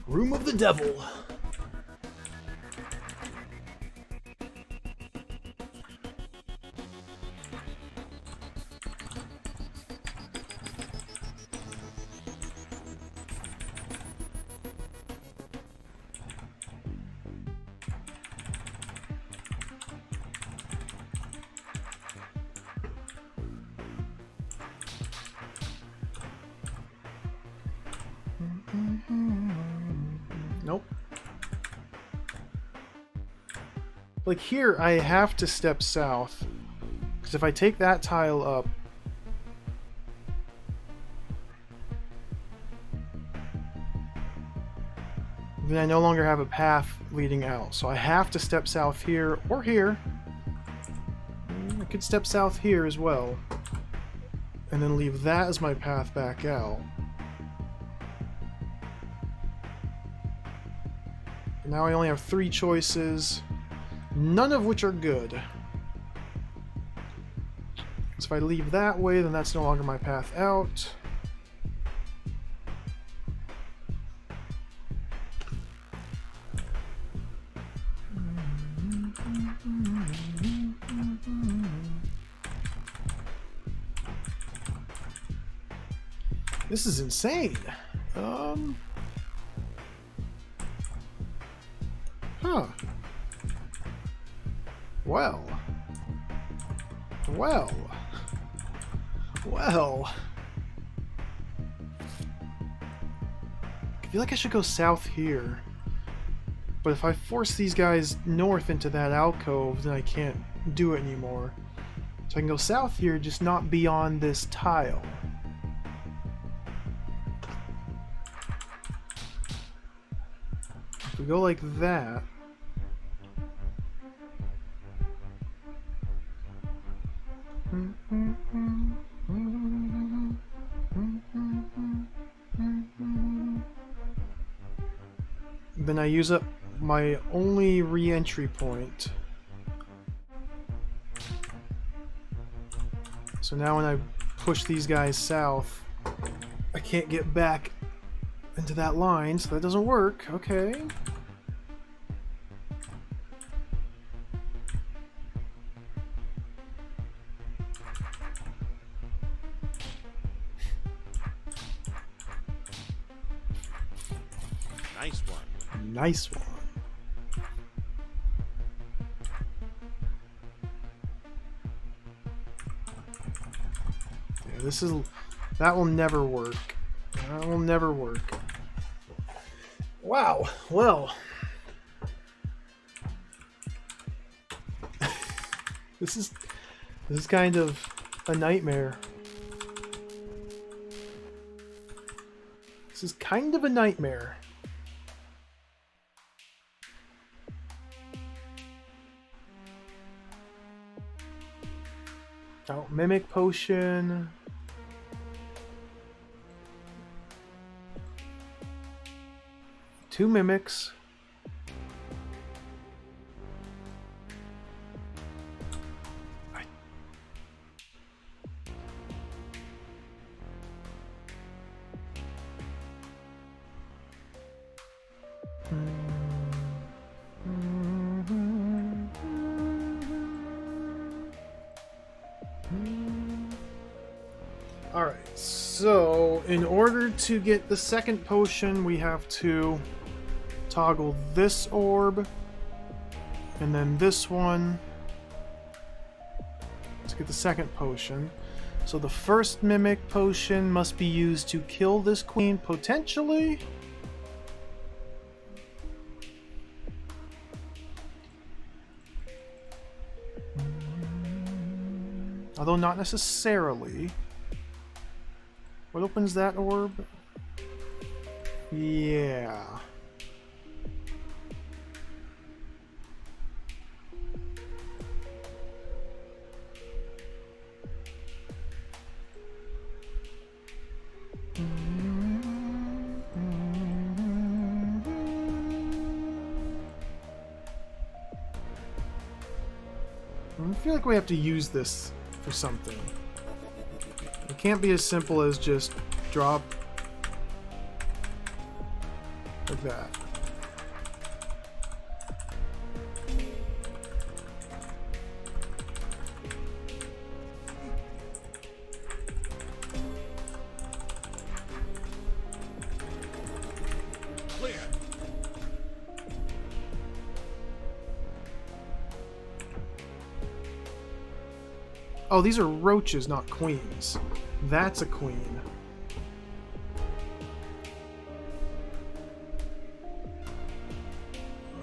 Room of the devil. Like here, I have to step south. Because if I take that tile up... then I no longer have a path leading out. So I have to step south here, or here. I could step south here as well. And then leave that as my path back out. Now I only have 3 choices, none of which are good. So if I leave that way, then that's no longer my path out. This is insane. Huh. Well. Well. Well. I feel like I should go south here. But if I force these guys north into that alcove, then I can't do it anymore. So I can go south here, just not beyond this tile. If we go like that... then I use up my only re-entry point. So now when I push these guys south, I can't get back into that line, so that doesn't work. Okay. Nice one. Nice one. Yeah, this is... that will never work. That will never work. Wow. Well. This is kind of a nightmare. This is kind of a nightmare. Oh, Mimic Potion. Two Mimics. Alright, so in order to get the second potion, we have to toggle this orb, and then this one to get the second potion. So the first Mimic Potion must be used to kill this queen, potentially. Although not necessarily. What opens that orb? Yeah. I feel like we have to use this for something. It can't be as simple as just drop like that. Clear. Oh, these are roaches, not queens. That's a queen.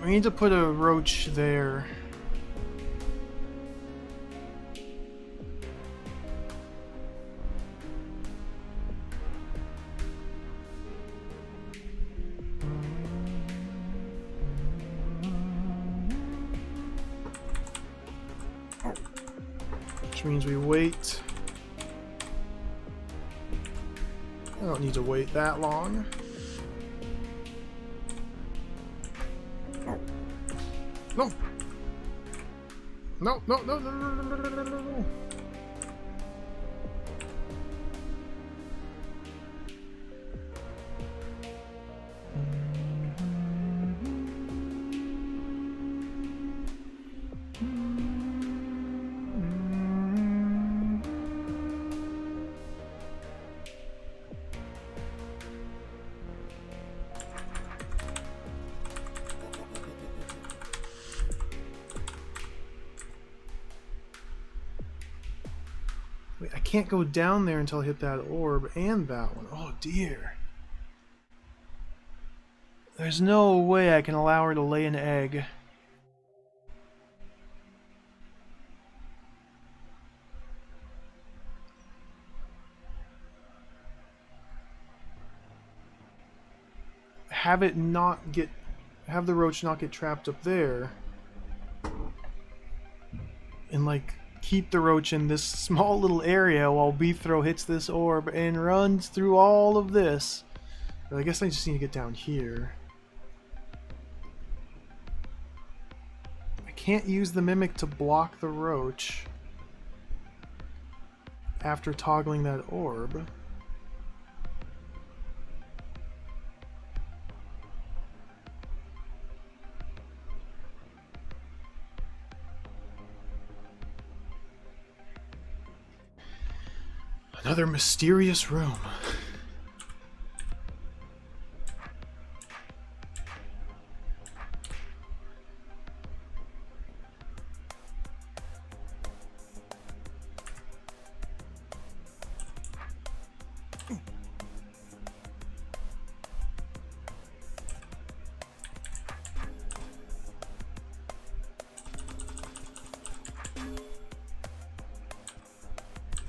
I need to put a roach there. Which means we wait. I don't need to wait that long. No! No, no, no, no, no, no, no, no, no, no. Wait, I can't go down there until I hit that orb and that one. Oh dear. There's no way I can allow her to lay an egg. Have the roach not get trapped up there. And like keep the roach in this small little area while Beethro hits this orb and runs through all of this. But I guess I just need to get down here. I can't use the mimic to block the roach after toggling that orb. Another mysterious room.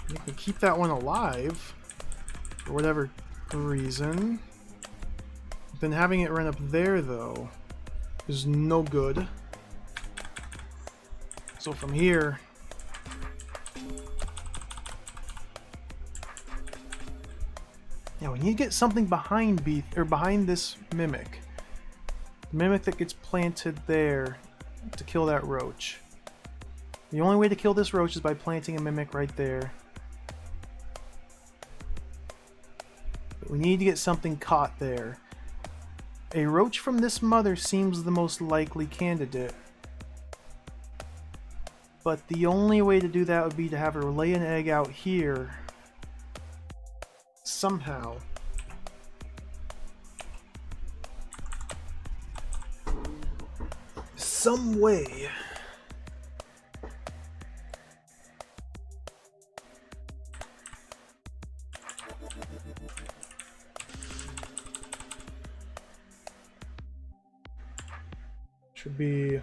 You can keep that one alive for whatever reason. Then having it run up there, though, is no good. So from here, yeah, we need to get something behind behind this mimic. The mimic that gets planted there to kill that roach. The only way to kill this roach is by planting a mimic right there. We need to get something caught there. A roach from this mother seems the most likely candidate. But the only way to do that would be to have her lay an egg out here. Somehow. Some way. Should be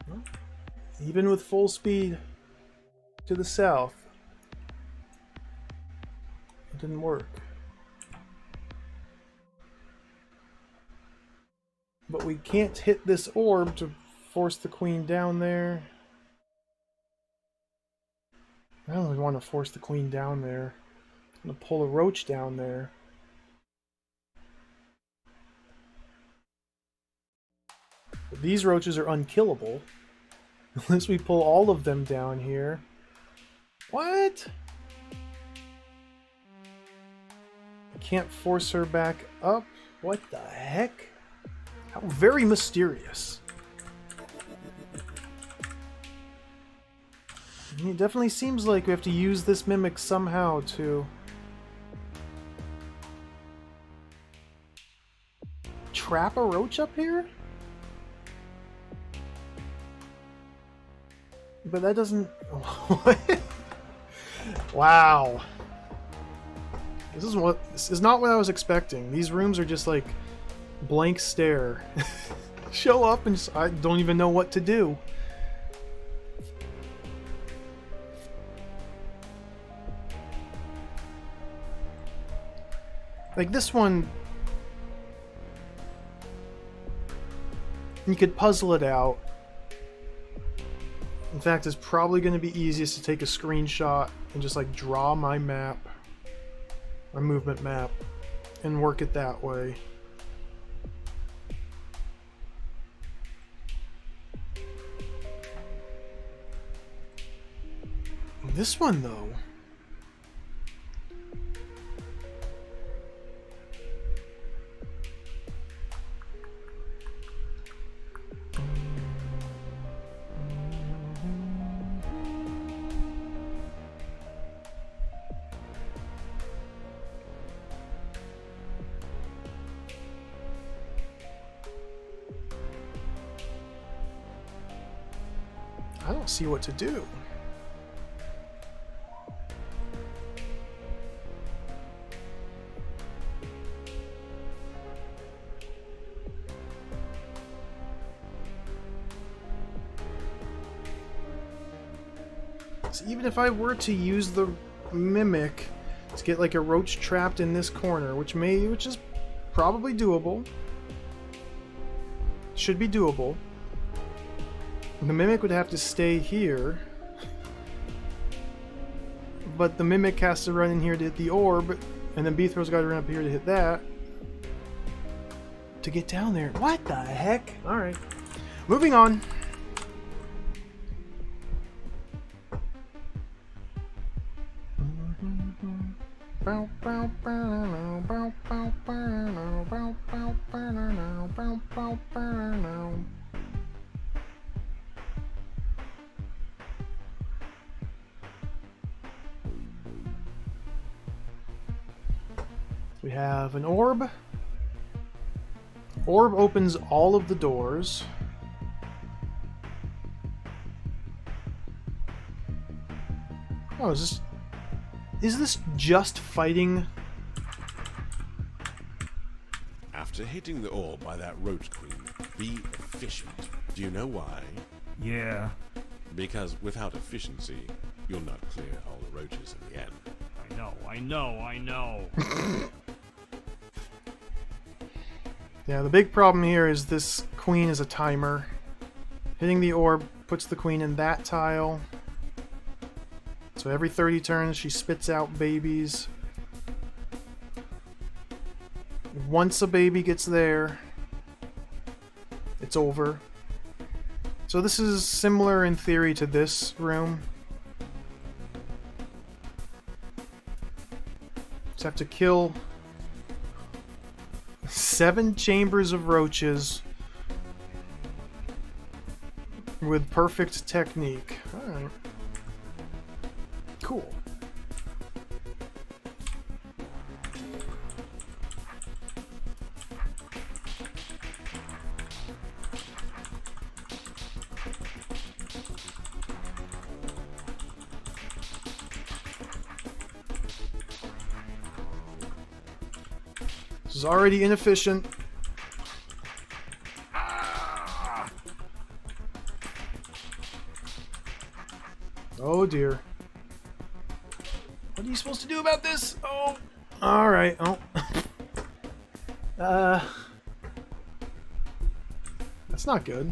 well, even with full speed to the south, it didn't work. But we can't hit this orb to force the queen down there. I don't really want to force the queen down there. I'm going to pull a roach down there. But these roaches are unkillable. Unless we pull all of them down here. What? I can't force her back up? What the heck? How very mysterious. It definitely seems like we have to use this mimic somehow to trap a roach up here? But that doesn't... Wow. This is not what I was expecting. These rooms are just like blank stare. Show up and just, I don't even know what to do. Like this one, You could puzzle it out. In fact, it's probably going to be easiest to take a screenshot and just like draw my map, my movement map, and work it that way. This one though, I don't see what to do. So even if I were to use the mimic to get like a roach trapped in this corner, which is probably doable, should be doable. The mimic would have to stay here, but the mimic has to run in here to hit the orb, and then Beethro's got to run up here to hit that to get down there. What the heck? All right, moving on. We have an orb. Orb opens all of the doors. Oh, is this just fighting? After hitting the orb by that roach queen, be efficient. Do you know why? Yeah. Because without efficiency, you'll not clear all the roaches in the end. I know. Yeah, the big problem here is this queen is a timer. Hitting the orb puts the queen in that tile. So every 30 turns she spits out babies. Once a baby gets there, it's over. So this is similar in theory to this room. Just have to kill 7 chambers of roaches with perfect technique. Alright. Cool. This is already inefficient. Oh dear. What are you supposed to do about this? Oh. Alright. Oh. That's not good.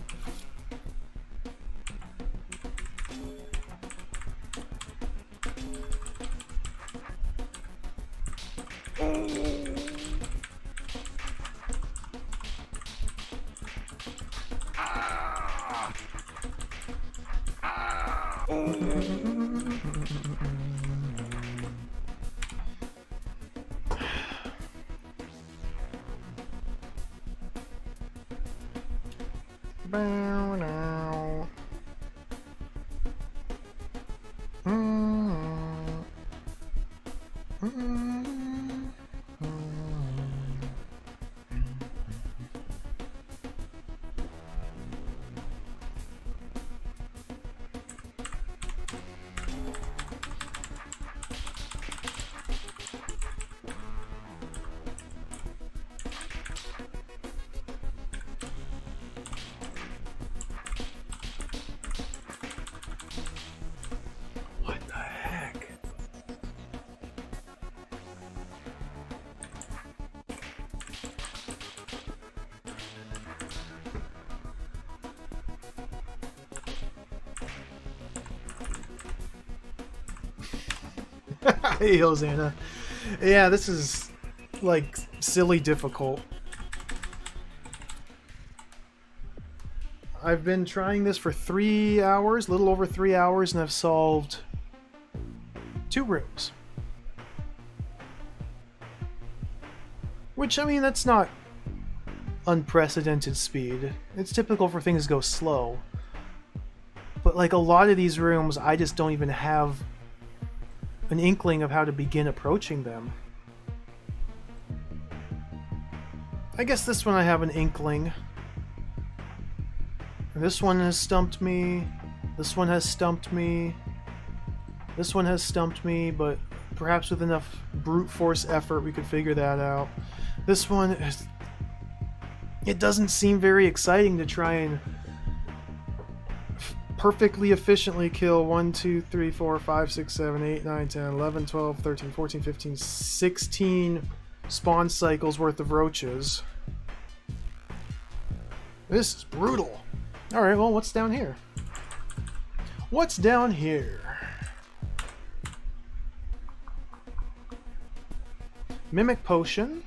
Bow now. Hey, Hosanna. Yeah, this is like silly difficult. I've been trying this for 3 hours, a little over 3 hours, and I've solved 2 rooms. Which, I mean, that's not unprecedented speed. It's typical for things to go slow. But like a lot of these rooms, I just don't even have an inkling of how to begin approaching them. I guess this one I have an inkling. This one has stumped me. This one has stumped me. This one has stumped me, but perhaps with enough brute force effort we could figure that out. This one, it doesn't seem very exciting to try and perfectly efficiently kill 1, 2, 3, 4, 5, 6, 7, 8, 9, 10, 11, 12, 13, 14, 15, 16 spawn cycles worth of roaches. This is brutal. Alright, well, what's down here? What's down here? Mimic potion.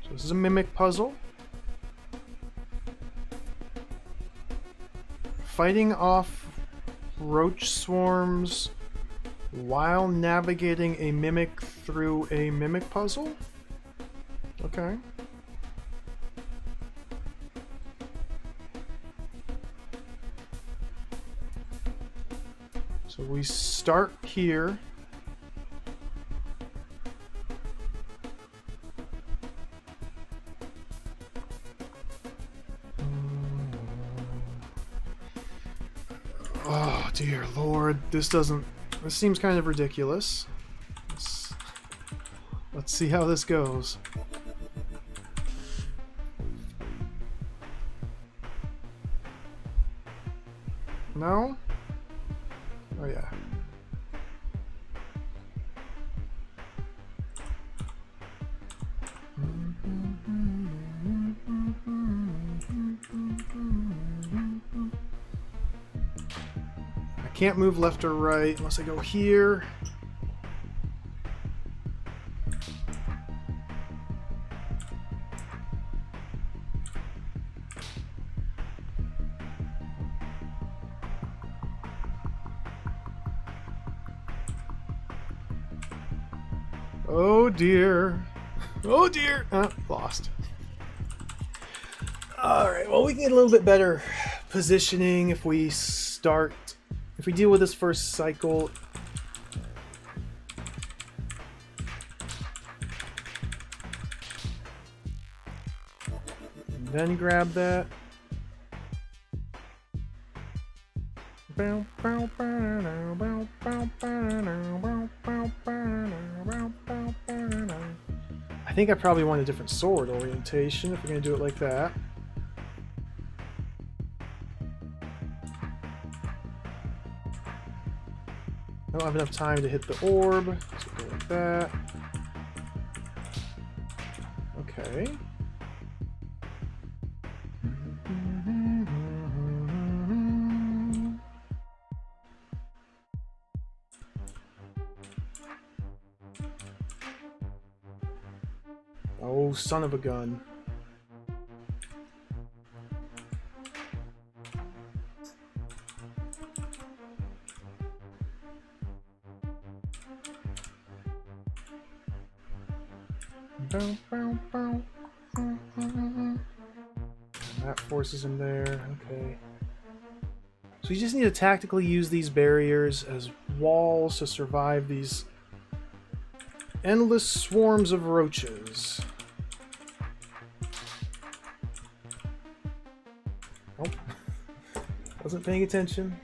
So this is a mimic puzzle. Fighting off roach swarms while navigating a mimic through a mimic puzzle? Okay. So we start here. Oh dear Lord, this seems kind of ridiculous. Let's see how this goes. No? Oh yeah. I can't move left or right unless I go here. Oh dear. Oh dear. Lost. Alright, well we can get a little bit better positioning if we deal with this first cycle. And then grab that. I think I probably want a different sword orientation if we're going to do it like that. I don't have enough time to hit the orb, so go like that. Okay. Oh, son of a gun. That forces him there. Okay. So you just need to tactically use these barriers as walls to survive these endless swarms of roaches. Nope. Wasn't paying attention.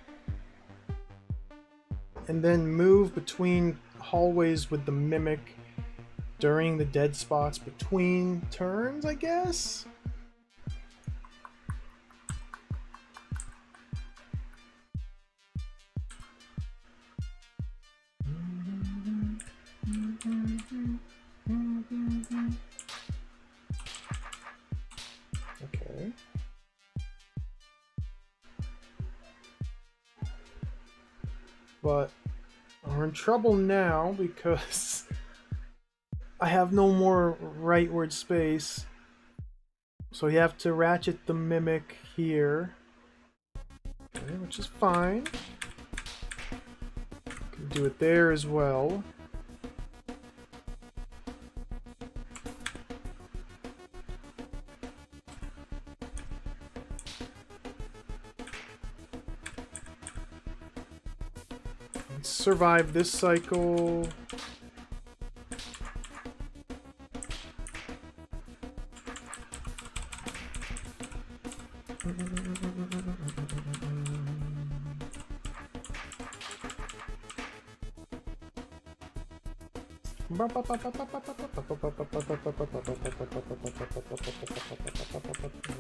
And then move between hallways with the mimic during the dead spots between turns, I guess? Okay. But We're in trouble now because I have no more rightward space. So you have to ratchet the mimic here. Okay, which is fine. Can do it there as well. Survive this cycle.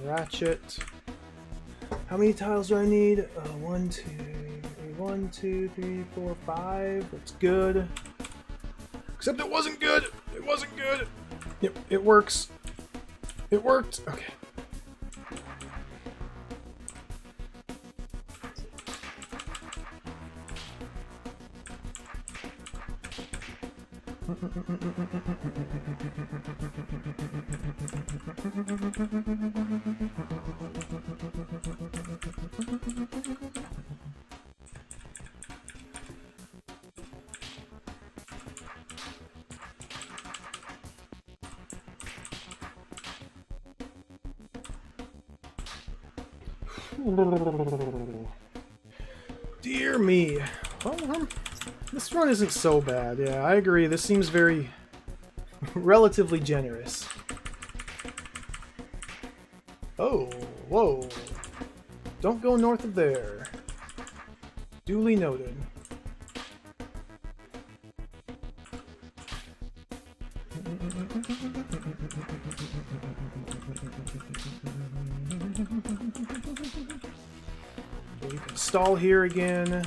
Ratchet. How many tiles do I need? 1, 2, 1, 2, 3, 4, 5. That's good. Except it wasn't good. It wasn't good. Yep, it works. It worked. Okay. Dear me. Well, this run isn't so bad. Yeah, I agree. This seems very relatively generous. Oh, whoa. Don't go north of there. Duly noted. We can stall here again.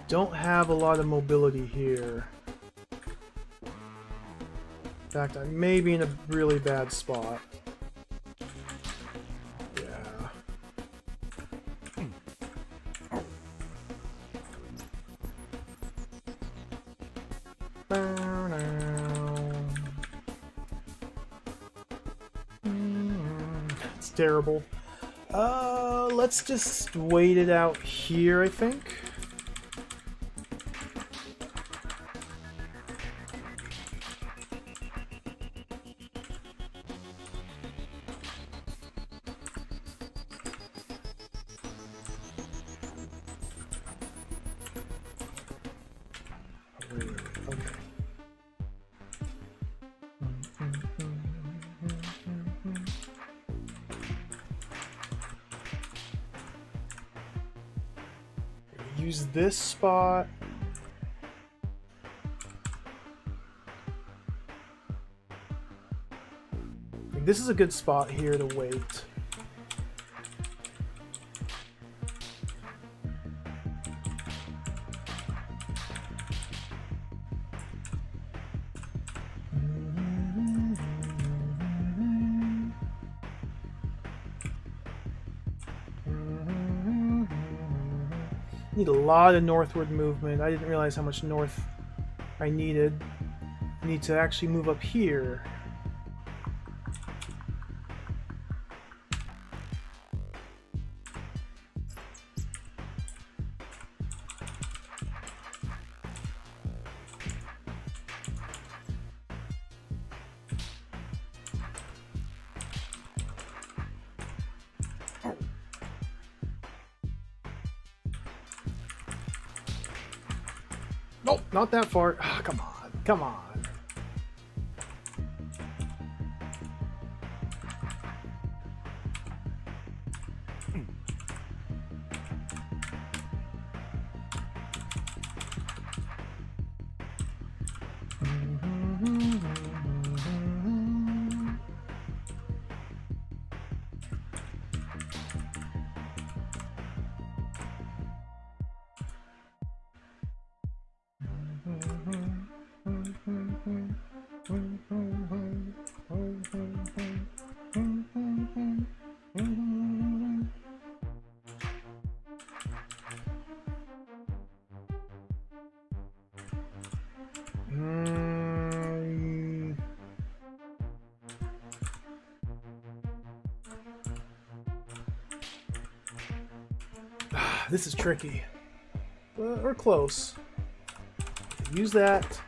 Don't have a lot of mobility here. In fact, I may be in a really bad spot. Yeah. It's terrible. Let's just wait it out here, I think. Use this spot. This is a good spot here to wait. Need a lot of northward movement. I didn't realize how much north I needed. I need to actually move up here. Nope, not that far. Oh, come on, come on. This is tricky. Or close. Use that.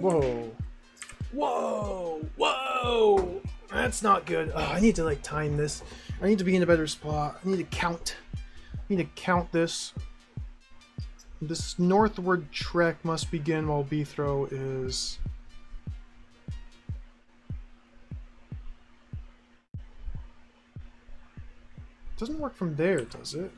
Whoa. Whoa. Whoa. That's not good. I need to like time this. I need to be in a better spot. I need to count. I need to count this. This northward trek must begin while Beethro is... Doesn't work from there, does it?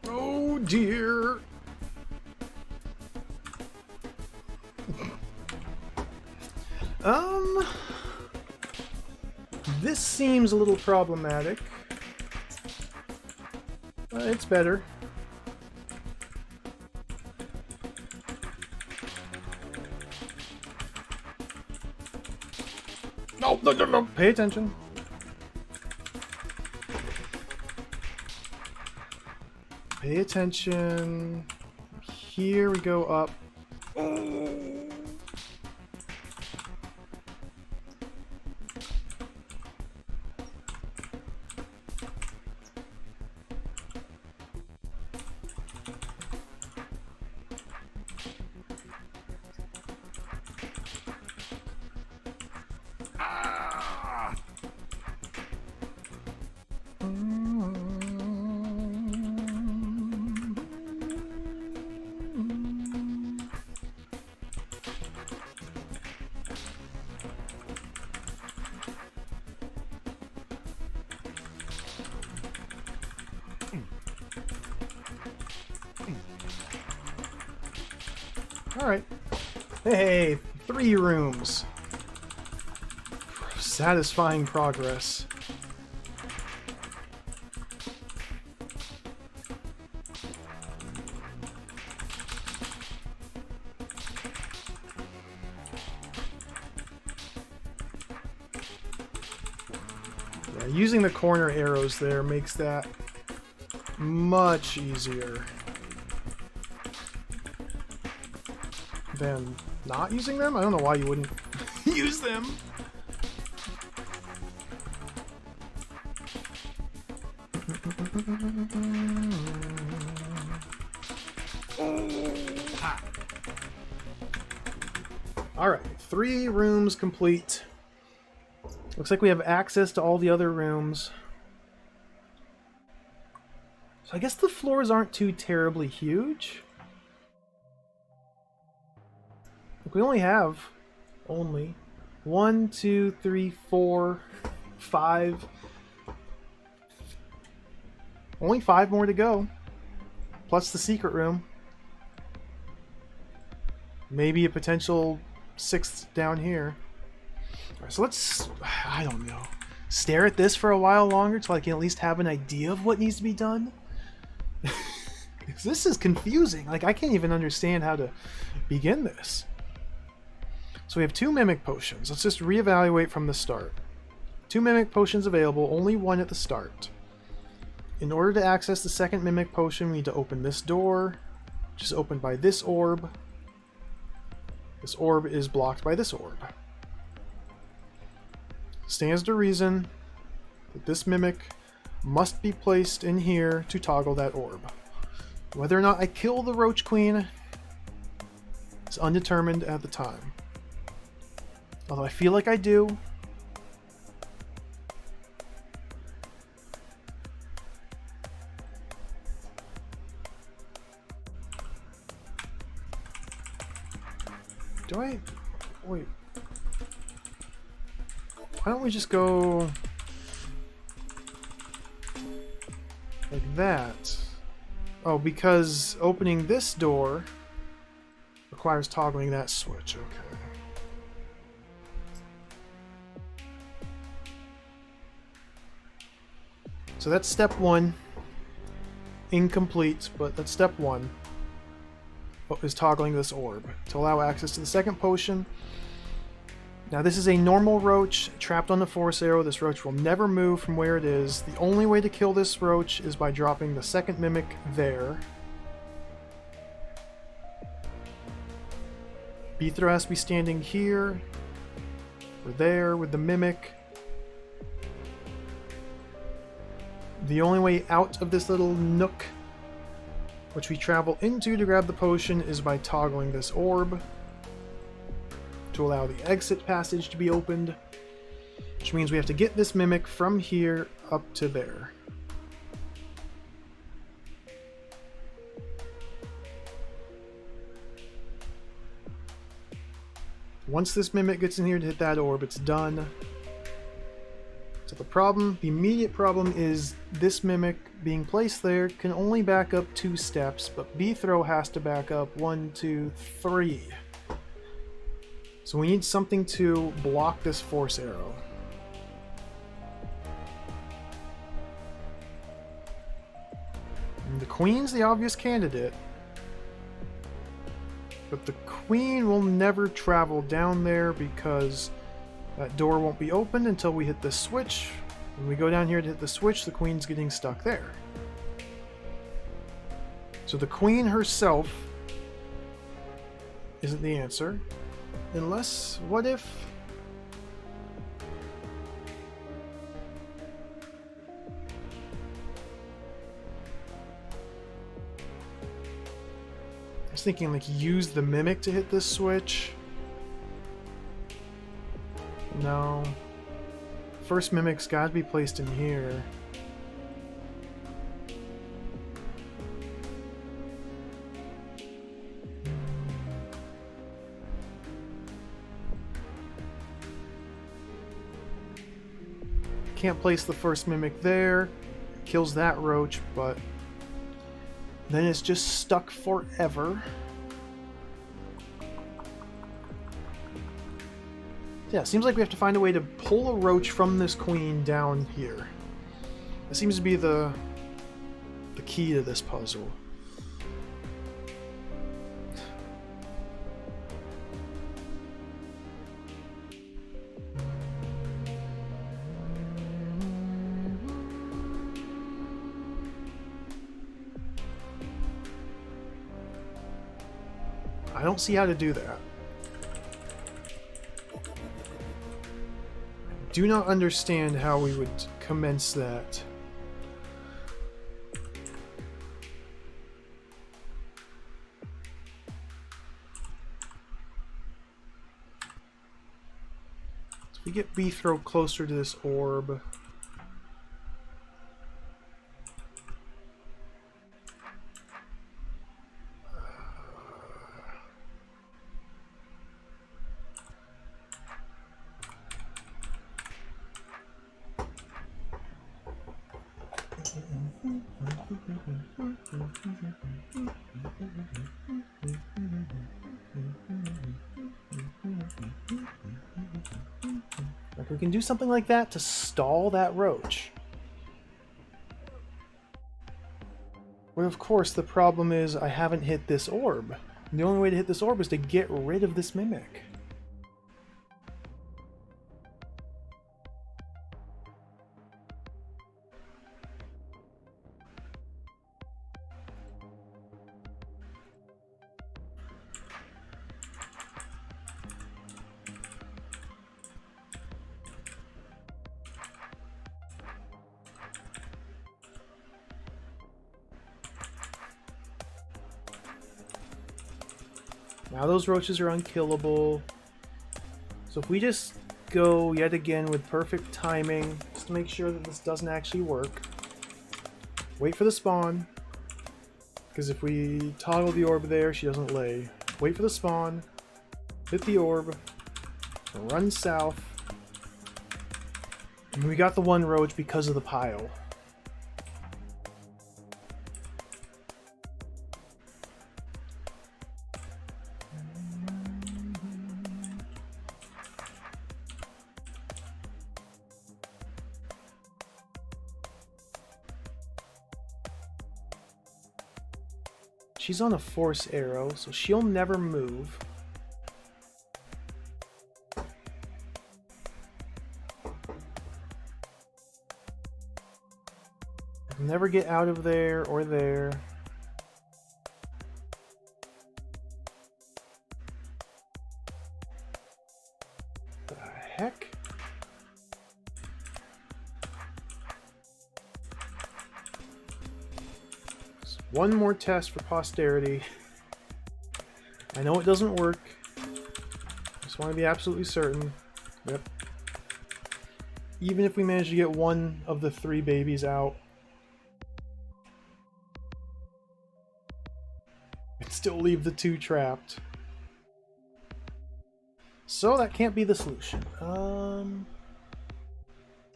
Oh dear. This seems a little problematic. It's better. No, no, no, no. Pay attention. Pay attention. Here we go up. Alright. Hey, 3 rooms. Satisfying progress. Yeah, using the corner arrows there makes that much easier than not using them. I don't know why you wouldn't use them. Alright, 3 rooms complete. Looks like we have access to all the other rooms. So I guess the floors aren't too terribly huge. We only have 1, 2, 3, 4, 5. Only 5 more to go. Plus the secret room. Maybe a potential 6th down here. Alright, so let's, I don't know, stare at this for a while longer till I can at least have an idea of what needs to be done. Because this is confusing. Like, I can't even understand how to begin this. So we have 2 Mimic Potions. Let's just reevaluate from the start. 2 Mimic Potions available, only 1 at the start. In order to access the second Mimic Potion, we need to open this door, which is opened by this orb. This orb is blocked by this orb. Stands to reason that this Mimic must be placed in here to toggle that orb. Whether or not I kill the Roach Queen is undetermined at the time. Although I feel like I do. Do I... Wait. Why don't we just go... like that? Oh, because opening this door requires toggling that switch. Okay. So that's step one. Incomplete, but that's step one. Is toggling this orb to allow access to the second potion. Now this is a normal roach trapped on the force arrow. This roach will never move from where it is. The only way to kill this roach is by dropping the second mimic there. Beethro has to be standing here or there with the mimic. The only way out of this little nook, which we travel into to grab the potion, is by toggling this orb to allow the exit passage to be opened, which means we have to get this mimic from here up to there. Once this mimic gets in here to hit that orb, it's done. So the immediate problem is this mimic being placed there can only back up 2 steps, but Beethro has to back up 1, 2, 3. So we need something to block this force arrow. And the Queen's the obvious candidate, but the Queen will never travel down there because that door won't be opened until we hit the switch. When we go down here to hit the switch, the Queen's getting stuck there. So the Queen herself isn't the answer. Unless, what if... I was thinking, like, use the mimic to hit this switch. No. First mimic's gotta be placed in here. Can't place the first mimic there. Kills that roach, but then it's just stuck forever. Yeah, it seems like we have to find a way to pull a roach from this Queen down here. That seems to be the key to this puzzle. I don't see how to do that. Do not understand how we would commence that. So we get Beethro closer to this orb. Like, we can do something like that to stall that roach. But of course, the problem is I haven't hit this orb. And the only way to hit this orb is to get rid of this mimic. Now those roaches are unkillable. So if we just go yet again with perfect timing, just to make sure that this doesn't actually work. Wait for the spawn. Because if we toggle the orb there, she doesn't lay. Wait for the spawn. Hit the orb. Run south. And we got the one roach because of the pile. She's on a force arrow, so she'll never move. Never get out of there or there. The heck? Just one more test for posterity. I know it doesn't work. Just want to be absolutely certain. Yep. Even if we manage to get one of the 3 babies out, I'd still leave the 2 trapped. So that can't be the solution.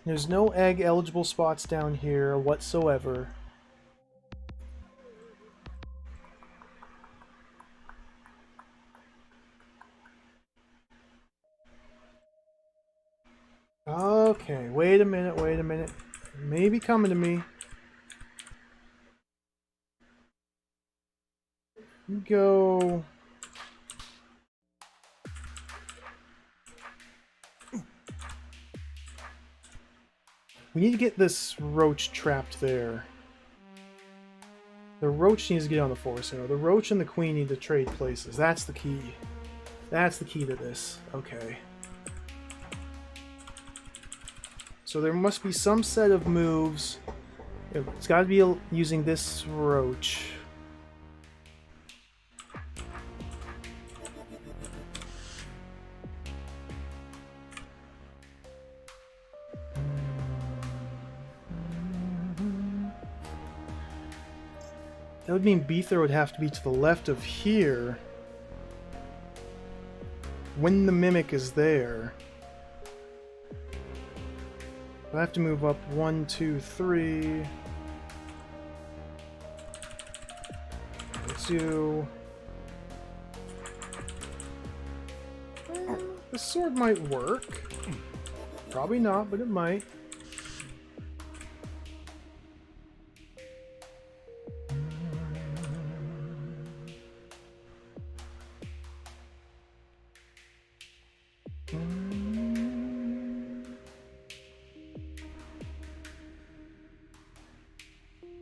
There's no egg eligible spots down here whatsoever. Okay, wait a minute, wait a minute. Maybe coming to me. Go. We need to get this roach trapped there. The roach needs to get on the force arrow. The roach and the queen need to trade places. That's the key. That's the key to this. Okay. So there must be some set of moves. It's got to be using this roach. That would mean Beethro would have to be to the left of here when the mimic is there. I have to move up 1, 2, 3. Let's do... This sword might work. Probably not, but it might.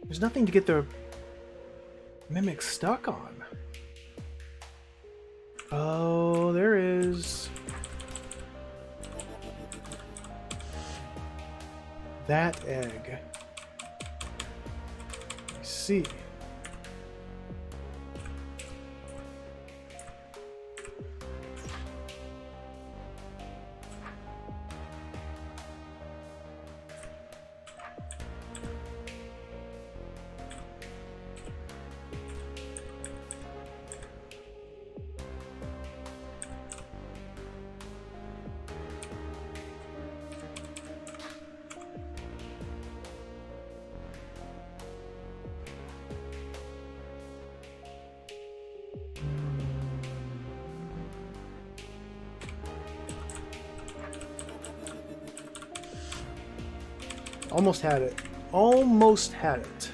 There's nothing to get the mimic stuck on. Oh, there is. That egg. I see. Almost had it. Almost had it.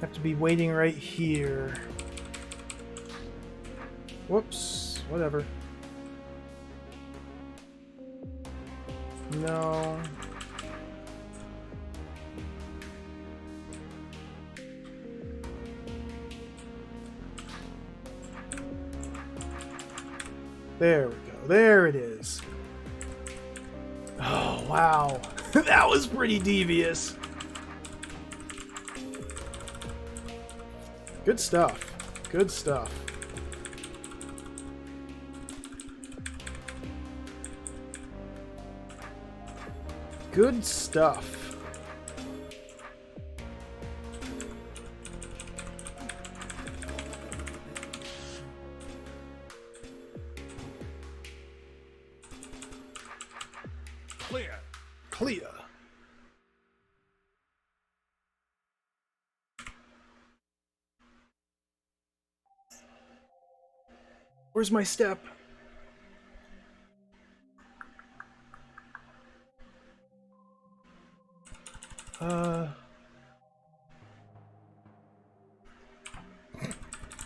Have to be waiting right here. Whoops. Whatever. No. There we go. There it is. Oh, wow. That was pretty devious. Good stuff. Good stuff. Good stuff. Clear. Clear. Where's my step?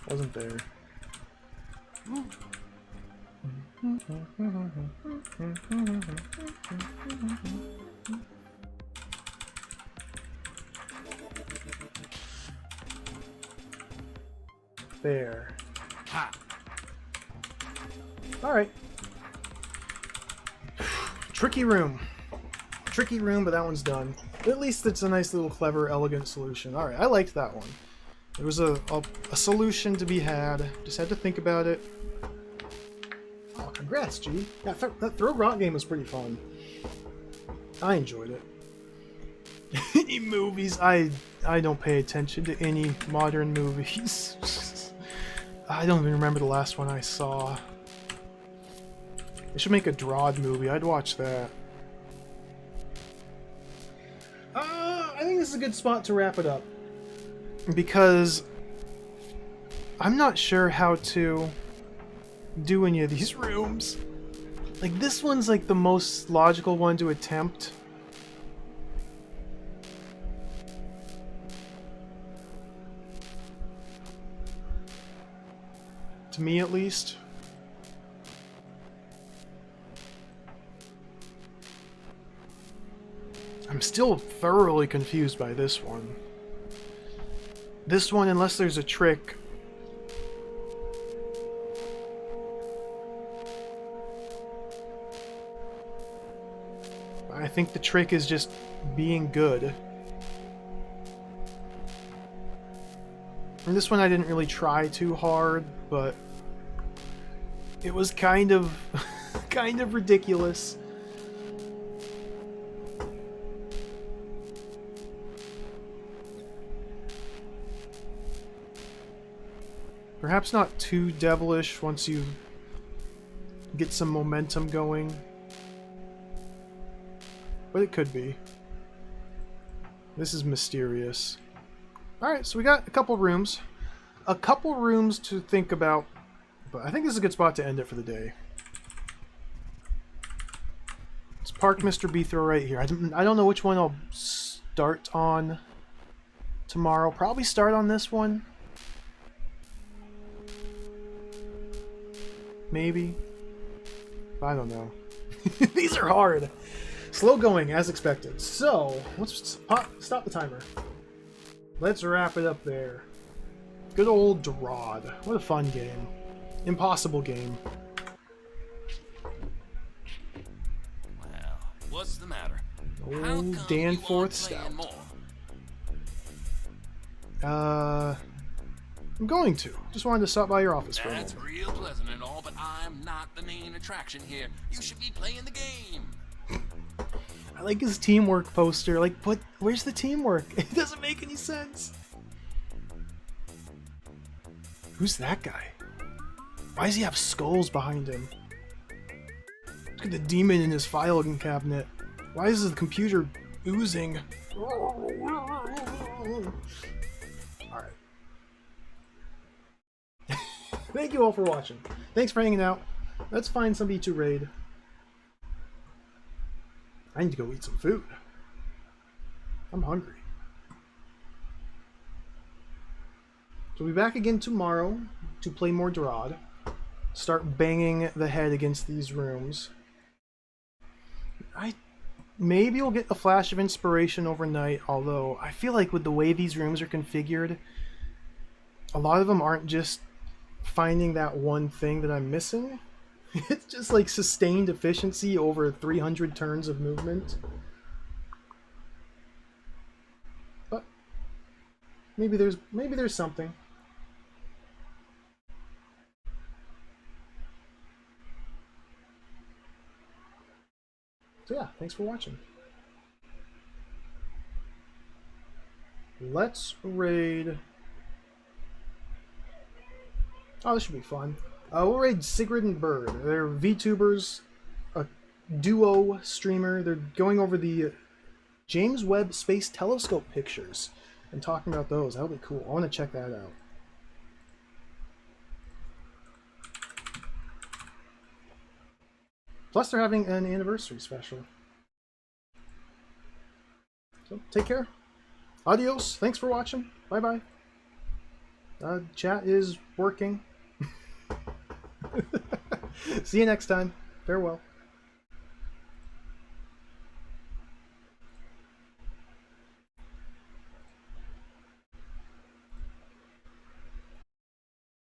Wasn't there. There. Ha. Alright. Tricky room. Tricky room, but that one's done. At least it's a nice little clever, elegant solution. Alright, I liked that one. There was a solution to be had. Just had to think about it. Oh, congrats, G. Yeah, that Throw Rock game was pretty fun. I enjoyed it. Any movies? I don't pay attention to any modern movies. I don't even remember the last one I saw. They should make a DROD movie. I'd watch that. I think this is a good spot to wrap it up. Because I'm not sure how to do any of these rooms. Like, this one's like the most logical one to attempt. To me, at least. I'm still thoroughly confused by this one. This one, unless there's a trick. I think the trick is just being good. And this one I didn't really try too hard, but it was kind of kind of ridiculous. Perhaps not too devilish once you get some momentum going. But it could be. This is mysterious. Alright, so we got a couple rooms. A couple rooms to think about. But I think this is a good spot to end it for the day. Let's park Mr. Beethro right here. I don't know which one I'll start on tomorrow. Probably start on this one. Maybe. I don't know. These are hard. Slow going, as expected. So, let's stop the timer. Let's wrap it up there. Good old DROD. What a fun game. Impossible game. Well, what's the matter? Old Danforth Stout. I'm going to. Just wanted to stop by your office for a moment. That's real pleasant and all, but I'm not the main attraction here. You should be playing the game. I like his teamwork poster. Like, where's the teamwork? It doesn't make any sense. Who's that guy? Why does he have skulls behind him? Look at the demon in his filing cabinet. Why is the computer oozing? Alright. Thank you all for watching. Thanks for hanging out. Let's find somebody to raid. I need to go eat some food. I'm hungry. So we'll be back again tomorrow to play more DROD. Start banging the head against these rooms. Maybe we'll get a flash of inspiration overnight, although I feel like with the way these rooms are configured, a lot of them aren't just finding that one thing that I'm missing. It's just like sustained efficiency over 300 turns of movement. But maybe there's something. So yeah, thanks for watching. Let's raid. Oh, this should be fun. We'll raid Sigrid and Bird. They're VTubers, a duo streamer. They're going over the James Webb Space Telescope pictures and talking about those. That'll be cool. I want to check that out. Plus, they're having an anniversary special. So, take care. Adios. Thanks for watching. Bye-bye. Chat is working. See you next time. Farewell.